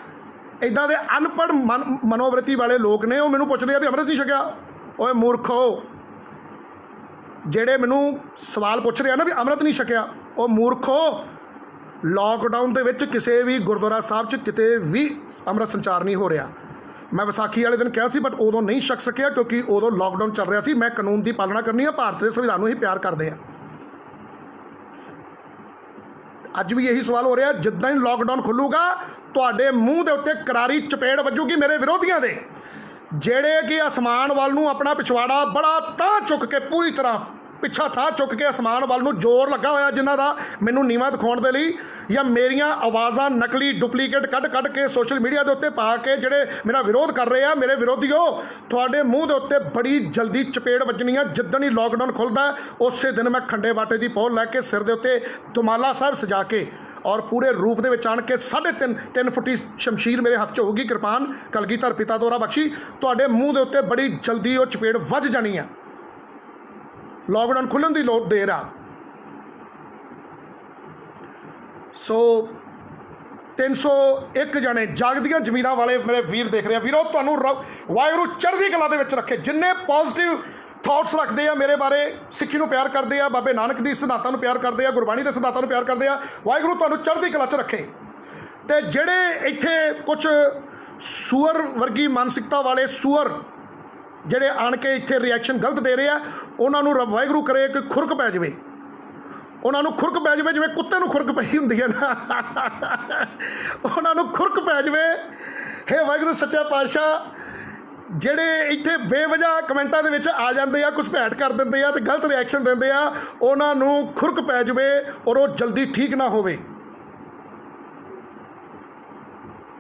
ਇੱਦਾਂ ਦੇ ਅਨਪੜ੍ਹ ਮਨੋਵਰਤੀ ਵਾਲੇ ਲੋਕ ਨੇ, ਉਹ ਮੈਨੂੰ ਪੁੱਛਦੇ ਆ ਵੀ ਅੰਮ੍ਰਿਤ ਨਹੀਂ ਛਕਿਆ। ਓਏ ਮੂਰਖੋ, ਜਿਹੜੇ ਮੈਨੂੰ ਸਵਾਲ ਪੁੱਛ ਰਹੇ ਆ ਨਾ ਵੀ ਅੰਮ੍ਰਿਤ ਨਹੀਂ ਛਕਿਆ, ਉਹ ਮੂਰਖੋ, ਲਾਕਡਾਊਨ ਦੇ ਵਿੱਚ ਕਿਸੇ ਵੀ ਗੁਰਦੁਆਰਾ ਸਾਹਿਬ 'ਚ ਕਿਤੇ ਵੀ ਅੰਮ੍ਰਿਤ ਸੰਚਾਰ ਨਹੀਂ ਹੋ ਰਿਹਾ। ਮੈਂ ਵਿਸਾਖੀ ਵਾਲੇ ਦਿਨ ਕਿਹਾ ਸੀ, ਬਟ ਉਦੋਂ ਨਹੀਂ ਛਕ ਸਕਿਆ, ਕਿਉਂਕਿ ਉਦੋਂ ਲਾਕਡਾਊਨ ਚੱਲ ਰਿਹਾ ਸੀ। ਮੈਂ ਕਾਨੂੰਨ ਦੀ ਪਾਲਣਾ ਕਰਨੀ ਆ, ਭਾਰਤ ਦੇ ਸੰਵਿਧਾਨ ਨੂੰ ਹੀ ਪਿਆਰ ਕਰਦੇ ਆ। ਅੱਜ ਵੀ ਇਹੀ ਸਵਾਲ ਹੋ ਰਿਹਾ, ਜਿੱਦਾਂ ਹੀ ਲਾਕਡਾਊਨ ਖੁੱਲੂਗਾ, ਤੁਹਾਡੇ ਮੂੰਹ ਦੇ ਉੱਤੇ ਕਰਾਰੀ ਚਪੇੜ ਵੱਜੂਗੀ ਮੇਰੇ ਵਿਰੋਧੀਆਂ ਦੇ, ਜਿਹੜੇ ਕਿ ਅਸਮਾਨ ਵੱਲ ਨੂੰ ਆਪਣਾ ਪਿਛਵਾੜਾ ਬੜਾ ਤਾਂ ਚੁੱਕ ਕੇ, ਪੂਰੀ ਤਰ੍ਹਾਂ ਪਿੱਛਾ ਤਾਂ ਚੁੱਕ ਕੇ ਅਸਮਾਨ ਵੱਲ ਨੂੰ ਜ਼ੋਰ ਲੱਗਾ ਹੋਇਆ, ਜਿਨ੍ਹਾਂ ਦਾ ਮੈਨੂੰ ਨੀਵਾਂ ਦਿਖਾਉਣ ਦੇ ਲਈ, ਜਾਂ ਮੇਰੀਆਂ ਆਵਾਜ਼ਾਂ ਨਕਲੀ ਡੁਪਲੀਕੇਟ ਕੱਢ ਕੇ ਸੋਸ਼ਲ ਮੀਡੀਆ ਦੇ ਉੱਤੇ ਪਾ ਕੇ ਜਿਹੜੇ ਮੇਰਾ ਵਿਰੋਧ ਕਰ ਰਹੇ ਆ। ਮੇਰੇ ਵਿਰੋਧੀਓ, ਤੁਹਾਡੇ ਮੂੰਹ ਦੇ ਉੱਤੇ ਬੜੀ ਜਲਦੀ ਚਪੇੜ ਵੱਜਣੀ ਆ। ਜਿੱਦਣ ਹੀ ਲਾਕਡਾਊਨ ਖੁੱਲ੍ਹਦਾ, ਉਸੇ ਦਿਨ ਮੈਂ ਖੰਡੇ ਬਾਟੇ ਦੀ ਪੋਲ ਲੈ ਕੇ, ਸਿਰ ਦੇ ਉੱਤੇ ਦੁਮਾਲਾ ਸਾਹਿਬ ਸਜਾ ਕੇ, ਔਰ ਪੂਰੇ ਰੂਪ ਦੇ ਵਿੱਚ ਆਣ ਕੇ 3.5 ਫੁੱਟੀ ਸ਼ਮਸ਼ੀਰ ਮੇਰੇ ਹੱਥ 'ਚ ਹੋਊਗੀ, ਕਿਰਪਾਨ ਕਲਗੀਧਰ ਪਿਤਾ ਦੋਰਾ ਬਖਸ਼ੀ, ਤੁਹਾਡੇ ਮੂੰਹ ਦੇ ਉੱਤੇ ਬੜੀ ਜਲਦੀ ਉਹ ਚਪੇੜ ਵੱਜ ਜਾਣੀ ਆ। ਲਾਕਡਾਊਨ ਖੁੱਲ੍ਹਣ ਦੀ ਲੋੜ ਦੇਰ ਆ। ਸੋ 301 ਜਣੇ ਜਾਗਦੀਆਂ ਜ਼ਮੀਰਾਂ ਵਾਲੇ ਮੇਰੇ ਵੀਰ ਦੇਖ ਰਹੇ ਆ। ਵੀਰੋ, ਤੁਹਾਨੂੰ ਵਾਹਿਗੁਰੂ ਚੜ੍ਹਦੀ ਕਲਾ ਦੇ ਵਿੱਚ ਰੱਖੇ। ਜਿੰਨੇ ਪੋਜ਼ਿਟਿਵ ਥਾਟਸ ਰੱਖਦੇ ਆ ਮੇਰੇ ਬਾਰੇ, ਸਿੱਖੀ ਨੂੰ ਪਿਆਰ ਕਰਦੇ ਆ, ਬਾਬੇ ਨਾਨਕ ਦੀ ਸਿਧਾਂਤਾਂ ਨੂੰ ਪਿਆਰ ਕਰਦੇ ਆ, ਗੁਰਬਾਣੀ ਦੇ ਸਿਧਾਂਤਾਂ ਨੂੰ ਪਿਆਰ ਕਰਦੇ ਆ, ਵਾਹਿਗੁਰੂ ਤੁਹਾਨੂੰ ਚੜ੍ਹਦੀ ਕਲਾ 'ਚ ਰੱਖੇ। ਤੇ ਜਿਹੜੇ ਇੱਥੇ ਕੁਝ ਸੂਅਰ ਵਰਗੀ ਮਾਨਸਿਕਤਾ ਵਾਲੇ ਸੂਅਰ ਜਿਹੜੇ ਆਣ ਕੇ ਇੱਥੇ ਰਿਐਕਸ਼ਨ ਗਲਤ ਦੇ ਰਹੇ ਆ, ਉਹਨਾਂ ਨੂੰ ਵਾਹਿਗੁਰੂ ਕਰੇ ਕਿ ਖੁਰਕ ਪੈ ਜਾਵੇ, ਉਹਨਾਂ ਨੂੰ ਖੁਰਕ ਪੈ ਜਾਵੇ, ਜਿਵੇਂ ਕੁੱਤੇ ਨੂੰ ਖੁਰਕ ਪਈ ਹੁੰਦੀ ਹੈ ਨਾ, ਉਹਨਾਂ ਨੂੰ ਖੁਰਕ ਪੈ ਜਾਵੇ। ਹੇ ਵਾਹਿਗੁਰੂ ਸੱਚਾ ਪਾਤਸ਼ਾਹ, ਜਿਹੜੇ ਇੱਥੇ ਬੇਵਜ੍ਹਾ ਕਮੈਂਟਾਂ ਦੇ ਵਿੱਚ ਆ ਜਾਂਦੇ ਆ, ਘੁਸਪੈਠ ਕਰ ਦਿੰਦੇ ਆ ਤੇ ਗਲਤ ਰਿਐਕਸ਼ਨ ਦਿੰਦੇ ਆ, ਉਹਨਾਂ ਨੂੰ ਖੁਰਕ ਪੈ ਜਾਵੇ ਔਰ ਉਹ ਜਲਦੀ ਠੀਕ ਨਾ ਹੋਵੇ।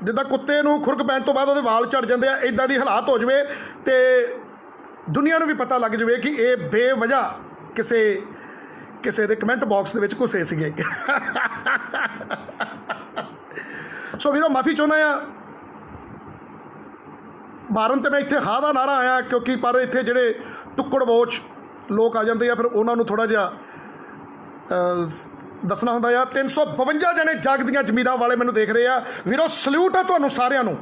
ਜਿੱਦਾਂ ਕੁੱਤੇ ਨੂੰ ਖੁਰਕ ਪੈਣ ਤੋਂ ਬਾਅਦ ਉਹਦੇ ਵਾਲ ਝੜ ਜਾਂਦੇ ਆ, ਇੱਦਾਂ ਦੀ ਹਾਲਾਤ ਹੋ ਜਾਵੇ ਤੇ ਦੁਨੀਆ ਨੂੰ ਵੀ ਪਤਾ ਲੱਗ ਜਾਵੇ ਕਿ ਇਹ ਬੇਵਜ੍ਹਾ ਕਿਸੇ ਦੇ ਕਮੈਂਟ ਬਾਕਸ ਦੇ ਵਿੱਚ ਘੁਸੇ ਸੀਗੇ। ਸੋ ਵੀਰੋ, ਮਾਫੀ ਚਾਹੁੰਦਾ ਆ। ਮਾਰਨ ਤੇ ਮੈਂ ਇੱਥੇ ਹਾਂ ਦਾ ਨਾਰਾ ਆਇਆ, ਕਿਉਂਕਿ ਪਰ ਇੱਥੇ ਜਿਹੜੇ ਟੁੱਕੜ ਬੋਚ ਲੋਕ ਆ ਜਾਂਦੇ ਆ, ਫਿਰ ਉਹਨਾਂ ਨੂੰ ਥੋੜ੍ਹਾ ਜਿਹਾ ਦੱਸਣਾ ਹੁੰਦਾ ਆ। 352 ਜਣੇ ਜਾਗਦੀਆਂ ਜ਼ਮੀਰਾਂ ਵਾਲੇ ਮੈਨੂੰ ਦੇਖ ਰਹੇ ਆ। ਵੀਰੋ, ਸਲੂਟ ਆ ਤੁਹਾਨੂੰ ਸਾਰਿਆਂ ਨੂੰ।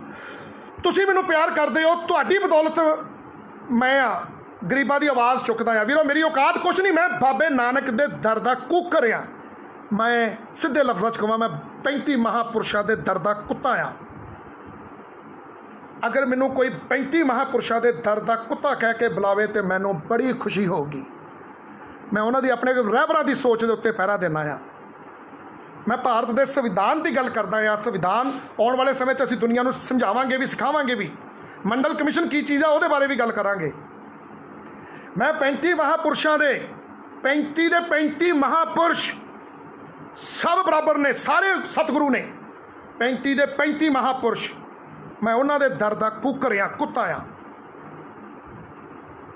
ਤੁਸੀਂ ਮੈਨੂੰ ਪਿਆਰ ਕਰਦੇ ਹੋ, ਤੁਹਾਡੀ ਬਦੌਲਤ ਮੈਂ ਗਰੀਬਾਂ ਦੀ ਆਵਾਜ਼ ਚੁੱਕਦਾ ਆ। ਵੀਰੋ, ਮੇਰੀ ਔਕਾਤ ਕੁਛ ਨਹੀਂ, ਮੈਂ ਬਾਬੇ ਨਾਨਕ ਦੇ ਦਰ ਦਾ ਕੂਕਰ ਆ। ਮੈਂ ਸਿੱਧੇ ਲਫ਼ਜ਼ਾਂ 'ਚ ਕਹਾਂ, ਮੈਂ 35 ਮਹਾਂਪੁਰਸ਼ਾਂ ਦੇ ਦਰ ਦਾ ਕੁੱਤਾ ਆ। ਅਗਰ ਮੈਨੂੰ ਕੋਈ 35 ਮਹਾਂਪੁਰਸ਼ਾਂ ਦੇ ਦਰ ਦਾ ਕੁੱਤਾ ਕਹਿ ਕੇ ਬੁਲਾਵੇ ਤੇ ਮੈਨੂੰ ਬੜੀ ਖੁਸ਼ੀ ਹੋਊਗੀ। ਮੈਂ ਉਹਨਾਂ ਦੀ ਆਪਣੇ ਰਹਿਬਰਾਂ ਦੀ ਸੋਚ ਦੇ ਉੱਤੇ ਪਹਿਰਾ ਦਿੰਦਾ ਆ। ਮੈਂ ਭਾਰਤ ਦੇ ਸੰਵਿਧਾਨ ਦੀ ਗੱਲ ਕਰਦਾ ਆ। ਸੰਵਿਧਾਨ ਆਉਣ ਵਾਲੇ ਸਮੇਂ 'ਚ ਅਸੀਂ ਦੁਨੀਆ ਨੂੰ ਸਮਝਾਵਾਂਗੇ ਵੀ, ਸਿਖਾਵਾਂਗੇ ਵੀ। ਮੰਡਲ ਕਮਿਸ਼ਨ ਕੀ ਚੀਜ਼ ਆ, ਉਹਦੇ ਬਾਰੇ ਵੀ ਗੱਲ ਕਰਾਂਗੇ। ਮੈਂ 35 ਮਹਾਂਪੁਰਸ਼ਾਂ ਦੇ 35 ਮਹਾਂਪੁਰਸ਼ ਸਭ ਬਰਾਬਰ ਨੇ, ਸਾਰੇ ਸਤਿਗੁਰੂ ਨੇ। 35 ਮਹਾਂਪੁਰਸ਼, ਮੈਂ ਉਹਨਾਂ ਦੇ ਦਰ ਦਾ ਕੂਕਰ ਆ, ਕੁੱਤਾ ਆ।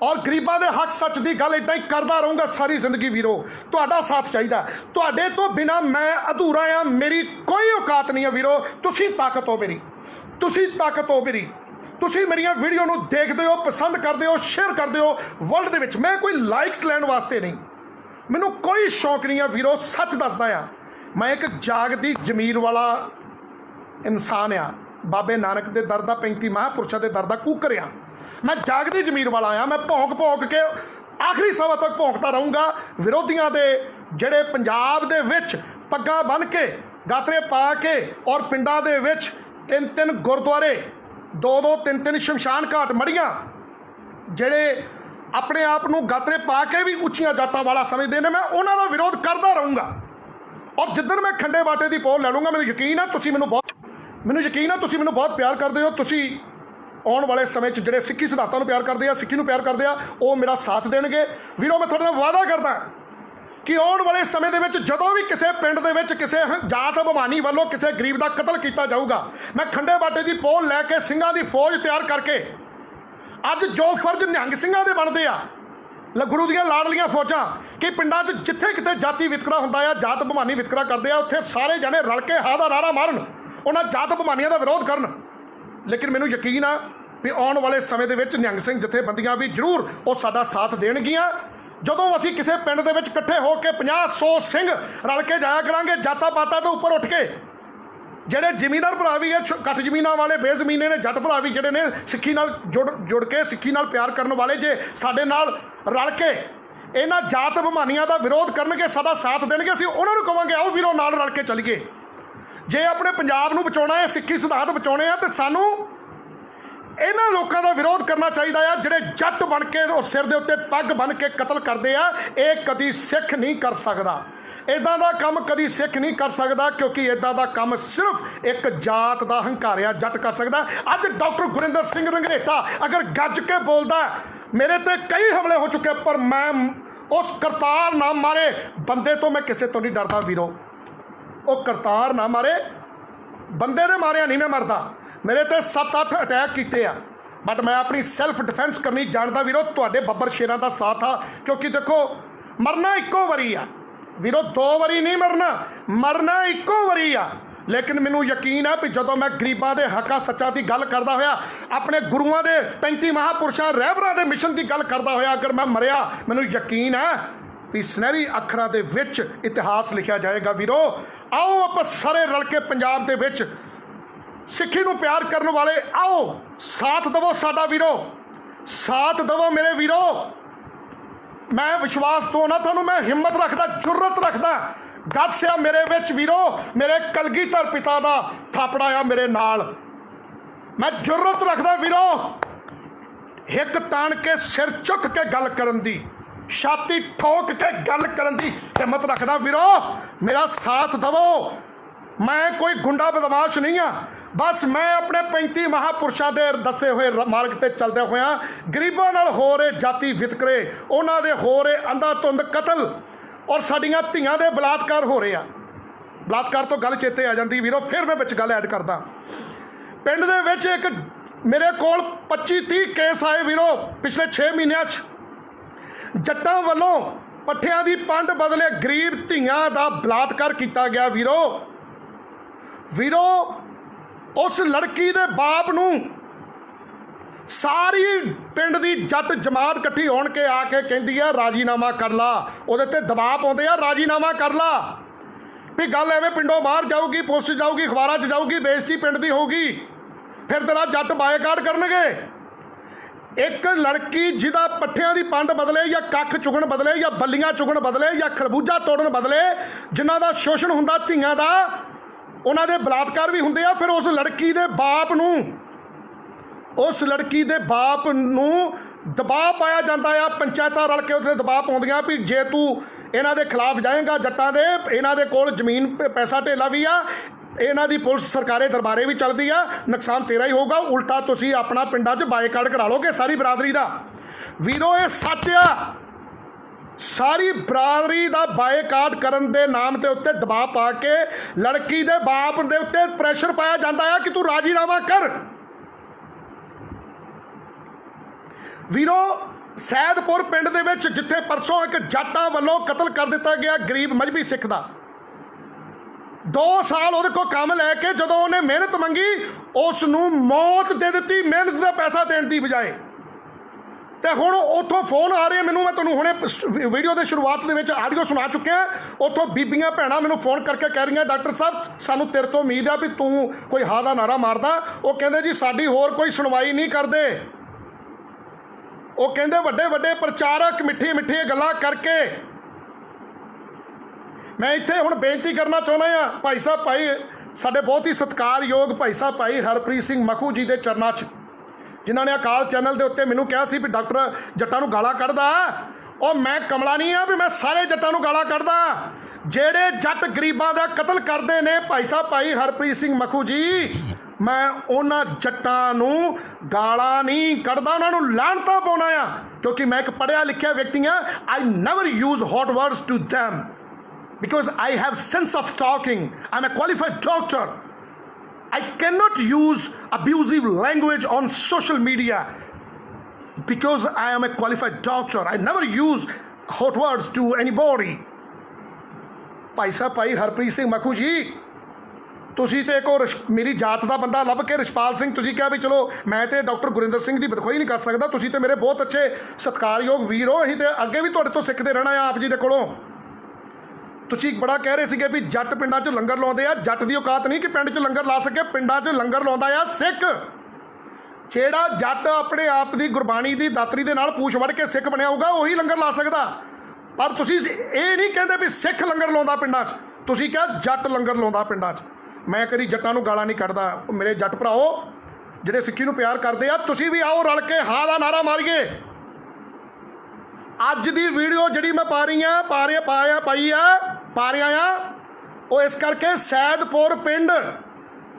और गरीबां दे हक सच की गल इदां ही करदा रहूँगा सारी जिंदगी वीरो। तुहाडा साथ चाहिए, तुहाडे तो बिना मैं अधूरा आ, मेरी कोई औकात नहीं है वीरो। तुसीं ताकत हो मेरी, तुसीं ताकत हो मेरी। तुसीं मेरियां वीडियो नूं देखदे हो, पसंद करदे हो, शेयर करदे हो वर्ल्ड दे विच। मैं कोई लाइक्स लैण वास्ते नहीं, मैनूं कोई शौक नहीं है वीरो। सच दसदा आ, मैं एक जागदी जमीर वाला इंसान आ। बाबे नानक के दर दा 35 महापुरुषों के दर दा कूकर आ। मैं जागदी जमीर वाला आ। मैं भौंक भौंक के आखिरी सभा तक भौंकता रहूँगा विरोधियों के ਜਿਹੜੇ पंजाब दे विच पग्गां बन के गातरे पा के और पिंडां दे विच 3-3 गुरुद्वारे 2-2 3-3 शमशान घाट मड़ियां ਜਿਹੜੇ अपने आप नूं गातरे पा के भी उच्चियां जातां वाला समझदे ने, मैं उन्हां दा विरोध करदा रहूँगा। और जिद्दन मैं खंडे बाटे की पोल लै लूँगा, मैनूं यकीन है तुसीं मैनूं बहुत प्यार करदे हो। तुसीं आने वाले समय ਜਿਹੜੇ सिक्खी सिद्धांतां नूं प्यार करदे आ, सिੱਖੀ नूं प्यार करदे आ, ਉਹ मेरा साथ देणगे ਵੀਰੋ। मैं तुहाडे नाल वादा करदा कि आने वाले समय ਦੇ ਵਿੱਚ ਜਦੋਂ ਵੀ ਕਿਸੇ ਪਿੰਡ ਦੇ ਵਿੱਚ ਕਿਸੇ ਜਾਤ ਅਭਿਮਾਨੀ ਵੱਲੋਂ ਕਿਸੇ ਗਰੀਬ ਦਾ ਕਤਲ ਕੀਤਾ ਜਾਊਗਾ, ਮੈਂ ਖੰਡੇ ਬਾਟੇ ਦੀ ਪੋਲ ਲੈ ਕੇ ਸਿੰਘਾਂ ਦੀ ਫੌਜ ਤਿਆਰ ਕਰਕੇ ਅੱਜ ਜੋ ਫਰਜ਼ ਨਿਹੰਗ ਸਿੰਘਾਂ ਦੇ ਬਣਦੇ ਆ, ਗੁਰੂ ਦੀਆਂ ਲਾਡਲੀਆਂ ਫੌਜਾਂ, ਕਿ ਪਿੰਡਾਂ 'ਚ ਜਿੱਥੇ ਕਿਤੇ ਜਾਤੀ ਵਿਤਕਰਾ ਹੁੰਦਾ ਆ, ਜਾਤ ਅਭਿਮਾਨੀ ਵਿਤਕਰਾ ਕਰਦੇ ਆ, ਉੱਥੇ ਸਾਰੇ ਜਣੇ ਰਲ ਕੇ ਹਾਂ ਦਾ ਨਾਰਾ ਮਾਰਨ, ਉਹਨਾਂ ਜਾਤ ਅਭਿਮਾਨੀਆਂ ਦਾ ਵਿਰੋਧ ਕਰਨ। लेकिन मैनूं यकीन आ भी आने वाले समय दे विच निहंग सिंह जथेबंदियां भी जरूर वो साडा साथ देणगियां। जदों असीं किसी पिंड दे विच इकट्ठे हो के 50-100 सिंह रल के जाया करांगे, जाता पाता तो उपर उठ के ਜਿਹੜੇ ਜ਼ਿਮੀਂਦਾਰ ਭਰਾ ਵੀ ਹੈ, ਘੱਟ ਜ਼ਮੀਨਾਂ ਵਾਲੇ ਬੇਜ਼ਮੀਨੇ ਨੇ, ਜੱਟ ਭਰਾ ਵੀ ਜਿਹੜੇ ਨੇ ਸਿੱਖੀ ਨਾਲ ਜੁੜ ਕੇ ਸਿੱਖੀ ਨਾਲ ਪਿਆਰ ਕਰਨ ਵਾਲੇ, ਜੇ ਸਾਡੇ ਨਾਲ ਰਲ ਕੇ ਇਹਨਾਂ ਜਾਤ ਅਭਿਮਾਨੀਆਂ ਦਾ ਵਿਰੋਧ ਕਰਨਗੇ, ਸਾਡਾ ਸਾਥ ਦੇਣਗੇ, ਅਸੀਂ ਉਹਨਾਂ ਨੂੰ ਕਹਾਂਗੇ ਆਓ ਵੀਰੋ ਨਾਲ ਰਲ ਕੇ ਚੱਲੀਏ। ਜੇ ਆਪਣੇ ਪੰਜਾਬ ਨੂੰ ਬਚਾਉਣਾ ਹੈ, ਸਿੱਖੀ ਸਿਧਾਂਤ ਬਚਾਉਣੇ ਆ, ਤੇ ਸਾਨੂੰ ਇਹਨਾਂ ਲੋਕਾਂ ਦਾ ਵਿਰੋਧ ਕਰਨਾ ਚਾਹੀਦਾ ਆ ਜਿਹੜੇ ਜੱਟ ਬਣ ਕੇ ਉਹ ਸਿਰ ਦੇ ਉੱਤੇ ਪੱਗ ਬੰਨ ਕੇ ਕਤਲ ਕਰਦੇ ਆ। ਇਹ ਕਦੀ ਸਿੱਖ ਨਹੀਂ ਕਰ ਸਕਦਾ, ਇੱਦਾਂ ਦਾ ਕੰਮ ਕਦੀ ਸਿੱਖ ਨਹੀਂ ਕਰ ਸਕਦਾ, ਕਿਉਂਕਿ ਇੱਦਾਂ ਦਾ ਕੰਮ ਸਿਰਫ ਇੱਕ ਜਾਤ ਦਾ ਹੰਕਾਰਿਆ ਜੱਟ ਕਰ ਸਕਦਾ। ਅੱਜ ਡਾਕਟਰ ਗੁਰਿੰਦਰ ਸਿੰਘ ਰੰਘਰੇਟਾ ਅਗਰ ਗੱਜ ਕੇ ਬੋਲਦਾ, ਮੇਰੇ ਤੇ ਕਈ ਹਮਲੇ ਹੋ ਚੁੱਕੇ, ਪਰ ਮੈਂ ਉਸ ਕਰਤਾਰ ਨਾ ਮਾਰੇ ਬੰਦੇ ਤੋਂ ਮੈਂ ਕਿਸੇ ਤੋਂ ਨਹੀਂ ਡਰਦਾ ਵੀਰੋ। ਉਹ ਕਰਤਾਰ ਨਾ ਮਾਰੇ ਬੰਦੇ ਦੇ ਮਾਰਿਆ ਨਹੀਂ ਮੈਂ ਮਰਦਾ। ਮੇਰੇ ਤੇ 7-8 ਅਟੈਕ ਕੀਤੇ ਆ, ਬਟ ਮੈਂ ਆਪਣੀ ਸੈਲਫ ਡਿਫੈਂਸ ਕਰਨੀ ਜਾਣਦਾ ਵੀਰੋ। ਤੁਹਾਡੇ ਬੱਬਰ ਸ਼ੇਰਾਂ ਦਾ ਸਾਥ ਆ, ਕਿਉਂਕਿ ਦੇਖੋ ਮਰਨਾ ਇੱਕੋ ਵਾਰੀ ਆ ਵੀਰੋ, 2 ਵਾਰੀ ਨਹੀਂ ਮਰਨਾ, ਮਰਨਾ ਇੱਕੋ ਵਾਰੀ ਆ। ਲੇਕਿਨ ਮੈਨੂੰ ਯਕੀਨ ਹੈ ਵੀ ਜਦੋਂ ਮੈਂ ਗਰੀਬਾਂ ਦੇ ਹੱਕਾਂ ਸੱਚਾਂ ਦੀ ਗੱਲ ਕਰਦਾ ਹੋਇਆ, ਆਪਣੇ ਗੁਰੂਆਂ ਦੇ 35 ਮਹਾਂਪੁਰਸ਼ਾਂ ਰਹਿਬਰਾਂ ਦੇ ਮਿਸ਼ਨ ਦੀ ਗੱਲ ਕਰਦਾ ਹੋਇਆ ਅਗਰ ਮੈਂ ਮਰਿਆ, ਮੈਨੂੰ ਯਕੀਨ ਹੈ ਵੀ ਸੁਨਹਿਰੀ ਅੱਖਰਾਂ ਦੇ ਵਿੱਚ ਇਤਿਹਾਸ ਲਿਖਿਆ ਜਾਏਗਾ ਵੀਰੋ। ਆਓ ਆਪਾਂ ਸਾਰੇ ਰਲ ਕੇ ਪੰਜਾਬ ਦੇ ਵਿੱਚ ਸਿੱਖੀ ਨੂੰ ਪਿਆਰ ਕਰਨ ਵਾਲੇ आओ साथ दवो साडा वीरो, साथ दवो मेरे वीरो। मैं विश्वास तो ना थानू, मैं हिम्मत रखदा, जुर्रत रखदा, गट्स आ मेरे विच वीरो। मेरे कलगीधर पिता दा थापड़ा आ मेरे नाल, मैं जुर्रत रखदा वीरो। हिक तान के सिर चुक के गल करन दी, छाती ठोक के गल करन दी हिम्मत रखदा वीरो। मेरा साथ दवो, मैं कोई गुंडा बदमाश नहीं हाँ, बस मैं अपने 35 महापुरुषों के दसे हुए मार्ग से चलदे होया गरीबों नाल हो रहे जाति वितकरे, उन्हां दे हो रहे अंधाधुंध कतल और साडियां धीआं दे बलात्कार हो रहे आ। बलात्कार तो गल चेते आ जाती वीरो, फिर मैं विच गल ऐड करदा। पिंड दे विच एक मेरे कोल 25-30 केस आए वीरो पिछले 6 महीनों। जट्टां वल्लों पट्ठियां दी पंड बदले गरीब धीआं दा बलात्कार किया गया वीरो। वीरो उस लड़की दे बाप नूं सारी पिंड दी जट जमात इकट्ठी होण के आके कहंदी है राजीनामा कर ला, उहदे ते दबाव पाउंदे आ राजीनामा कर ला, भी गल एवें पिंडों बाहर जाऊगी, पोस्ट जाऊगी, अखबारां 'च जाऊगी, बेइज्जती पिंड दी होगी, फिर तेरा जट बायकाट करनगे। एक लड़की जिदा पट्ठियां दी पंड बदले या कख चुगण बदले या बल्लियां चुगण बदले या खरबूजा तोड़न बदले, जिन्हां दा शोषण हुंदा धीआं दा, उन्हां दे बलात्कार भी हुंदे आ। फिर उस लड़की दे बाप नूं दबाव पाया जाता है, पंचायतां रल के उसने दबाव पाउंदियां भी जे तू इन्हां दे खिलाफ जाएगा, जट्टां दे इन्हां दे कोल जमीन पैसा ढेला भी आ, इन्हां दी पुलिस सरकारे दरबारे भी चलदी आ, नुकसान तेरा ही होगा, उल्टा तुसीं अपना पिंडां 'च बायकाट करा लोगे सारी बरादरी दा। वीरो ये सच आ, सारी बरादरी का बायकाट करन दे नाम के उत्ते दबाव पा के लड़की दे बाप दे उत्ते प्रैशर पाया जाता है कि तू राजीनामा कर। वीरो सैदपुर पिंड दे विच जिथे परसों एक जाटां वल्लों कतल कर दिता गया गरीब मजहबी सिख दा, 2 साल ਉਹਦੇ ਕੋਲ ਕੰਮ ਲੈ ਕੇ ਜਦੋਂ ਉਹਨੇ ਮਿਹਨਤ ਮੰਗੀ ਉਸ ਨੂੰ ਮੌਤ ਦੇ ਦਿੱਤੀ ਮਿਹਨਤ ਦਾ ਪੈਸਾ ਦੇਣ ਦੀ ਬਜਾਏ। ਤੇ ਹੁਣ ਉੱਥੋਂ ਫੋਨ ਆ ਰਹੇ ਮੈਨੂੰ, ਮੈਂ ਤੁਹਾਨੂੰ ਹੁਣੇ ਵੀਡੀਓ ਦੇ ਸ਼ੁਰੂਆਤ ਦੇ ਵਿੱਚ ਆਡੀਓ ਸੁਣਾ ਚੁੱਕਿਆ। ਉੱਥੋਂ ਬੀਬੀਆਂ ਭੈਣਾਂ ਮੈਨੂੰ ਫੋਨ ਕਰਕੇ ਕਹਿ ਰਹੀਆਂ ਡਾਕਟਰ ਸਾਹਿਬ ਸਾਨੂੰ ਤੇਰੇ ਤੋਂ ਉਮੀਦ ਆ ਵੀ ਤੂੰ ਕੋਈ ਹਾਂ ਦਾ ਨਾਰਾ ਮਾਰਦਾ। ਉਹ ਕਹਿੰਦੇ ਜੀ ਸਾਡੀ ਹੋਰ ਕੋਈ ਸੁਣਵਾਈ ਨਹੀਂ ਕਰਦੇ। ਉਹ ਕਹਿੰਦੇ ਵੱਡੇ ਵੱਡੇ ਪ੍ਰਚਾਰਕ ਮਿੱਠੀ ਮਿੱਠੀ ਗੱਲਾਂ ਕਰਕੇ। ਮੈਂ ਇੱਥੇ ਹੁਣ ਬੇਨਤੀ ਕਰਨਾ ਚਾਹੁੰਦਾ ਹਾਂ ਭਾਈ ਸਾਹਿਬ, ਭਾਈ ਸਾਡੇ ਬਹੁਤ ਹੀ ਸਤਿਕਾਰਯੋਗ ਭਾਈ ਸਾਹਿਬ ਭਾਈ ਹਰਪ੍ਰੀਤ ਸਿੰਘ ਮਖੂ ਜੀ ਦੇ ਚਰਨਾਂ 'ਚ, ਜਿਨ੍ਹਾਂ ਨੇ ਅਕਾਲ ਚੈਨਲ ਦੇ ਉੱਤੇ ਮੈਨੂੰ ਕਿਹਾ ਸੀ ਵੀ ਡਾਕਟਰ ਜੱਟਾਂ ਨੂੰ ਗਾਲਾਂ ਕੱਢਦਾ। ਉਹ ਮੈਂ ਕਮਲਾ ਨਹੀਂ ਆ ਵੀ ਮੈਂ ਸਾਰੇ ਜੱਟਾਂ ਨੂੰ ਗਾਲਾਂ ਕੱਢਦਾ। ਜਿਹੜੇ ਜੱਟ ਗਰੀਬਾਂ ਦਾ ਕਤਲ ਕਰਦੇ ਨੇ ਭਾਈ ਸਾਹਿਬ ਭਾਈ ਹਰਪ੍ਰੀਤ ਸਿੰਘ ਮਖੂ ਜੀ, ਮੈਂ ਉਹਨਾਂ ਜੱਟਾਂ ਨੂੰ ਗਾਲਾਂ ਨਹੀਂ ਕੱਢਦਾ, ਉਹਨਾਂ ਨੂੰ ਲਾਹਨਤਾਂ ਪਾਉਣਾ ਆ, ਕਿਉਂਕਿ ਮੈਂ ਇੱਕ ਪੜ੍ਹਿਆ ਲਿਖਿਆ ਵਿਅਕਤੀ ਹਾਂ। I never use hot words to them because I have sense of talking. I'm a qualified doctor. I cannot use abusive language on social media because I am a qualified doctor. I never use hot words to anybody. Bhai Sahib ਭਾਈ ਹਰਪ੍ਰੀਤ ਸਿੰਘ ਮਖੂ ਜੀ, ਤੁਸੀਂ ਤੇ ਇੱਕ ਮੇਰੀ ਜਾਤ ਦਾ ਬੰਦਾ ਲੱਭ ਕੇ ਰਿਸ਼ਪਾਲ ਸਿੰਘ, ਤੁਸੀਂ ਕਿਹਾ ਵੀ ਚਲੋ ਮੈਂ ਤੇ ਡਾਕਟਰ ਗੁਰਿੰਦਰ ਸਿੰਘ ਦੀ ਬਦਖੋਈ ਨਹੀਂ ਕਰ ਸਕਦਾ, ਤੁਸੀਂ ਤੇ ਮੇਰੇ ਬਹੁਤ ਅੱਛੇ ਸਤਿਕਾਰਯੋਗ ਵੀਰ ਹੋ, ਅਸੀਂ ਤੇ ਅੱਗੇ ਵੀ ਤੁਹਾਡੇ ਤੋਂ ਸਿੱਖਦੇ ਰਹਿਣਾ ਆ ਆਪ ਜੀ ਦੇ ਕੋਲੋਂ। ਤੁਸੀਂ ਬੜਾ ਕਹਿ ਰਹੇ ਸੀਗੇ ਵੀ ਜੱਟ ਪਿੰਡਾਂ 'ਚ ਲੰਗਰ ਲਾਉਂਦੇ ਆ। ਜੱਟ ਦੀ ਔਕਾਤ ਨਹੀਂ ਕਿ ਪਿੰਡ 'ਚ ਲੰਗਰ ਲਾ ਸਕੇ, ਪਿੰਡਾਂ 'ਚ ਲੰਗਰ ਲਾਉਂਦਾ ਆ ਸਿੱਖ। ਜਿਹੜਾ ਜੱਟ ਆਪਣੇ ਆਪ ਦੀ ਗੁਰਬਾਣੀ ਦੀ ਦਾਤਰੀ ਦੇ ਨਾਲ ਪੂਛ ਵੜ ਕੇ ਸਿੱਖ ਬਣਿਆ ਹੋਊਗਾ ਉਹੀ ਲੰਗਰ ਲਾ ਸਕਦਾ। ਪਰ ਤੁਸੀਂ ਇਹ ਨਹੀਂ ਕਹਿੰਦੇ ਵੀ ਸਿੱਖ ਲੰਗਰ ਲਾਉਂਦਾ ਪਿੰਡਾਂ 'ਚ, ਤੁਸੀਂ ਕਿਹਾ ਜੱਟ ਲੰਗਰ ਲਾਉਂਦਾ ਪਿੰਡਾਂ 'ਚ। ਮੈਂ ਕਦੀ ਜੱਟਾਂ ਨੂੰ ਗਾਲਾਂ ਨਹੀਂ ਕੱਢਦਾ। ਮੇਰੇ ਜੱਟ ਭਰਾਓ ਜਿਹੜੇ ਸਿੱਖੀ ਨੂੰ ਪਿਆਰ ਕਰਦੇ ਆ, ਤੁਸੀਂ ਵੀ ਆਓ ਰਲ ਕੇ ਹਾਂ ਦਾ ਨਾਰਾ ਮਾਰੀਏ। ਅੱਜ ਦੀ ਵੀਡੀਓ ਜਿਹੜੀ ਮੈਂ ਪਾ ਰਿਹਾ ਆ ਉਹ ਇਸ ਕਰਕੇ ਸੈਦਪੁਰ ਪਿੰਡ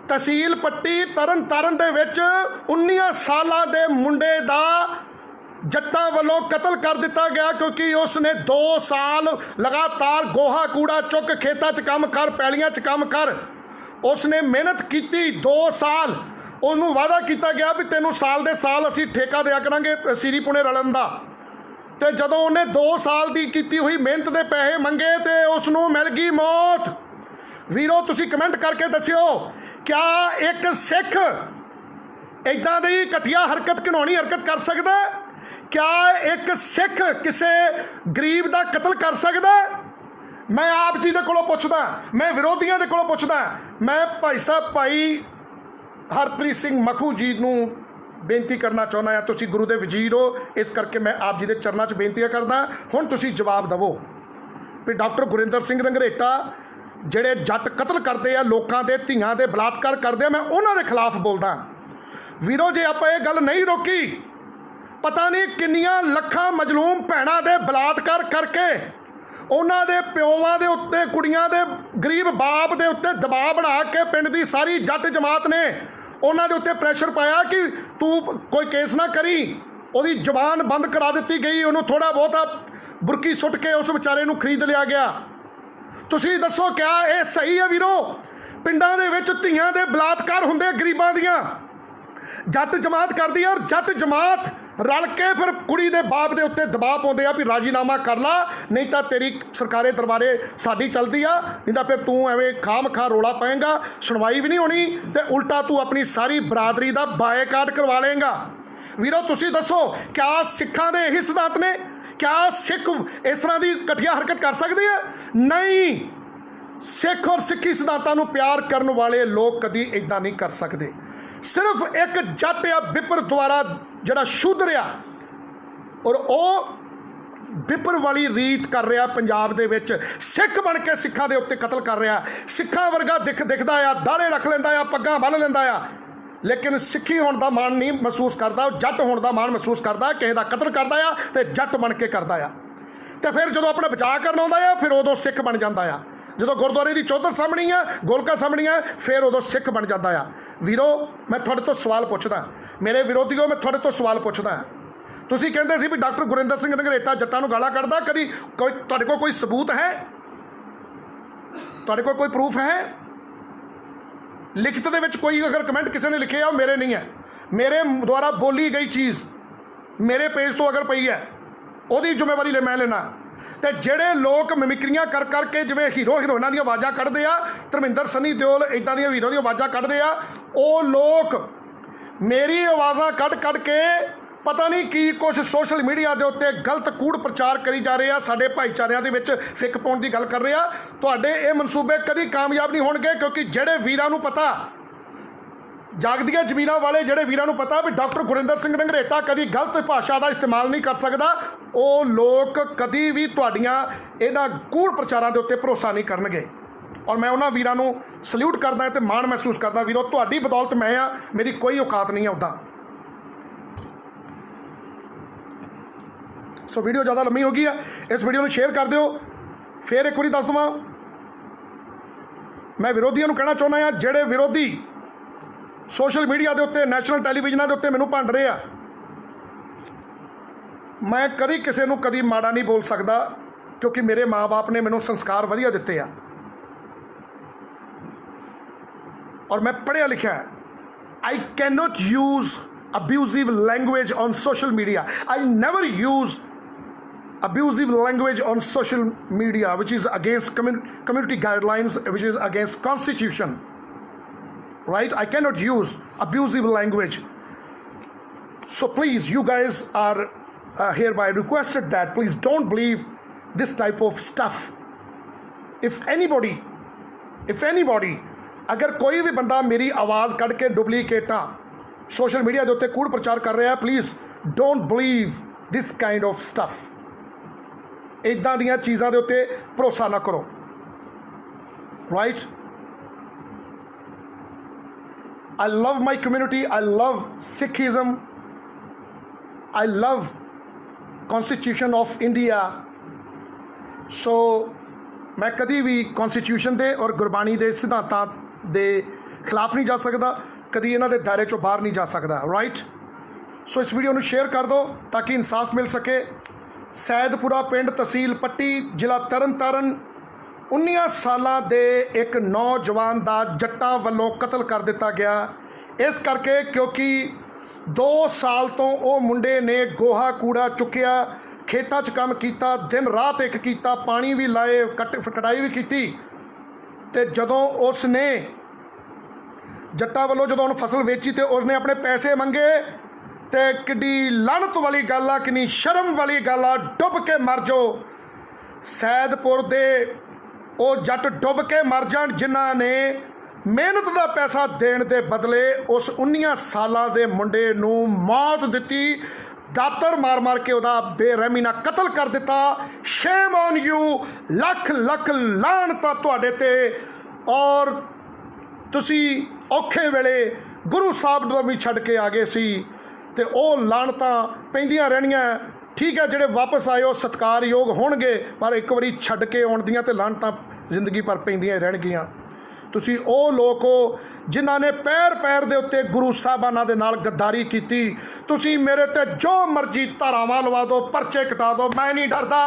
ਤਹਿਸੀਲ ਪੱਟੀ ਤਰਨਤਾਰਨ ਦੇ ਵਿੱਚ 19 ਸਾਲਾਂ ਦੇ ਮੁੰਡੇ ਦਾ ਜੱਟਾਂ ਵੱਲੋਂ ਕਤਲ ਕਰ ਦਿੱਤਾ ਗਿਆ, ਕਿਉਂਕਿ ਉਸ ਨੇ 2 ਸਾਲ ਲਗਾਤਾਰ ਗੋਹਾ ਕੂੜਾ ਚੁੱਕ ਖੇਤਾਂ 'ਚ ਕੰਮ ਕਰ, ਪੈਲੀਆਂ 'ਚ ਕੰਮ ਕਰ। ਉਸ ਨੇ ਮਿਹਨਤ ਕੀਤੀ 2 ਸਾਲ। ਉਹਨੂੰ ਵਾਅਦਾ ਕੀਤਾ ਗਿਆ ਵੀ ਤੈਨੂੰ ਸਾਲ ਦੇ ਸਾਲ ਅਸੀਂ ਠੇਕਾ ਦਿਆ ਕਰਾਂਗੇ ਸੀਰੀ ਪੁਣੇ ਰਲਣ ਦਾ। ਤੇ ਜਦੋਂ ਉਹਨੇ 2 ਸਾਲ ਦੀ ਕੀਤੀ ਹੋਈ ਮਿਹਨਤ ਦੇ ਪੈਸੇ ਮੰਗੇ ਤੇ ਉਸ ਨੂੰ ਮਿਲ ਗਈ ਮੌਤ। ਵੀਰੋ ਤੁਸੀਂ ਕਮੈਂਟ ਕਰਕੇ ਦੱਸਿਓ, ਕਿਆ ਇੱਕ ਸਿੱਖ ਇੱਦਾਂ ਦੀ ਘਟੀਆ ਹਰਕਤ, ਘਿਨਾਉਣੀ ਹਰਕਤ ਕਰ ਸਕਦਾ? ਕਿਆ ਇੱਕ ਸਿੱਖ ਕਿਸੇ ਗਰੀਬ ਦਾ ਕਤਲ ਕਰ ਸਕਦਾ? ਮੈਂ ਆਪ ਜੀ ਦੇ ਕੋਲੋਂ ਪੁੱਛਦਾ, ਮੈਂ ਵਿਰੋਧੀਆਂ ਦੇ ਕੋਲੋਂ ਪੁੱਛਦਾ। ਮੈਂ ਭਾਈ ਸਾਹਿਬ ਭਾਈ ਹਰਪ੍ਰੀਤ ਸਿੰਘ ਮਖੂ ਜੀ ਨੂੰ ਬੇਨਤੀ ਕਰਨਾ ਚਾਹੁੰਦਾ ਹਾਂ, ਤੁਸੀਂ ਗੁਰੂ ਦੇ ਵਜ਼ੀਰ ਹੋ, ਇਸ ਕਰਕੇ ਮੈਂ ਆਪ ਜੀ ਦੇ ਚਰਨਾਂ 'ਚ ਬੇਨਤੀਆਂ ਕਰਦਾ। ਹੁਣ ਤੁਸੀਂ ਜਵਾਬ ਦੇਵੋ ਵੀ ਡਾਕਟਰ ਗੁਰਿੰਦਰ ਸਿੰਘ ਰੰਘਰੇਟਾ ਜਿਹੜੇ ਜੱਟ ਕਤਲ ਕਰਦੇ ਆ, ਲੋਕਾਂ ਦੇ ਧੀਆਂ ਦੇ ਬਲਾਤਕਾਰ ਕਰਦੇ ਆ, ਮੈਂ ਉਹਨਾਂ ਦੇ ਖਿਲਾਫ ਬੋਲਦਾ। ਵੀਰੋ ਜੇ ਆਪਾਂ ਇਹ ਗੱਲ ਨਹੀਂ ਰੋਕੀ, ਪਤਾ ਨਹੀਂ ਕਿੰਨੀਆਂ ਲੱਖਾਂ ਮਜ਼ਲੂਮ ਭੈਣਾਂ ਦੇ ਬਲਾਤਕਾਰ ਕਰਕੇ ਉਹਨਾਂ ਦੇ ਪਿਓਾਂ ਦੇ ਉੱਤੇ, ਕੁੜੀਆਂ ਦੇ ਗਰੀਬ ਬਾਪ ਦੇ ਉੱਤੇ ਦਬਾਅ ਬਣਾ ਕੇ ਪਿੰਡ ਦੀ ਸਾਰੀ ਜੱਟ ਜਮਾਤ ਨੇ ਉਹਨਾਂ ਦੇ ਉੱਤੇ ਪ੍ਰੈਸ਼ਰ ਪਾਇਆ ਕਿ ਤੂੰ ਕੋਈ ਕੇਸ ਨਾ ਕਰੀ। ਉਹਦੀ ਜ਼ੁਬਾਨ ਬੰਦ ਕਰਾ ਦਿੱਤੀ ਗਈ, ਉਹਨੂੰ ਥੋੜ੍ਹਾ ਬਹੁਤਾ ਬੁਰਕੀ ਸੁੱਟ ਕੇ ਉਸ ਵਿਚਾਰੇ ਨੂੰ ਖਰੀਦ ਲਿਆ ਗਿਆ। ਤੁਸੀਂ ਦੱਸੋ ਕਿਆ ਇਹ ਸਹੀ ਹੈ ਵੀਰੋ? ਪਿੰਡਾਂ ਦੇ ਵਿੱਚ ਧੀਆਂ ਦੇ ਬਲਾਤਕਾਰ ਹੁੰਦੇ ਗਰੀਬਾਂ ਦੀਆਂ, ਜੱਟ ਜਮਾਤ ਕਰਦੀ ਆ, ਔਰ ਜੱਟ ਜਮਾਤ ਰਲ ਕੇ ਫਿਰ ਕੁੜੀ ਦੇ ਬਾਪ ਦੇ ਉੱਤੇ ਦਬਾਅ ਪਾਉਂਦੇ ਆ ਵੀ ਰਾਜੀਨਾਮਾ ਕਰ ਲਾ, ਨਹੀਂ ਤਾਂ ਤੇਰੀ ਸਰਕਾਰੇ ਦਰਬਾਰੇ ਸਾਡੀ ਚੱਲਦੀ ਆ, ਨਹੀਂ ਤਾਂ ਫਿਰ ਤੂੰ ਐਵੇਂ ਖਾਮ-ਖਾ ਰੋਲਾ ਪਾਏਂਗਾ, ਸੁਣਵਾਈ ਵੀ ਨਹੀਂ ਹੋਣੀ ਤੇ ਉਲਟਾ ਤੂੰ ਆਪਣੀ ਸਾਰੀ ਬਰਾਦਰੀ ਦਾ ਬਾਏਕਾਟ ਕਰਵਾ ਲਏਂਗਾ। ਵੀਰੋ ਤੁਸੀਂ ਦੱਸੋ ਕਿਆ ਸਿੱਖਾਂ ਦੇ ਇਹੀ ਸਿਧਾਂਤ ਨੇ? ਕਿਆ ਸਿੱਖ ਇਸ ਤਰ੍ਹਾਂ ਦੀ ਘਟੀਆ ਹਰਕਤ ਕਰ ਸਕਦੇ ਆ? ਨਹੀਂ, ਸਿੱਖ ਔਰ ਸਿੱਖੀ ਸਿਧਾਂਤਾਂ ਨੂੰ ਪਿਆਰ ਕਰਨ ਵਾਲੇ ਲੋਕ ਕਦੀ ਇੱਦਾਂ ਨਹੀਂ ਕਰ ਸਕਦੇ। ਸਿਰਫ ਇੱਕ ਜੱਟ ਆ ਬਿਪਰ ਦੁਆਰਾ ਜਿਹੜਾ ਸ਼ੂਦਰ ਆ, ਔਰ ਉਹ ਬਿਪਰ ਵਾਲੀ ਰੀਤ ਕਰ ਰਿਹਾ ਪੰਜਾਬ ਦੇ ਵਿੱਚ, ਸਿੱਖ ਬਣ ਕੇ ਸਿੱਖਾਂ ਦੇ ਉੱਤੇ ਕਤਲ ਕਰ ਰਿਹਾ। ਸਿੱਖਾਂ ਵਰਗਾ ਦਿਖਦਾ ਆ, ਦਾੜੇ ਰੱਖ ਲੈਂਦਾ ਆ, ਪੱਗਾਂ ਬੰਨ੍ਹ ਲੈਂਦਾ ਆ, ਲੇਕਿਨ ਸਿੱਖੀ ਹੋਣ ਦਾ ਮਾਣ ਨਹੀਂ ਮਹਿਸੂਸ ਕਰਦਾ। ਉਹ ਜੱਟ ਹੋਣ ਦਾ ਮਾਣ ਮਹਿਸੂਸ ਕਰਦਾ, ਕਿਸੇ ਦਾ ਕਤਲ ਕਰਦਾ ਆ ਤੇ ਜੱਟ ਬਣ ਕੇ ਕਰਦਾ ਆ। ਤੇ ਫਿਰ ਜਦੋਂ ਆਪਣਾ ਬਚਾਅ ਕਰਨ ਆਉਂਦਾ ਆ ਫਿਰ ਉਦੋਂ ਸਿੱਖ ਬਣ ਜਾਂਦਾ ਆ। ਜਦੋਂ ਗੁਰਦੁਆਰੇ ਦੀ ਚੌਧਰ ਸਾਹਮਣੀ ਆ, ਗੋਲਕਾ ਸਾਹਮਣੀ ਆ, ਫਿਰ ਉਦੋਂ ਸਿੱਖ ਬਣ ਜਾਂਦਾ ਆ। ਵੀਰੋ ਮੈਂ ਤੁਹਾਡੇ ਤੋਂ ਸਵਾਲ ਪੁੱਛਦਾ, ਮੇਰੇ ਵਿਰੋਧੀਓ ਮੈਂ ਤੁਹਾਡੇ ਤੋਂ ਸਵਾਲ ਪੁੱਛਦਾ। ਤੁਸੀਂ ਕਹਿੰਦੇ ਸੀ ਵੀ ਡਾਕਟਰ ਗੁਰਿੰਦਰ ਸਿੰਘ ਰੰਘਰੇਟਾ ਜੱਟਾਂ ਨੂੰ ਗਾਲਾਂ ਕੱਢਦਾ, ਕਦੀ ਕੋਈ ਤੁਹਾਡੇ ਕੋਲ ਕੋਈ ਸਬੂਤ ਹੈ? ਤੁਹਾਡੇ ਕੋਲ ਕੋਈ ਪ੍ਰੂਫ ਹੈ? ਲਿਖਤ ਦੇ ਵਿੱਚ ਕੋਈ ਅਗਰ ਕਮੈਂਟ ਕਿਸੇ ਨੇ ਲਿਖੇ ਆ, ਉਹ ਮੇਰੇ ਨਹੀਂ ਹੈ। ਮੇਰੇ ਦੁਆਰਾ ਬੋਲੀ ਗਈ ਚੀਜ਼ मेरे पेज तो अगर पई है ਉਹਦੀ ਜ਼ਿੰਮੇਵਾਰੀ ਲੈ ਮੈਂ ਲੈਣਾ। ਤੇ ਜਿਹੜੇ ਲੋਕ ਮਿਮਿਕਰੀਆਂ ਕਰ ਕਰਕੇ ਜਿਵੇਂ ਹੀਰੋ ਹੀਰੋਇਨਾਂ ਦੀਆਂ ਆਵਾਜ਼ਾਂ ਕੱਢਦੇ ਆ, ਧਰਮਿੰਦਰ ਸਨੀ ਦਿਓਲ ਇੱਦਾਂ ਦੀਆਂ ਹੀਰੋ ਦੀਆਂ ਆਵਾਜ਼ਾਂ ਕੱਢਦੇ ਆ, ਉਹ ਲੋਕ ਮੇਰੀ ਆਵਾਜ਼ਾਂ ਕੱਢ ਕੇ ਪਤਾ ਨਹੀਂ ਕੀ ਕੁਛ ਸੋਸ਼ਲ ਮੀਡੀਆ ਦੇ ਉੱਤੇ ਗਲਤ ਕੂੜ ਪ੍ਰਚਾਰ ਕਰੀ ਜਾ ਰਹੇ ਆ, ਸਾਡੇ ਭਾਈਚਾਰਿਆਂ ਦੇ ਵਿੱਚ ਫਿੱਕ ਪਾਉਣ ਦੀ ਗੱਲ ਕਰ ਰਹੇ ਆ। ਤੁਹਾਡੇ ਇਹ ਮਨਸੂਬੇ ਕਦੀ ਕਾਮਯਾਬ ਨਹੀਂ ਹੋਣਗੇ, ਕਿਉਂਕਿ ਜਿਹੜੇ ਵੀਰਾਂ ਨੂੰ ਪਤਾ, ਜਾਗਦੀਆਂ ਜ਼ਮੀਰਾਂ ਵਾਲੇ ਜਿਹੜੇ ਵੀਰਾਂ ਨੂੰ ਪਤਾ ਵੀ ਡਾਕਟਰ ਗੁਰਿੰਦਰ ਸਿੰਘ ਰੰਘਰੇਟਾ ਕਦੀ ਗਲਤ ਭਾਸ਼ਾ ਦਾ ਇਸਤੇਮਾਲ ਨਹੀਂ ਕਰ ਸਕਦਾ, ਉਹ ਲੋਕ ਕਦੀ ਵੀ ਤੁਹਾਡੀਆਂ ਇਹਨਾਂ ਕੂੜ ਪ੍ਰਚਾਰਾਂ ਦੇ ਉੱਤੇ ਭਰੋਸਾ ਨਹੀਂ ਕਰਨਗੇ। ਔਰ ਮੈਂ ਉਹਨਾਂ ਵੀਰਾਂ ਨੂੰ ਸਲੂਟ ਕਰਦਾ ਅਤੇ ਮਾਣ ਮਹਿਸੂਸ ਕਰਦਾ, ਵੀਰੋ ਤੁਹਾਡੀ ਬਦੌਲਤ ਮੈਂ ਆ, ਮੇਰੀ ਕੋਈ ਔਕਾਤ ਨਹੀਂ ਹੈ ਉੱਦਾਂ। ਸੋ ਵੀਡੀਓ ਜ਼ਿਆਦਾ ਲੰਮੀ ਹੋ ਗਈ ਹੈ, ਇਸ ਵੀਡੀਓ ਨੂੰ ਸ਼ੇਅਰ ਕਰ ਦਿਓ। ਫਿਰ ਇੱਕ ਵਾਰੀ ਦੱਸ ਦੇਵਾਂ, ਮੈਂ ਵਿਰੋਧੀਆਂ ਨੂੰ ਕਹਿਣਾ ਚਾਹੁੰਦਾ ਹਾਂ, ਜਿਹੜੇ ਵਿਰੋਧੀ ਸੋਸ਼ਲ ਮੀਡੀਆ ਦੇ ਉੱਤੇ ਨੈਸ਼ਨਲ ਟੈਲੀਵਿਜ਼ਨਾਂ ਦੇ ਉੱਤੇ ਮੈਨੂੰ ਭੰਡ ਰਹੇ ਆ, ਮੈਂ ਕਦੀ ਕਿਸੇ ਨੂੰ ਕਦੀ ਮਾੜਾ ਨਹੀਂ ਬੋਲ ਸਕਦਾ, ਕਿਉਂਕਿ ਮੇਰੇ ਮਾਂ-ਬਾਪ ਨੇ ਮੈਨੂੰ ਸੰਸਕਾਰ ਵਧੀਆ ਦਿੱਤੇ ਆ ਔਰ ਮੈਂ ਪੜ੍ਹਿਆ ਲਿਖਿਆ ਹੈ। I can note use abusive language on social media. I never use abusive language on social media, which is against community guidelines, which is against constitution, right? I cannot use abusive language. So please, you guys are hereby requested that please don't believe this type of stuff. If anybody अगर कोई भी बंदा मेरी आवाज़ कढ़ के डुप्लीकेटा social media के उत्ते कूड़ प्रचार कर रहा है, please don't believe this kind of stuff. इदां दियां चीज़ां दे उत्ते भरोसा ना करो, right? I love my community, I love Sikhism, I love constitution of India. So मैं कभी भी कॉन्स्टिट्यूशन दे और गुरबाणी के सिद्धांतां दे खिलाफ नहीं जा सकता, कभी इन्हां दे दायरे चों बाहर नहीं जा सकता, राइट? सो इस वीडियो नूं शेयर कर दो ताकि इंसाफ मिल सके। सैदपुरा पिंड तहसील पट्टी जिला तरन तारण 19 सालां दे एक नौजवान का जट्टां वल्लों कतल कर दिता गया, इस करके क्योंकि 2 साल तो वो मुंडे ने गोहा कूड़ा चुकिया, खेतां च काम कीता, दिन रात एक कीता, पानी भी लाए, कटाई भी की, ते जदों उसने जट्टा वालों जो फसल वेची तो उसने अपने पैसे मंगे, तो किड्डी लानत वाली गल आ, किन्नी शर्म वाली गल आ, डुब के मर जाओ। सैदपुर दे वो जट डुब के मर जान जिन्हां ने मेहनत का पैसा देने के बदले उस 19 सालां दे मुंडे नूं मौत दिती, दातर मार मार के वह बेरहमी नाल कतल कर दिता। शेम ऑन यू, लख लख लानत तुहाडे ते। और तुसी औखे वेले गुरु साहब नूं भी छड्ड के आ गए सी, ते ओह लानतां पैंदियां रहणियां। ठीक है, जिहड़े वापस आए वो सत्कारयोग होणगे, पर एक बारी छड्ड के आउण दियां ते लानतां जिंदगी भर पैंदियां रहणगियां। तुसी ओह लोक हो जिन्हां ने पैर पैर दे उत्ते गुरु साहबानां दे नाल गद्दारी कीती। तुसी मेरे ते जो मर्जी धारावां लवा दो, परचे कटा दो, मैं नहीं डरदा।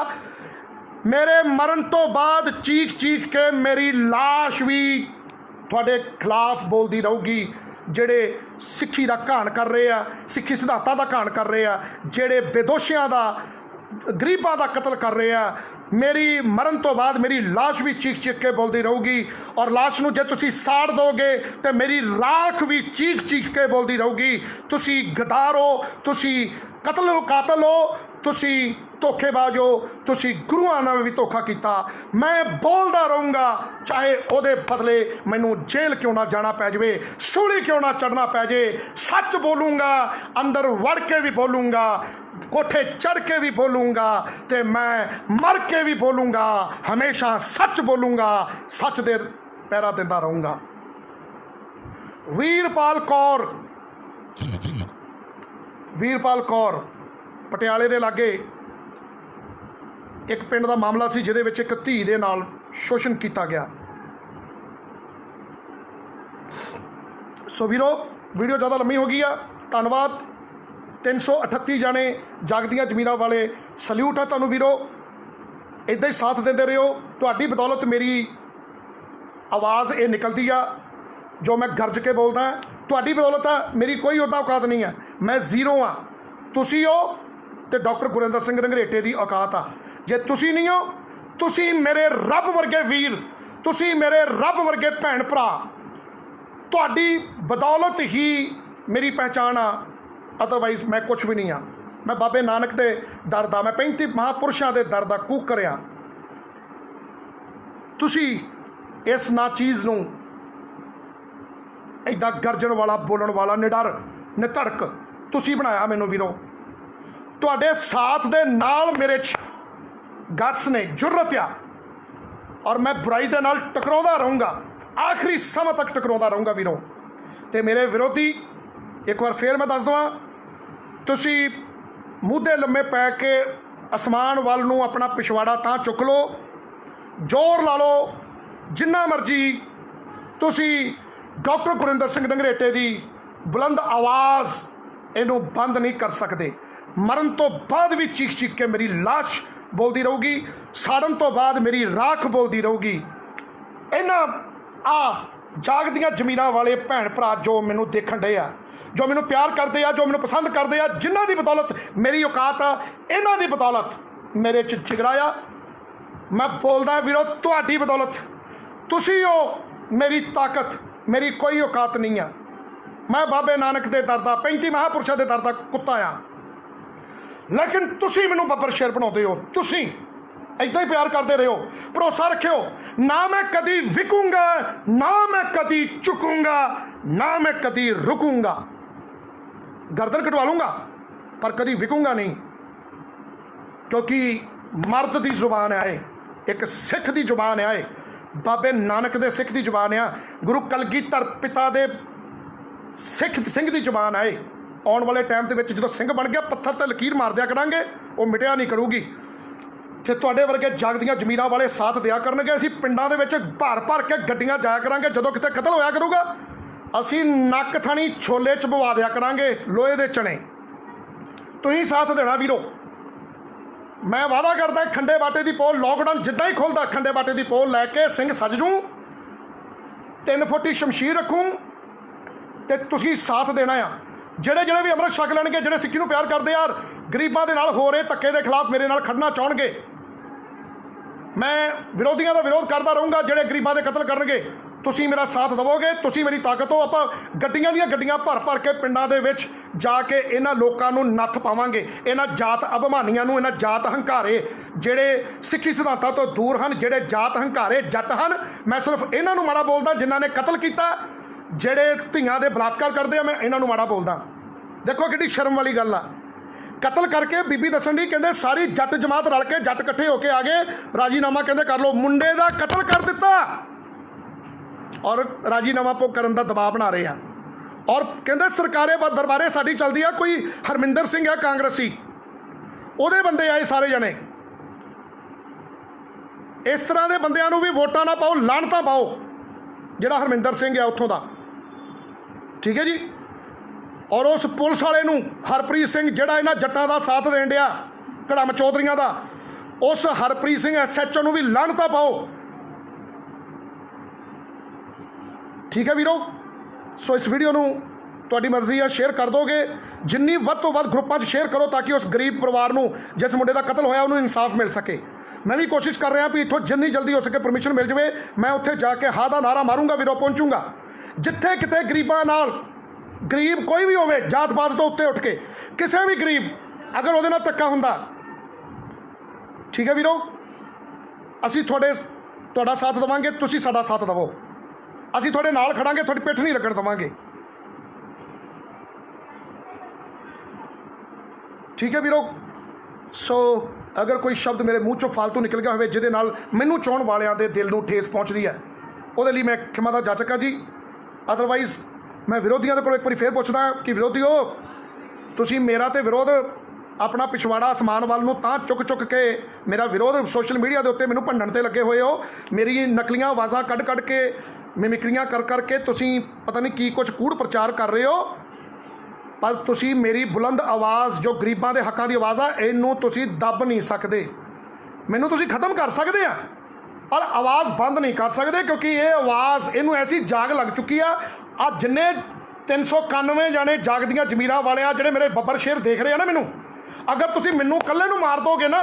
मेरे मरण तो बाद चीख चीख के मेरी लाश भी तुहाडे खिलाफ बोलदी रहूगी। ਜਿਹੜੇ ਸਿੱਖੀ ਦਾ ਘਾਣ ਕਰ ਰਹੇ ਆ, ਸਿੱਖੀ ਸਿਧਾਂਤਾਂ ਦਾ ਘਾਣ ਕਰ ਰਹੇ ਆ, ਜਿਹੜੇ ਬੇਦੋਸ਼ੀਆਂ ਦਾ, ਗਰੀਬਾਂ ਦਾ ਕਤਲ ਕਰ ਰਹੇ ਆ, ਮੇਰੀ ਮਰਨ ਤੋਂ ਬਾਅਦ ਮੇਰੀ ਲਾਸ਼ ਵੀ ਚੀਖ ਚੀਖ ਕੇ ਬੋਲਦੀ ਰਹੂਗੀ। ਔਰ ਲਾਸ਼ ਨੂੰ ਜੇ ਤੁਸੀਂ ਸਾੜ ਦੋਗੇ ਤੇ ਮੇਰੀ ਰਾਖ ਵੀ ਚੀਖ ਚੀਖ ਕੇ ਬੋਲਦੀ ਰਹੂਗੀ। ਤੁਸੀਂ ਗਦਾਰ ਹੋ, ਤੁਸੀਂ ਕਾਤਲ ਹੋ, ਤੁਸੀਂ ਧੋਖੇਬਾਜ਼ ਹੋ, ਤੁਸੀਂ ਗੁਰੂਆਂ ਨਾਲ ਵੀ ਧੋਖਾ ਕੀਤਾ। ਮੈਂ ਬੋਲਦਾ ਰਹੂੰਗਾ, ਚਾਹੇ ਉਹਦੇ ਬਦਲੇ ਮੈਨੂੰ ਜੇਲ੍ਹ ਕਿਉਂ ਨਾ ਜਾਣਾ ਪੈ ਜਾਵੇ, ਸੂਲੀ ਕਿਉਂ ਨਾ ਚੜ੍ਹਨਾ ਪੈ ਜਾਏ। ਸੱਚ ਬੋਲੂੰਗਾ, ਅੰਦਰ ਵੜ ਕੇ ਵੀ ਬੋਲੂੰਗਾ, ਕੋਠੇ ਚੜ੍ਹ ਕੇ ਵੀ ਬੋਲੂੰਗਾ, ਤੇ ਮੈਂ ਮਰ ਕੇ ਵੀ ਬੋਲੂੰਗਾ। ਹਮੇਸ਼ਾ ਸੱਚ ਬੋਲੂੰਗਾ, ਸੱਚ ਦੇ ਪਹਿਰਾ ਦਿੰਦਾ ਰਹੂੰਗਾ। ਵੀਰਪਾਲ ਕੌਰ ਪਟਿਆਲੇ ਦੇ ਲਾਗੇ एक पिंड का मामला सी, जिहदे विच एक धी दे नाल शोषण किया गया। सो वीरो, वीडियो ज़्यादा लंबी हो गई है, धन्नवाद। 338 जाने जागदियां जमीनां वाले सल्यूट है तुहानूं वीरो। इदां ही साथ देंदे रहो, तुहाडी बदौलत मेरी आवाज़ ये निकलती आ जो मैं गरज के बोलदा। तुहाडी बदौलत है, मेरी कोई उदा औकात नहीं है, मैं जीरो हाँ। ਤੁਸੀਂ ਹੋ ਤੇ ਡਾਕਟਰ ਗੁਰਿੰਦਰ ਸਿੰਘ ਰੰਘਰੇਟੇ ਦੀ ਔਕਾਤ ਆ। ਜੇ ਤੁਸੀਂ ਨਹੀਂ ਹੋ, ਤੁਸੀਂ ਮੇਰੇ ਰੱਬ ਵਰਗੇ ਵੀਰ, ਤੁਸੀਂ ਮੇਰੇ ਰੱਬ ਵਰਗੇ ਭੈਣ ਭਰਾ, ਤੁਹਾਡੀ ਬਦੌਲਤ ਹੀ ਮੇਰੀ ਪਹਿਚਾਣ ਆ। ਅਦਰਵਾਈਜ਼ ਮੈਂ ਕੁਛ ਵੀ ਨਹੀਂ ਆ। ਮੈਂ ਬਾਬੇ ਨਾਨਕ ਦੇ ਦਰ ਦਾ, ਮੈਂ 35 ਮਹਾਂਪੁਰਸ਼ਾਂ ਦੇ ਦਰ ਦਾ ਕੂਕਰ ਆ। ਤੁਸੀਂ ਇਸ ਨਾ ਚੀਜ਼ ਨੂੰ ਇੱਦਾਂ ਗਰਜਣ ਵਾਲਾ, ਬੋਲਣ ਵਾਲਾ, ਨਿਡਰ, ਨਿਧੜਕ ਤੁਸੀਂ ਬਣਾਇਆ ਮੈਨੂੰ ਵੀਰੋ। ਤੁਹਾਡੇ ਸਾਥ ਦੇ ਨਾਲ ਮੇਰੇ 'ਚ ਗਟਸ ਨੇ, ਜੁਰਤ ਆ, ਔਰ ਮੈਂ ਬੁਰਾਈ ਦੇ ਨਾਲ ਟਕਰਾਉਂਦਾ ਰਹੂੰਗਾ, ਆਖਰੀ ਸਮਾਂ ਤੱਕ ਟਕਰਾਉਂਦਾ ਰਹੂੰਗਾ ਵੀਰੋ। ਤੇ ਮੇਰੇ ਵਿਰੋਧੀ, ਇੱਕ ਵਾਰ ਫੇਰ ਮੈਂ ਦੱਸ ਦਵਾਂ, ਤੁਸੀਂ ਮੂਧੇ ਲੰਮੇ ਪੈ ਕੇ ਅਸਮਾਨ ਵੱਲ ਨੂੰ ਆਪਣਾ ਪਿਛਵਾੜਾ ਤਾਂ ਚੁੱਕ ਲਓ, ਜ਼ੋਰ ਲਾ ਲਓ ਜਿੰਨਾ ਮਰਜ਼ੀ, ਤੁਸੀਂ ਡਾਕਟਰ ਗੁਰਿੰਦਰ ਸਿੰਘ ਰੰਘਰੇਟੇ ਦੀ ਬੁਲੰਦ ਆਵਾਜ਼ ਇਹਨੂੰ ਬੰਦ ਨਹੀਂ ਕਰ ਸਕਦੇ। ਮਰਨ ਤੋਂ ਬਾਅਦ ਵੀ ਚੀਖ ਚੀਖ ਕੇ ਮੇਰੀ ਲਾਸ਼ ਬੋਲਦੀ ਰਹੂਗੀ, ਸਾੜਨ ਤੋਂ ਬਾਅਦ ਮੇਰੀ ਰਾਖ ਬੋਲਦੀ ਰਹੂਗੀ। ਇਹਨਾਂ ਜਾਗਦੀਆਂ ਜ਼ਮੀਨਾਂ ਵਾਲੇ ਭੈਣ ਭਰਾ ਜੋ ਮੈਨੂੰ ਦੇਖਣ ਡਏ ਆ, ਜੋ ਮੈਨੂੰ ਪਿਆਰ ਕਰਦੇ ਆ, ਜੋ ਮੈਨੂੰ ਪਸੰਦ ਕਰਦੇ ਆ, ਜਿਨ੍ਹਾਂ ਦੀ ਬਦੌਲਤ ਮੇਰੀ ਔਕਾਤ ਆ, ਇਹਨਾਂ ਦੀ ਬਦੌਲਤ ਮੇਰੇ 'ਚ ਜਿਗਰਾ ਆ। ਮੈਂ ਬੋਲਦਾ ਵੀਰੋ, ਤੁਹਾਡੀ ਬਦੌਲਤ। ਤੁਸੀਂ ਹੋ ਮੇਰੀ ਤਾਕਤ, ਮੇਰੀ ਕੋਈ ਔਕਾਤ ਨਹੀਂ ਆ। ਮੈਂ ਬਾਬੇ ਨਾਨਕ ਦੇ ਦਰ ਦਾ, 35 ਮਹਾਂਪੁਰਸ਼ਾਂ ਦੇ ਦਰ ਦਾ ਕੁੱਤਾ ਆ। ਲੇਕਿਨ ਤੁਸੀਂ ਮੈਨੂੰ ਬੱਬਰ ਸ਼ੇਰ ਬਣਾਉਂਦੇ ਹੋ। ਤੁਸੀਂ ਇੱਦਾਂ ਹੀ ਪਿਆਰ ਕਰਦੇ ਰਹੋ, ਭਰੋਸਾ ਰੱਖਿਓ। ਨਾ ਮੈਂ ਕਦੀ ਵਿਕੂੰਗਾ, ਨਾ ਮੈਂ ਕਦੀ ਝੁਕੂੰਗਾ, ਨਾ ਮੈਂ ਕਦੀ ਰੁਕੂੰਗਾ। ਗਰਦਨ ਕਟਵਾ ਲੂੰਗਾ ਪਰ ਕਦੀ ਵਿਕੂੰਗਾ ਨਹੀਂ, ਕਿਉਂਕਿ ਮਰਦ ਦੀ ਜ਼ੁਬਾਨ ਹੈ ਇਹ, ਇੱਕ ਸਿੱਖ ਦੀ ਜ਼ੁਬਾਨ ਹੈ ਇਹ, ਬਾਬੇ ਨਾਨਕ ਦੇ ਸਿੱਖ ਦੀ ਜ਼ੁਬਾਨ ਆ, ਗੁਰੂ ਕਲਗੀਧਰ ਪਿਤਾ ਦੇ ਸਿੱਖ ਸਿੰਘ ਦੀ ਜ਼ੁਬਾਨ ਹੈ ਇਹ। ਆਉਣ ਵਾਲੇ ਟਾਈਮ ਦੇ ਵਿੱਚ ਜਦੋਂ ਸਿੰਘ ਬਣ ਗਿਆ, ਪੱਥਰ ਤੇ ਲਕੀਰ ਮਾਰ ਦਿਆ ਕਰਾਂਗੇ, ਉਹ ਮਿਟਿਆ ਨਹੀਂ ਕਰੂਗੀ। ਤੇ ਤੁਹਾਡੇ ਵਰਗੇ ਜਾਗਦੀਆਂ ਜ਼ਮੀਰਾਂ ਵਾਲੇ ਸਾਥ ਦਿਆ ਕਰਨਗੇ। ਅਸੀਂ ਪਿੰਡਾਂ ਦੇ ਵਿੱਚ ਭਰ ਭਰ ਕੇ ਗੱਡੀਆਂ ਜਾਇਆ ਕਰਾਂਗੇ। ਜਦੋਂ ਕਿਤੇ ਕਤਲ ਹੋਇਆ ਕਰੂਗਾ, ਅਸੀਂ ਨੱਕ ਥਾਣੀ ਛੋਲੇ ਚਬਵਾ ਦਿਆ ਕਰਾਂਗੇ, ਲੋਹੇ ਦੇ ਚਣੇ। ਤੁਸੀਂ ਸਾਥ ਦੇਣਾ ਵੀਰੋ। ਮੈਂ ਵਾਅਦਾ ਕਰਦਾ, ਖੰਡੇ ਬਾਟੇ ਦੀ ਪੋਲ ਲੋਕਡਾਊਨ ਜਿੱਦਾਂ ਹੀ ਖੁੱਲਦਾ, ਖੰਡੇ ਬਾਟੇ ਦੀ ਪੋਲ ਲੈ ਕੇ ਸਿੰਘ ਸੱਜ ਜੂੰ, 3 ਫੁੱਟੀ ਸ਼ਮਸ਼ੀਰ ਰੱਖੂੰ ਤੇ ਤੁਸੀਂ ਸਾਥ ਦੇਣਾ ਆ। ਜਿਹੜੇ ਵੀ ਅੰਮ੍ਰਿਤ ਛਕ ਲੈਣਗੇ, ਜਿਹੜੇ ਸਿੱਖੀ ਨੂੰ ਪਿਆਰ ਕਰਦੇ ਆ, ਗਰੀਬਾਂ ਦੇ ਨਾਲ ਹੋ ਰਹੇ ਧੱਕੇ ਦੇ ਖਿਲਾਫ ਮੇਰੇ ਨਾਲ ਖੜਨਾ ਚਾਹਣਗੇ, ਮੈਂ ਵਿਰੋਧੀਆਂ ਦਾ ਵਿਰੋਧ ਕਰਦਾ ਰਹੂੰਗਾ। ਜਿਹੜੇ ਗਰੀਬਾਂ ਦੇ ਕਤਲ ਕਰਨਗੇ, ਤੁਸੀਂ ਮੇਰਾ ਸਾਥ ਦੇਵੋਗੇ, ਤੁਸੀਂ ਮੇਰੀ ਤਾਕਤ ਹੋ। ਆਪਾਂ ਗੱਡੀਆਂ ਦੀਆਂ ਗੱਡੀਆਂ ਭਰ ਭਰ ਕੇ ਪਿੰਡਾਂ ਦੇ ਵਿੱਚ ਜਾ ਕੇ ਇਹਨਾਂ ਲੋਕਾਂ ਨੂੰ ਨੱਥ ਪਾਵਾਂਗੇ, ਇਹਨਾਂ ਜਾਤ ਅਭਿਮਾਨੀਆਂ ਨੂੰ, ਇਹਨਾਂ ਜਾਤ ਹੰਕਾਰੇ ਜਿਹੜੇ ਸਿੱਖੀ ਸਿਧਾਂਤਾਂ ਤੋਂ ਦੂਰ ਹਨ, ਜਿਹੜੇ ਜਾਤ ਹੰਕਾਰੇ ਜੱਟ ਹਨ। ਮੈਂ ਸਿਰਫ ਇਹਨਾਂ ਨੂੰ ਮਾੜਾ ਬੋਲਦਾ ਜਿਨ੍ਹਾਂ ਨੇ ਕਤਲ ਕੀਤਾ, ਜਿਹੜੇ ਧੀਆਂ ਦੇ ਬਲਾਤਕਾਰ ਕਰਦੇ ਆ, ਮੈਂ ਇਹਨਾਂ ਨੂੰ ਮਾੜਾ ਬੋਲਦਾ। ਦੇਖੋ ਕਿੱਡੀ ਸ਼ਰਮ ਵਾਲੀ ਗੱਲ ਆ। ਕਤਲ ਕਰਕੇ ਬੀਬੀ ਦੱਸਣ ਦੀ, ਕਹਿੰਦੇ ਸਾਰੀ ਜੱਟ ਜਮਾਤ ਰਲ ਕੇ, ਜੱਟ ਇਕੱਠੇ ਹੋ ਕੇ ਆ ਗਏ, ਰਾਜੀਨਾਮਾ ਕਹਿੰਦੇ ਕਰ ਲਓ। ਮੁੰਡੇ ਦਾ ਕਤਲ ਕਰ ਦਿੱਤਾ ਔਰ ਰਾਜੀਨਾਮਾ ਕਰਨ ਦਾ ਦਬਾਅ ਬਣਾ ਰਹੇ ਆ। ਔਰ ਕਹਿੰਦੇ ਸਰਕਾਰੇ ਦਰਬਾਰੇ ਸਾਡੀ ਚੱਲਦੀ ਆ। ਕੋਈ ਹਰਮਿੰਦਰ ਸਿੰਘ ਆ ਕਾਂਗਰਸੀ, ਉਹਦੇ ਬੰਦੇ ਆਏ ਸਾਰੇ ਜਣੇ। ਇਸ ਤਰ੍ਹਾਂ ਦੇ ਬੰਦਿਆਂ ਨੂੰ ਵੀ ਵੋਟਾਂ ਨਾ ਪਾਓ, ਲਾਹਨਤਾਂ ਪਾਓ। ਜਿਹੜਾ ਹਰਮਿੰਦਰ ਸਿੰਘ ਆ ਉੱਥੋਂ ਦਾ, ਠੀਕ ਹੈ ਜੀ। ਔਰ ਉਸ ਪੁਲਿਸ ਵਾਲੇ ਨੂੰ, ਹਰਪ੍ਰੀਤ ਸਿੰਘ, ਜਿਹੜਾ ਇਹਨਾਂ ਜੱਟਾਂ ਦਾ ਸਾਥ ਦੇਣ ਡਿਆ, ਘੜਮ ਚੌਧਰੀਆਂ ਦਾ, ਉਸ ਹਰਪ੍ਰੀਤ ਸਿੰਘ SHO ਨੂੰ ਵੀ ਲਾਹਨਤਾਂ ਪਾਓ। ਠੀਕ ਹੈ ਵੀਰੋ। ਸੋ ਇਸ ਵੀਡੀਓ ਨੂੰ ਤੁਹਾਡੀ ਮਰਜ਼ੀ ਆ, ਸ਼ੇਅਰ ਕਰ ਦੋਗੇ। ਜਿੰਨੀ ਵੱਧ ਤੋਂ ਵੱਧ ਗਰੁੱਪਾਂ 'ਚ ਸ਼ੇਅਰ ਕਰੋ ਤਾਂ ਕਿ ਉਸ ਗਰੀਬ ਪਰਿਵਾਰ ਨੂੰ, ਜਿਸ ਮੁੰਡੇ ਦਾ ਕਤਲ ਹੋਇਆ, ਉਹਨੂੰ ਇਨਸਾਫ ਮਿਲ ਸਕੇ। ਮੈਂ ਵੀ ਕੋਸ਼ਿਸ਼ ਕਰ ਰਿਹਾ ਵੀ ਇੱਥੋਂ ਜਿੰਨੀ ਜਲਦੀ ਹੋ ਸਕੇ ਪਰਮਿਸ਼ਨ ਮਿਲ ਜਾਵੇ। ਮੈਂ ਉੱਥੇ ਜਾ ਕੇ ਹਾਂ ਦਾ ਨਾਰਾ ਮਾਰੂੰਗਾ ਵੀਰੋ, ਪਹੁੰਚੂੰਗਾ ਜਿੱਥੇ ਕਿਤੇ ਗਰੀਬਾਂ ਨਾਲ, ਗਰੀਬ ਕੋਈ ਵੀ ਹੋਵੇ, ਜਾਤ ਪਾਤ ਤੋਂ ਉੱਤੇ ਉੱਠ ਕੇ, ਕਿਸੇ ਵੀ ਗਰੀਬ ਅਗਰ ਉਹਦੇ ਨਾਲ ਧੱਕਾ ਹੁੰਦਾ, ਠੀਕ ਹੈ ਵੀਰੋ, ਅਸੀਂ ਤੁਹਾਡਾ ਸਾਥ ਦੇਵਾਂਗੇ, ਤੁਸੀਂ ਸਾਡਾ ਸਾਥ ਦੇਵੋ। ਅਸੀਂ ਤੁਹਾਡੇ ਨਾਲ ਖੜਾਂਗੇ, ਤੁਹਾਡੀ ਪਿੱਠ ਨਹੀਂ ਲੱਗਣ ਦੇਵਾਂਗੇ। ਠੀਕ ਹੈ ਵੀਰੋ। ਸੋ ਅਗਰ ਕੋਈ ਸ਼ਬਦ ਮੇਰੇ ਮੂੰਹ 'ਚੋਂ ਫਾਲਤੂ ਨਿਕਲ ਗਿਆ ਹੋਵੇ ਜਿਹਦੇ ਨਾਲ ਮੈਨੂੰ ਚਾਹੁਣ ਵਾਲਿਆਂ ਦੇ ਦਿਲ ਨੂੰ ਠੇਸ ਪਹੁੰਚਦੀ ਹੈ, ਉਹਦੇ ਲਈ ਮੈਂ ਖਿਮਾ ਦਾ ਜਾਚਕ ਹਾਂ ਜੀ। ਅਦਰਵਾਈਜ਼ ਮੈਂ ਵਿਰੋਧੀਆਂ ਦੇ ਕੋਲ ਇੱਕ ਵਾਰੀ ਫੇਰ ਪੁੱਛਦਾ ਕਿ ਵਿਰੋਧੀਓ, ਤੁਸੀਂ ਮੇਰਾ ਤੇ ਵਿਰੋਧ, ਆਪਣਾ ਪਿਛਵਾੜਾ ਅਸਮਾਨ ਵੱਲ ਨੂੰ ਤਾਂ ਚੁੱਕ ਕੇ ਮੇਰਾ ਵਿਰੋਧ ਸੋਸ਼ਲ ਮੀਡੀਆ ਦੇ ਉੱਤੇ ਮੈਨੂੰ ਭੰਡਣ ਤੇ ਲੱਗੇ ਹੋਏ ਹੋ। ਮੇਰੀ ਨਕਲੀਆਂ ਆਵਾਜ਼ਾਂ ਕੱਢ ਕੇ, ਮਿਮਿਕਰੀਆਂ ਕਰ ਕੇ ਤੁਸੀਂ ਪਤਾ ਨਹੀਂ ਕੀ ਕੁਝ ਕੂੜ ਪ੍ਰਚਾਰ ਕਰ ਰਹੇ ਹੋ। ਪਰ ਤੁਸੀਂ ਮੇਰੀ ਬੁਲੰਦ ਆਵਾਜ਼, ਜੋ ਗਰੀਬਾਂ ਦੇ ਹੱਕਾਂ ਦੀ ਆਵਾਜ਼ ਆ, ਇਹਨੂੰ ਤੁਸੀਂ ਦੱਬ ਨਹੀਂ ਸਕਦੇ। ਮੈਨੂੰ ਤੁਸੀਂ ਖਤਮ ਕਰ ਸਕਦੇ ਆ, ਪਰ ਆਵਾਜ਼ ਬੰਦ ਨਹੀਂ ਕਰ ਸਕਦੇ, ਕਿਉਂਕਿ ਇਹ ਆਵਾਜ਼, ਇਹਨੂੰ ਐਸੀ ਜਾਗ ਲੱਗ ਚੁੱਕੀ ਆ। ਆ ਜਿੰਨੇ 391 ਜਾਣੇ ਜਾਗਦੀਆਂ ਜ਼ਮੀਰਾਂ ਵਾਲਿਆ ਜਿਹੜੇ ਮੇਰੇ ਬੱਬਰ ਸ਼ੇਰ ਦੇਖ ਰਹੇ ਆ ਨਾ ਮੈਨੂੰ, ਅਗਰ ਤੁਸੀਂ ਮੈਨੂੰ ਇਕੱਲੇ ਨੂੰ ਮਾਰ ਦੋਗੇ ਨਾ,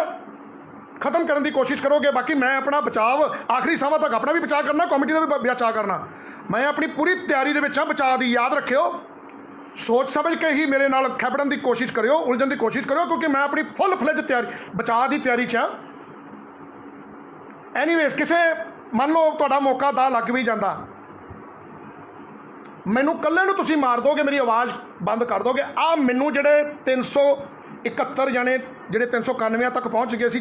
ਖਤਮ ਕਰਨ ਦੀ ਕੋਸ਼ਿਸ਼ ਕਰੋਗੇ, ਬਾਕੀ ਮੈਂ ਆਪਣਾ ਬਚਾਵ ਆਖਰੀ ਸਮਾਂ ਤੱਕ ਆਪਣਾ ਵੀ ਬਚਾਅ ਕਰਨਾ, ਕਮੇਟੀ ਦਾ ਵੀ ਬਚਾਅ ਕਰਨਾ। ਮੈਂ ਆਪਣੀ ਪੂਰੀ ਤਿਆਰੀ ਦੇ ਵਿੱਚ ਹਾਂ ਬਚਾਅ ਦੀ। ਯਾਦ ਰੱਖਿਓ, ਸੋਚ ਸਮਝ ਕੇ ਹੀ ਮੇਰੇ ਨਾਲ ਖੇਪੜਨ ਦੀ ਕੋਸ਼ਿਸ਼ ਕਰਿਓ, ਉਲਝਣ ਦੀ ਕੋਸ਼ਿਸ਼ ਕਰਿਓ, ਕਿਉਂਕਿ ਮੈਂ ਆਪਣੀ ਫੁੱਲ ਫਲੇਜ ਤਿਆਰੀ ਬਚਾਅ ਦੀ ਤਿਆਰੀ 'ਚ ਹਾਂ। ਐਨੀਵੇਜ਼, ਕਿਸੇ ਮੰਨ ਲਓ ਤੁਹਾਡਾ ਮੌਕਾ ਦਾ ਲੱਗ ਵੀ ਜਾਂਦਾ, ਮੈਨੂੰ ਇਕੱਲੇ ਨੂੰ ਤੁਸੀਂ ਮਾਰ ਦੋਗੇ, ਮੇਰੀ ਆਵਾਜ਼ ਬੰਦ ਕਰ ਦੋਗੇ। ਆ ਮੈਨੂੰ ਜਿਹੜੇ 371 ਜਾਣੇ ਜਿਹੜੇ 391 ਤੱਕ ਪਹੁੰਚ ਗਏ ਸੀ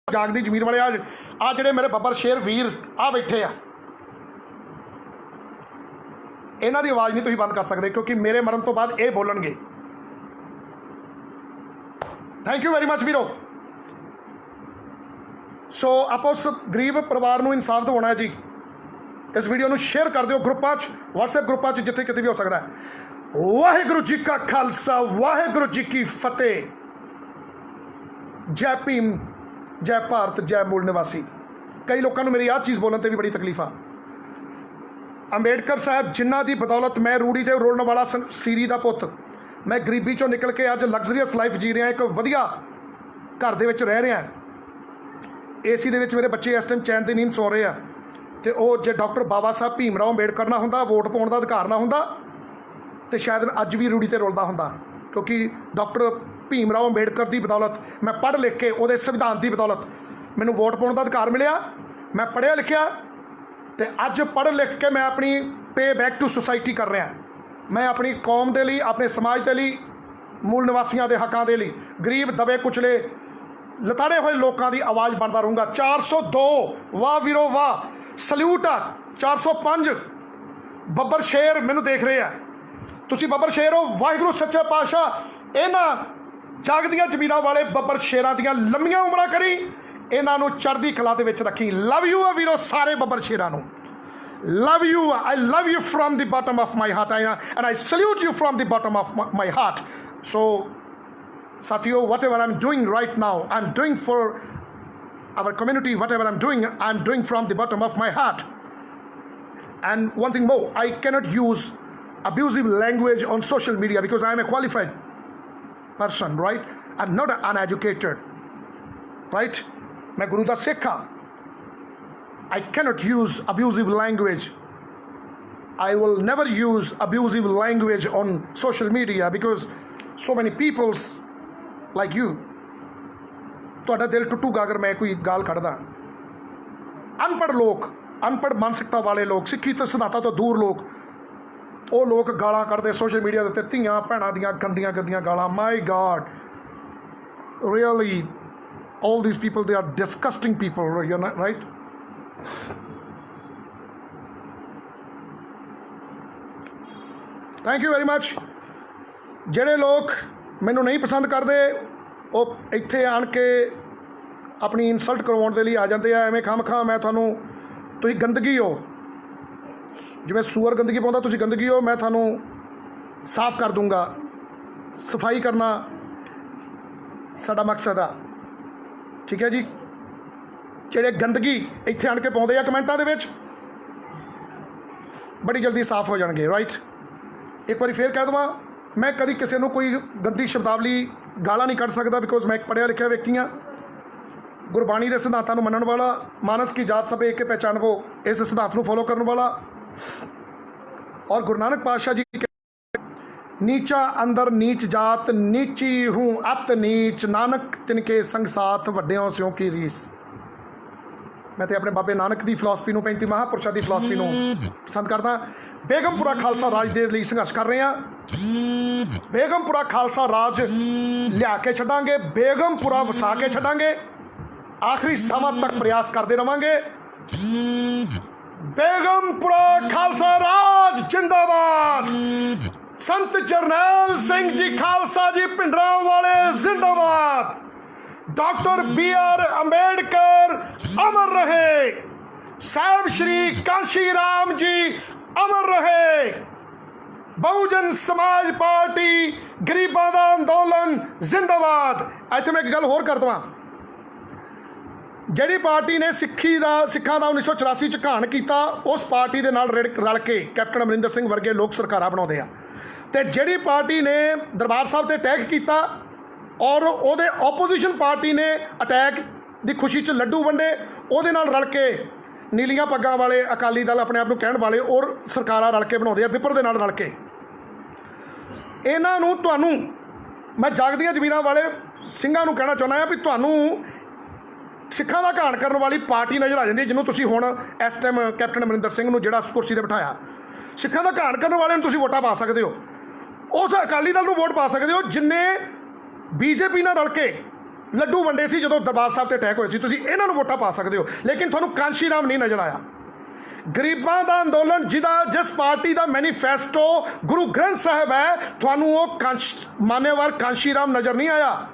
ਜਾਗਦੀ ਜ਼ਮੀਰ ਵਾਲੇ, ਆ ਜਿਹੜੇ ਮੇਰੇ ਬੱਬਰ ਸ਼ੇਰ ਵੀਰ ਆ ਬੈਠੇ ਆ, ਇਹਨਾਂ ਦੀ ਆਵਾਜ਼ ਨਹੀਂ ਤੁਸੀਂ ਬੰਦ ਕਰ ਸਕਦੇ, ਕਿਉਂਕਿ ਮੇਰੇ ਮਰਨ ਤੋਂ ਬਾਅਦ ਇਹ ਬੋਲਣਗੇ। ਥੈਂਕ ਯੂ ਵੈਰੀ ਮਚ ਵੀਰੋ। ਸੋ ਆਪਾਂ ਉਸ ਗਰੀਬ ਪਰਿਵਾਰ ਨੂੰ ਇਨਸਾਫ ਦਿਵਾਉਣਾ ਹੈ ਜੀ। ਇਸ ਵੀਡੀਓ ਨੂੰ ਸ਼ੇਅਰ ਕਰ ਦਿਓ ਗਰੁੱਪਾਂ 'ਚ, ਵਟਸਐਪ ਗਰੁੱਪਾਂ 'ਚ, ਜਿੱਥੇ ਕਿਤੇ ਵੀ ਹੋ ਸਕਦਾ ਹੈ। ਵਾਹਿਗੁਰੂ ਜੀ ਕਾ ਖਾਲਸਾ, ਵਾਹਿਗੁਰੂ ਜੀ ਕੀ ਫਤਿਹ। ਜੈ ਭੀਮ, ਜੈ ਭਾਰਤ, ਜੈ ਮੂਲ ਨਿਵਾਸੀ। ਕਈ ਲੋਕਾਂ ਨੂੰ ਮੇਰੀ ਆਹ ਚੀਜ਼ ਬੋਲਣ 'ਤੇ ਵੀ ਬੜੀ ਤਕਲੀਫ ਆ। ਅੰਬੇਡਕਰ ਸਾਹਿਬ ਜਿਨ੍ਹਾਂ ਦੀ ਬਦੌਲਤ ਮੈਂ ਰੂੜੀ ਦੇ ਰੋਲਣ ਵਾਲਾ ਸੀਰੀ ਦਾ ਪੁੱਤ, ਮੈਂ ਗਰੀਬੀ 'ਚੋਂ ਨਿਕਲ ਕੇ ਅੱਜ ਲਗਜ਼ਰੀਅਸ ਲਾਈਫ ਜੀ ਰਿਹਾ, ਇੱਕ ਵਧੀਆ ਘਰ ਦੇ ਵਿੱਚ ਰਹਿ ਰਿਹਾ। ਏਸੀ ਦੇ ਵਿੱਚ ਮੇਰੇ ਬੱਚੇ ਇਸ ਟਾਈਮ ਚੈਨ ਦੀ ਨੀਂਦ ਸੌ ਰਹੇ ਆ। ਅਤੇ ਉਹ ਜੇ ਡਾਕਟਰ ਬਾਬਾ ਸਾਹਿਬ ਭੀਮ ਰਾਓ ਅੰਬੇਡਕਰ ਨਾ ਹੁੰਦਾ, ਵੋਟ ਪਾਉਣ ਦਾ ਅਧਿਕਾਰ ਨਾ ਹੁੰਦਾ, ਤੇ ਸ਼ਾਇਦ ਮੈਂ ਅੱਜ ਵੀ ਰੂੜੀ 'ਤੇ ਰੁਲਦਾ ਹੁੰਦਾ। ਕਿਉਂਕਿ ਡਾਕਟਰ ਭੀਮ ਰਾਓ ਅੰਬੇਡਕਰ ਦੀ ਬਦੌਲਤ, ਮੈਂ ਪੜ੍ਹ ਲਿਖ ਕੇ, ਉਹਦੇ ਸੰਵਿਧਾਨ ਦੀ ਬਦੌਲਤ ਮੈਨੂੰ ਵੋਟ ਪਾਉਣ ਦਾ ਅਧਿਕਾਰ ਮਿਲਿਆ। ਮੈਂ ਪੜ੍ਹਿਆ ਲਿਖਿਆ, ਅਤੇ ਅੱਜ ਪੜ੍ਹ ਲਿਖ ਕੇ ਮੈਂ ਆਪਣੀ ਪੇ ਬੈਕ ਟੂ ਸੁਸਾਇਟੀ ਕਰ ਰਿਹਾ। ਮੈਂ ਆਪਣੀ ਕੌਮ ਦੇ ਲਈ, ਆਪਣੇ ਸਮਾਜ ਦੇ ਲਈ, ਮੂਲ ਨਿਵਾਸੀਆਂ ਦੇ ਹੱਕਾਂ ਦੇ ਲਈ, ਗਰੀਬ ਦਬੇ ਕੁਚਲੇ ਲਤਾੜੇ ਹੋਏ ਲੋਕਾਂ ਦੀ ਆਵਾਜ਼ ਬਣਦਾ ਰਹੂੰਗਾ। 402 ਵਾਹ ਵੀਰੋ ਵਾਹ, ਸਲੂਟ ਆ। 405 ਬੱਬਰ ਸ਼ੇਰ ਮੈਨੂੰ ਦੇਖ ਰਹੇ ਆ, ਤੁਸੀਂ ਬੱਬਰ ਸ਼ੇਰ ਹੋ। ਵਾਹਿਗੁਰੂ ਸੱਚੇ ਪਾਤਸ਼ਾਹ ਇਹਨਾਂ ਜਾਗਦੀਆਂ ਜ਼ਮੀਰਾਂ ਵਾਲੇ ਬੱਬਰ ਸ਼ੇਰਾਂ ਦੀਆਂ ਲੰਮੀਆਂ ਉਮਰਾਂ ਕਰੀ, ਇਹਨਾਂ ਨੂੰ ਚੜ੍ਹਦੀ ਕਲਾ ਦੇ ਵਿੱਚ ਰੱਖੀ। ਲਵ ਯੂ ਆ ਵੀਰੋ ਸਾਰੇ ਬੱਬਰ ਸ਼ੇਰਾਂ ਨੂੰ। Love you, I love you from the bottom of my heart, and I salute you from the bottom of my heart. So Satyo, whatever I'm doing right now, I'm doing for our community. Whatever I'm doing from the bottom of my heart. And one thing more, I cannot use abusive language on social media because I am a qualified person, right? I'm not uneducated, right? मैं गुरु दा सिख हाँ। I cannot use abusive language. I will never use abusive language on social media because so many people's like you, ਤੁਹਾਡਾ ਦਿਲ ਟੁੱਟੂਗਾ ਅਗਰ ਮੈਂ ਕੋਈ ਗਾਲ ਕੱਢਦਾ। ਅਨਪੜ੍ਹ ਲੋਕ, ਅਨਪੜ੍ਹ ਮਾਨਸਿਕਤਾ ਵਾਲੇ ਲੋਕ, ਸਿੱਖੀ ਤੇ ਸਿਧਾਂਤਾਂ ਤੋਂ ਦੂਰ ਲੋਕ, ਉਹ ਲੋਕ ਗਾਲਾਂ ਕੱਢਦੇ ਸੋਸ਼ਲ ਮੀਡੀਆ ਦੇ ਉੱਤੇ, ਧੀਆਂ ਭੈਣਾਂ ਦੀਆਂ ਗੰਦੀਆਂ ਗੰਦੀਆਂ ਗਾਲਾਂ। My god, really all these people, they are disgusting people, you know, right? Thank you very much। ਜਿਹੜੇ ਲੋਕ ਮੈਨੂੰ ਨਹੀਂ ਪਸੰਦ ਕਰਦੇ, ਉਹ ਇੱਥੇ ਆਣ ਕੇ ਆਪਣੀ ਇਨਸਲਟ ਕਰਵਾਉਣ ਦੇ ਲਈ ਆ ਜਾਂਦੇ ਆ। ਐਵੇਂ ਖਾਮ-ਖਾਂ ਮੈਂ ਤੁਹਾਨੂੰ, ਤੁਸੀਂ ਗੰਦਗੀ ਹੋ, ਜਿਵੇਂ ਸੂਅਰ ਗੰਦਗੀ ਪਾਉਂਦਾ, ਤੁਸੀਂ ਗੰਦਗੀ ਹੋ, ਮੈਂ ਤੁਹਾਨੂੰ ਸਾਫ਼ ਕਰ ਦੂੰਗਾ। ਸਫਾਈ ਕਰਨਾ ਸਾਡਾ ਮਕਸਦ ਆ, ਠੀਕ ਹੈ ਜੀ। ਜਿਹੜੇ ਗੰਦਗੀ ਇੱਥੇ ਆਣ ਕੇ ਪਾਉਂਦੇ ਆ ਕਮੈਂਟਾਂ ਦੇ ਵਿੱਚ, ਬੜੀ ਜਲਦੀ ਸਾਫ਼ ਹੋ ਜਾਣਗੇ, ਰਾਈਟ। ਇੱਕ ਵਾਰੀ ਫੇਰ ਕਹਿ ਦੇਵਾਂ, ਮੈਂ ਕਦੀ ਕਿਸੇ ਨੂੰ ਕੋਈ ਗੰਦੀ ਸ਼ਬਦਾਵਲੀ ਗਾਲਾਂ ਨਹੀਂ ਕੱਢ ਸਕਦਾ, ਬਿਕੋਜ਼ ਮੈਂ ਇੱਕ ਪੜ੍ਹਿਆ ਲਿਖਿਆ ਵਿਅਕਤੀ ਹਾਂ। ਗੁਰਬਾਣੀ ਦੇ ਸਿਧਾਂਤਾਂ ਨੂੰ ਮੰਨਣ ਵਾਲਾ, ਮਾਨਸ ਕੀ ਜਾਤ ਸਭ ਏਕ ਕੇ ਪਹਿਚਾਨਵੋ, ਇਸ ਸਿਧਾਂਤ ਨੂੰ ਫੋਲੋ ਕਰਨ ਵਾਲਾ। ਔਰ ਗੁਰੂ ਨਾਨਕ ਪਾਤਸ਼ਾਹ ਜੀ ਨੀਚਾ ਅੰਦਰ ਨੀਚ ਜਾਤ, ਨੀਚੀ ਹੂੰ ਅਤ ਨੀਚ, ਨਾਨਕ ਤਿਨਕੇ ਸੰਗ ਸਾਥ, ਵੱਡਿਆਂ ਸਿਉਂ ਕੀ ਰੀਸ। ਮੈਂ ਤਾਂ ਆਪਣੇ ਬਾਬੇ ਨਾਨਕ ਦੀ ਫਿਲਾਸਫੀ ਨੂੰ, 35 ਮਹਾਂਪੁਰਸ਼ਾਂ ਦੀ ਫਿਲਾਸਫੀ ਨੂੰ ਪਸੰਦ ਕਰਦਾ। ਬੇਗਮਪੁਰਾ ਖਾਲਸਾ ਰਾਜ ਦੇ ਲਈ ਸੰਘਰਸ਼ ਕਰ ਰਹੇ ਹਾਂ। ਬੇਗਮਪੁਰਾ ਖਾਲਸਾ ਰਾਜ ਲਿਆ ਕੇ ਛੱਡਾਂਗੇ, ਬੇਗਮਪੁਰਾ ਵਸਾ ਕੇ ਛੱਡਾਂਗੇ, ਆਖਰੀ ਸਮਾਂ ਤੱਕ ਪ੍ਰਯਾਸ ਕਰਦੇ ਰਵਾਂਗੇ। ਬੇਗਮਪੁਰਾ ਖਾਲਸਾ ਰਾਜ ਜਿੰਦਾਬਾਦ। ਸੰਤ ਜਰਨੈਲ ਸਿੰਘ ਜੀ ਖਾਲਸਾ ਜੀ ਭਿੰਡਰਾਂ ਵਾਲੇ ਜ਼ਿੰਦਾਬਾਦ। डॉक्टर BR अंबेडकर अमर रहे। साहब श्री कांशी राम जी अमर रहे। बहुजन समाज पार्टी गरीबां दा अंदोलन जिंदाबाद। इत्थे मैं एक गल होर कर दवां, ਜਿਹੜੀ ਪਾਰਟੀ ਨੇ ਸਿੱਖਾਂ ਦਾ 1984 ਚ ਘਾਣ ਕੀਤਾ, ਉਸ ਪਾਰਟੀ ਦੇ ਨਾਲ ਰਲ ਕੇ ਕੈਪਟਨ ਅਮਰਿੰਦਰ ਸਿੰਘ ਵਰਗੇ ਲੋਕ ਸਰਕਾਰਾਂ ਬਣਾਉਂਦੇ ਆ। ਤੇ ਜਿਹੜੀ ਪਾਰਟੀ ਨੇ ਦਰਬਾਰ ਸਾਹਿਬ ਤੇ ਅਟੈਕ ਕੀਤਾ ਔਰ ਉਹਦੇ ਆਪੋਜੀਸ਼ਨ ਪਾਰਟੀ ਨੇ ਅਟੈਕ ਦੀ ਖੁਸ਼ੀ 'ਚ ਲੱਡੂ ਵੰਡੇ, ਉਹਦੇ ਨਾਲ ਰਲ ਕੇ ਨੀਲੀਆਂ ਪੱਗਾਂ ਵਾਲੇ ਅਕਾਲੀ ਦਲ ਆਪਣੇ ਆਪ ਨੂੰ ਕਹਿਣ ਵਾਲੇ ਔਰ ਸਰਕਾਰਾਂ ਰਲ ਕੇ ਬਣਾਉਂਦੇ ਆ, ਵਿਪਰ ਦੇ ਨਾਲ ਰਲ ਕੇ। ਇਹਨਾਂ ਨੂੰ ਤੁਹਾਨੂੰ ਮੈਂ ਜਾਗਦੀਆਂ ਜ਼ਮੀਰਾਂ ਵਾਲੇ ਸਿੰਘਾਂ ਨੂੰ ਕਹਿਣਾ ਚਾਹੁੰਦਾ ਹਾਂ ਵੀ ਤੁਹਾਨੂੰ ਸਿੱਖਾਂ ਦਾ ਘਾਣ ਕਰਨ ਵਾਲੀ ਪਾਰਟੀ ਨਜ਼ਰ ਆ ਜਾਂਦੀ ਹੈ, ਜਿਹਨੂੰ ਤੁਸੀਂ ਹੁਣ ਇਸ ਟਾਈਮ ਕੈਪਟਨ ਅਮਰਿੰਦਰ ਸਿੰਘ ਨੂੰ ਜਿਹੜਾ ਕੁਰਸੀ 'ਤੇ ਬਿਠਾਇਆ, ਸਿੱਖਾਂ ਦਾ ਘਾਣ ਕਰਨ ਵਾਲਿਆਂ ਨੂੰ ਤੁਸੀਂ ਵੋਟਾਂ ਪਾ ਸਕਦੇ ਹੋ। ਉਸ ਅਕਾਲੀ ਦਲ ਨੂੰ ਵੋਟ ਪਾ ਸਕਦੇ ਹੋ ਜਿੰਨੇ ਬੀਜੇਪੀ ਨਾਲ ਰਲ ਕੇ ਲੱਡੂ ਵੰਡੇ ਸੀ ਜਦੋਂ ਦਰਬਾਰ ਸਾਹਿਬ 'ਤੇ ਅਟੈਕ ਹੋਏ ਸੀ, ਤੁਸੀਂ ਇਹਨਾਂ ਨੂੰ ਵੋਟਾਂ ਪਾ ਸਕਦੇ ਹੋ। ਲੇਕਿਨ ਤੁਹਾਨੂੰ ਕਾਂਸ਼ੀ ਰਾਮ ਨਹੀਂ ਨਜ਼ਰ ਆਇਆ। ਗਰੀਬਾਂ ਦਾ ਅੰਦੋਲਨ ਜਿਸ ਪਾਰਟੀ ਦਾ ਮੈਨੀਫੈਸਟੋ ਗੁਰੂ ਗ੍ਰੰਥ ਸਾਹਿਬ ਹੈ, ਤੁਹਾਨੂੰ ਉਹ ਮਾਨੇਵਾਰ ਕਾਂਸ਼ੀ ਰਾਮ ਨਜ਼ਰ ਨਹੀਂ ਆਇਆ,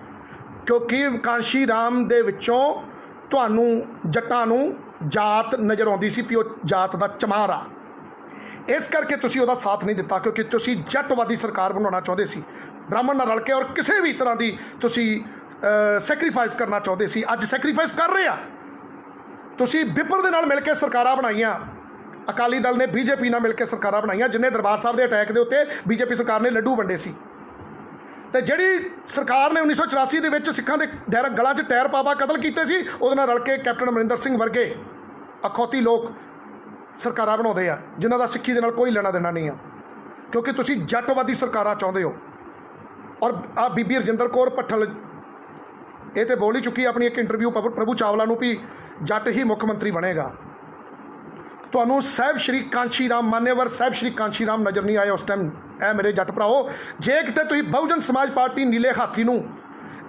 ਕਿਉਂਕਿ ਕਾਂਸ਼ੀ ਰਾਮ ਦੇ ਵਿੱਚੋਂ ਤੁਹਾਨੂੰ ਜੱਟਾਂ ਨੂੰ ਜਾਤ ਨਜ਼ਰ ਆਉਂਦੀ ਸੀ ਵੀ ਉਹ ਜਾਤ ਦਾ ਚਮਾਰ ਆ। ਇਸ ਕਰਕੇ ਤੁਸੀਂ ਉਹਦਾ ਸਾਥ ਨਹੀਂ ਦਿੱਤਾ, ਕਿਉਂਕਿ ਤੁਸੀਂ ਜੱਟਵਾਦੀ ਸਰਕਾਰ ਬਣਾਉਣਾ ਚਾਹੁੰਦੇ ਸੀ ਬ੍ਰਾਹਮਣ ਨਾਲ ਰਲ ਕੇ, ਔਰ ਕਿਸੇ ਵੀ ਤਰ੍ਹਾਂ ਦੀ ਤੁਸੀਂ ਸੈਕਰੀਫਾਈਸ ਕਰਨਾ ਚਾਹੁੰਦੇ ਸੀ। ਅੱਜ ਸੈਕਰੀਫਾਈਸ ਕਰ ਰਹੇ ਆ। ਤੁਸੀਂ ਵਿਪਰ ਦੇ ਨਾਲ ਮਿਲ ਕੇ ਸਰਕਾਰਾਂ ਬਣਾਈਆਂ, ਅਕਾਲੀ ਦਲ ਨੇ ਬੀਜੇਪੀ ਨਾਲ ਮਿਲ ਕੇ ਸਰਕਾਰਾਂ ਬਣਾਈਆਂ, ਜਿੰਨੇ ਦਰਬਾਰ ਸਾਹਿਬ ਦੇ ਅਟੈਕ ਦੇ ਉੱਤੇ ਬੀਜੇਪੀ ਸਰਕਾਰ ਨੇ ਲੱਡੂ ਵੰਡੇ ਸੀ। ਤੇ ਜਿਹੜੀ ਸਰਕਾਰ ਨੇ 1984 ਦੇ ਵਿੱਚ ਸਿੱਖਾਂ ਦੇ ਗਲਾਂ 'ਚ ਟਾਇਰ ਪਾ ਕਤਲ ਕੀਤੇ ਸੀ, ਉਹਦੇ ਨਾਲ ਰਲ ਕੇ ਕੈਪਟਨ ਅਮਰਿੰਦਰ ਸਿੰਘ ਵਰਗੇ ਅਖੌਤੀ ਲੋਕ ਸਰਕਾਰਾਂ ਬਣਾਉਂਦੇ ਆ, ਜਿਨ੍ਹਾਂ ਦਾ ਸਿੱਖੀ ਦੇ ਨਾਲ ਕੋਈ ਲੈਣਾ ਦੇਣਾ ਨਹੀਂ ਆ, ਕਿਉਂਕਿ ਤੁਸੀਂ ਜੱਟਵਾਦੀ ਸਰਕਾਰਾਂ ਚਾਹੁੰਦੇ ਹੋ। ਔਰ ਆ ਬੀਬੀ ਰਜਿੰਦਰ ਕੌਰ ਭੱਠਲ ਇਹ ਤੇ ਬੋਲ ਹੀ ਚੁੱਕੀ ਆਪਣੀ ਇੱਕ ਇੰਟਰਵਿਊ ਪ੍ਰਭੂ ਚਾਵਲਾ ਨੂੰ ਵੀ ਜੱਟ ਹੀ ਮੁੱਖ ਮੰਤਰੀ ਬਣੇਗਾ। ਤੁਹਾਨੂੰ ਸਾਹਿਬ ਸ਼੍ਰੀ ਕਾਂਸ਼ੀ ਰਾਮ ਮਾਨੇਵਰ ਸਾਹਿਬ ਸ਼੍ਰੀ ਕਾਂਸ਼ੀ ਰਾਮ ਨਜ਼ਰ ਨਹੀਂ ਆਏ ਉਸ ਟਾਈਮ। ਇਹ ਮੇਰੇ ਜੱਟ ਭਰਾਓ, ਜੇ ਕਿਤੇ ਤੁਸੀਂ ਬਹੁਜਨ ਸਮਾਜ ਪਾਰਟੀ ਨੀਲੇ ਹਾਥੀ ਨੂੰ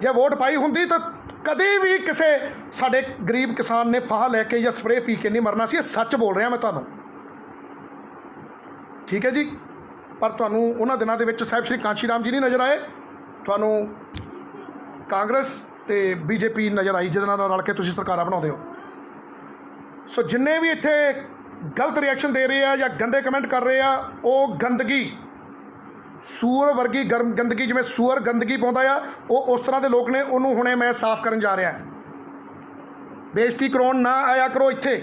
ਜੇ ਵੋਟ ਪਾਈ ਹੁੰਦੀ ਤਾਂ ਕਦੇ ਵੀ ਕਿਸੇ ਸਾਡੇ ਗਰੀਬ ਕਿਸਾਨ ਨੇ ਫਾਹਾ ਲੈ ਕੇ ਜਾਂ ਸਪਰੇਅ ਪੀ ਕੇ ਨਹੀਂ ਮਰਨਾ ਸੀ। ਇਹ ਸੱਚ ਬੋਲ ਰਿਹਾ ਮੈਂ ਤੁਹਾਨੂੰ, ਠੀਕ ਹੈ ਜੀ। ਪਰ ਤੁਹਾਨੂੰ ਉਹਨਾਂ ਦਿਨਾਂ ਦੇ ਵਿੱਚ ਸਾਹਿਬ ਸ਼੍ਰੀ ਕਾਂਸ਼ੀ ਰਾਮ ਜੀ ਨਹੀਂ ਨਜ਼ਰ ਆਏ, ਤੁਹਾਨੂੰ ਕਾਂਗਰਸ ਤੇ ਬੀਜੇਪੀ ਨਜ਼ਰ ਆਈ, ਜਿਹਦੇ ਨਾਲ ਰਲ ਕੇ ਤੁਸੀਂ ਸਰਕਾਰਾਂ ਬਣਾਉਂਦੇ ਹੋ। ਸੋ ਜਿੰਨੇ ਵੀ ਇੱਥੇ ਗਲਤ ਰਿਐਕਸ਼ਨ ਦੇ ਰਹੇ ਆ ਜਾਂ ਗੰਦੇ ਕਮੈਂਟ ਕਰ ਰਹੇ ਆ, ਉਹ ਗੰਦਗੀ ਸੂਰ ਵਰਗੀ ਗੰਦਗੀ, ਜਿਵੇਂ ਸੂਰ ਗੰਦਗੀ ਪਾਉਂਦਾ ਆ, ਉਹ ਉਸ ਤਰ੍ਹਾਂ ਦੇ ਲੋਕ ਨੇ। ਉਹਨੂੰ ਹੁਣੇ ਮੈਂ ਸਾਫ਼ ਕਰਨ ਜਾ ਰਿਹਾ। ਬੇਇੱਜ਼ਤੀ ਕਰਾਉਣ ਨਾ ਆਇਆ ਕਰੋ ਇੱਥੇ।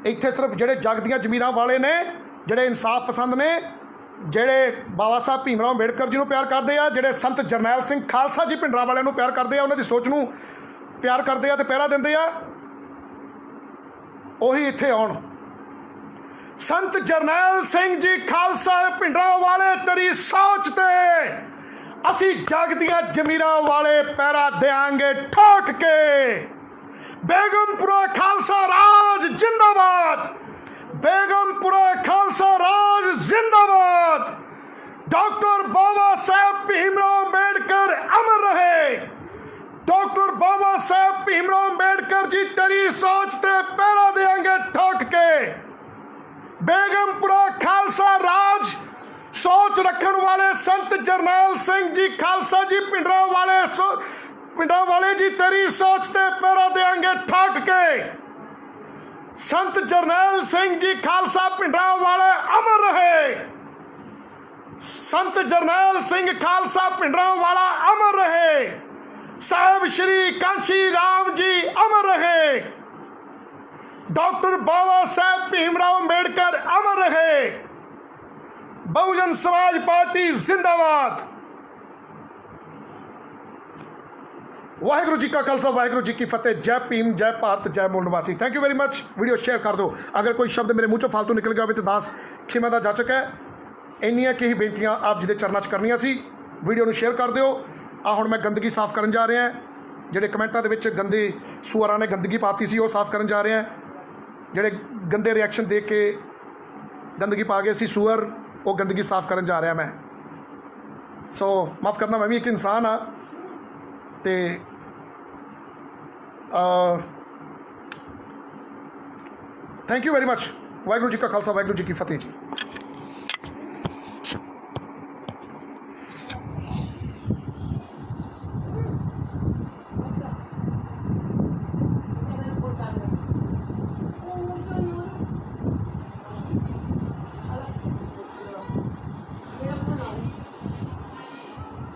ਇੱਥੇ ਸਿਰਫ ਜਿਹੜੇ ਜਗਦੀਆਂ ਜ਼ਮੀਰਾਂ ਵਾਲੇ ਨੇ, ਜਿਹੜੇ ਇਨਸਾਫ ਪਸੰਦ ਨੇ, ਜਿਹੜੇ ਬਾਬਾ ਸਾਹਿਬ ਭੀਮ ਰਾਓ ਅੰਬੇਡਕਰ ਜੀ ਨੂੰ ਪਿਆਰ ਕਰਦੇ ਆ, ਜਿਹੜੇ ਸੰਤ ਜਰਨੈਲ ਸਿੰਘ ਖਾਲਸਾ ਜੀ ਭਿੰਡਰਾਂ ਵਾਲਿਆਂ ਨੂੰ ਪਿਆਰ ਕਰਦੇ ਆ, ਉਹਨਾਂ ਦੀ ਸੋਚ ਨੂੰ ਪਿਆਰ ਕਰਦੇ ਆ ਤੇ ਪਹਿਰਾ ਦਿੰਦੇ ਆ, ਉਹੀ ਇੱਥੇ ਆਉਣ। ਸੰਤ ਜਰਨੈਲ ਸਿੰਘ ਜੀ ਖਾਲਸਾ ਭਿੰਡਰਾਂ ਵਾਲੇ, ਤੇਰੀ ਸੋਚ ਤੇ ਅਸੀਂ ਜਗਦੀਆਂ ਜ਼ਮੀਰਾਂ ਵਾਲੇ ਪਹਿਰਾ ਦਿਆਂਗੇ ਠੋਕ ਕੇ। ਬੇਗਮਪੁਰਾ ਖਾਲਸਾ ਰਾਜ ਜਿੰਦਾਬਾਦ, ਬੇਗਮਪੁਰਾ ਖਾਲਸਾ ਰਾਜ ਜਿੰਦਾਬਾਦ। ਡਾਕਟਰ ਬਾਬਾ ਸਾਹਿਬ ਭੀਮ ਰਾਓ ਅੰਬੇਡਕਰ ਅਮਰ ਰਹੇ। ਡਾਕਟਰ ਬਾਬਾ ਸਾਹਿਬ ਭੀਮ ਰਾਓ ਅੰਬੇਡਕਰ ਜੀ ਤੇਰੀ ਸੋਚ ਤੇ ਪਹਿਰਾ ਦੇਾਂਗੇ ਠੋਕ ਕੇ। ਬੇਗਮਪੁਰਾ ਖਾਲਸਾ ਰਾਜ ਸੋਚ ਰੱਖਣ ਵਾਲੇ ਸੰਤ ਜਰਨੈਲ ਸਿੰਘ ਜੀ ਖਾਲਸਾ ਜੀ ਭਿੰਡਰਾਂ ਵਾਲੇ ਜੀ ਤੇਰੀ ਸੋਚ ਤੇ ਪਹਿਰਾ ਦੇਾਂਗੇ ਠੋਕ ਕੇ। ਸੰਤ ਜਰਨੈਲ ਸਿੰਘ ਜੀ ਖਾਲਸਾ ਭਿੰਡਰਾਂ ਵਾਲੇ ਅਮਰ ਰਹੇ। ਸੰਤ ਜਰਨੈਲ ਸਿੰਘ ਖਾਲਸਾ ਭਿੰਡਰਾਂ ਵਾਲਾ ਅਮਰ ਰਹੇ। ਸਾਹਿਬ ਸ਼੍ਰੀ ਕਾਂਸ਼ੀ ਰਾਮ ਜੀ ਅਮਰ ਰਹੇ। ਡਾਕਟਰ ਬਾਬਾ ਸਾਹਿਬ ਭੀਮ ਰਾਓ ਅੰਬੇਡਕਰ ਅਮਰ ਰਹੇ। ਬਹੁਜਨ ਸਮਾਜ ਪਾਰਟੀ ਜ਼ਿੰਦਾਬਾਦ। ਵਾਹਿਗੁਰੂ ਜੀ ਕਾ ਖਾਲਸਾ, ਵਾਹਿਗੁਰੂ ਜੀ ਕੀ ਫਤਿਹ। ਜੈ ਭੀਮ, ਜੈ ਭਾਰਤ, ਜੈ ਮੂਲ ਨਿਵਾਸੀ। Thank you very much. Video share ਕਰ ਦਿਓ। ਅਗਰ ਕੋਈ ਸ਼ਬਦ ਮੇਰੇ ਮੂੰਹ ਚੋਂ ਫਾਲਤੂ ਨਿਕਲ ਗਿਆ ਹੋਵੇ ਤਾਂ ਦਾਸ ਖਿਮਾ ਦਾ ਜਾਚਕ ਹੈ। ਇੰਨੀਆਂ ਕਿ ਹੀ ਬੇਨਤੀਆਂ ਆਪ ਜੀ ਦੇ ਚਰਨਾਂ 'ਚ ਕਰਨੀਆਂ ਸੀ। ਵੀਡੀਓ ਨੂੰ ਸ਼ੇਅਰ ਕਰ ਦਿਓ। ਆ ਹੁਣ ਮੈਂ ਗੰਦਗੀ ਸਾਫ਼ ਕਰਨ ਜਾ ਰਿਹਾ। ਜਿਹੜੇ ਕਮੈਂਟਾਂ ਦੇ ਵਿੱਚ ਗੰਦੇ ਸੂਅਰਾਂ ਨੇ ਗੰਦਗੀ ਪਾਤੀ ਸੀ, ਉਹ ਸਾਫ਼ ਕਰਨ ਜਾ ਰਿਹਾ। ਜਿਹੜੇ ਗੰਦੇ ਰਿਐਕਸ਼ਨ ਦੇ ਕੇ ਗੰਦਗੀ ਪਾ ਗਏ ਸੀ ਸੂਅਰ, ਉਹ ਗੰਦਗੀ ਸਾਫ਼ ਕਰਨ ਜਾ ਰਿਹਾ ਮੈਂ। ਸੋ ਮਾਫ਼ ਕਰਨਾ, ਮੈਂ ਵੀ ਇੱਕ ਇਨਸਾਨ ਹਾਂ ਤੇ thank you very much. Waheguru ji ਕਾ ਖਾਲਸਾ, ਵਾਹਿਗੁਰੂ ਜੀ ਕੀ ਫਤਿਹ ਜੀ।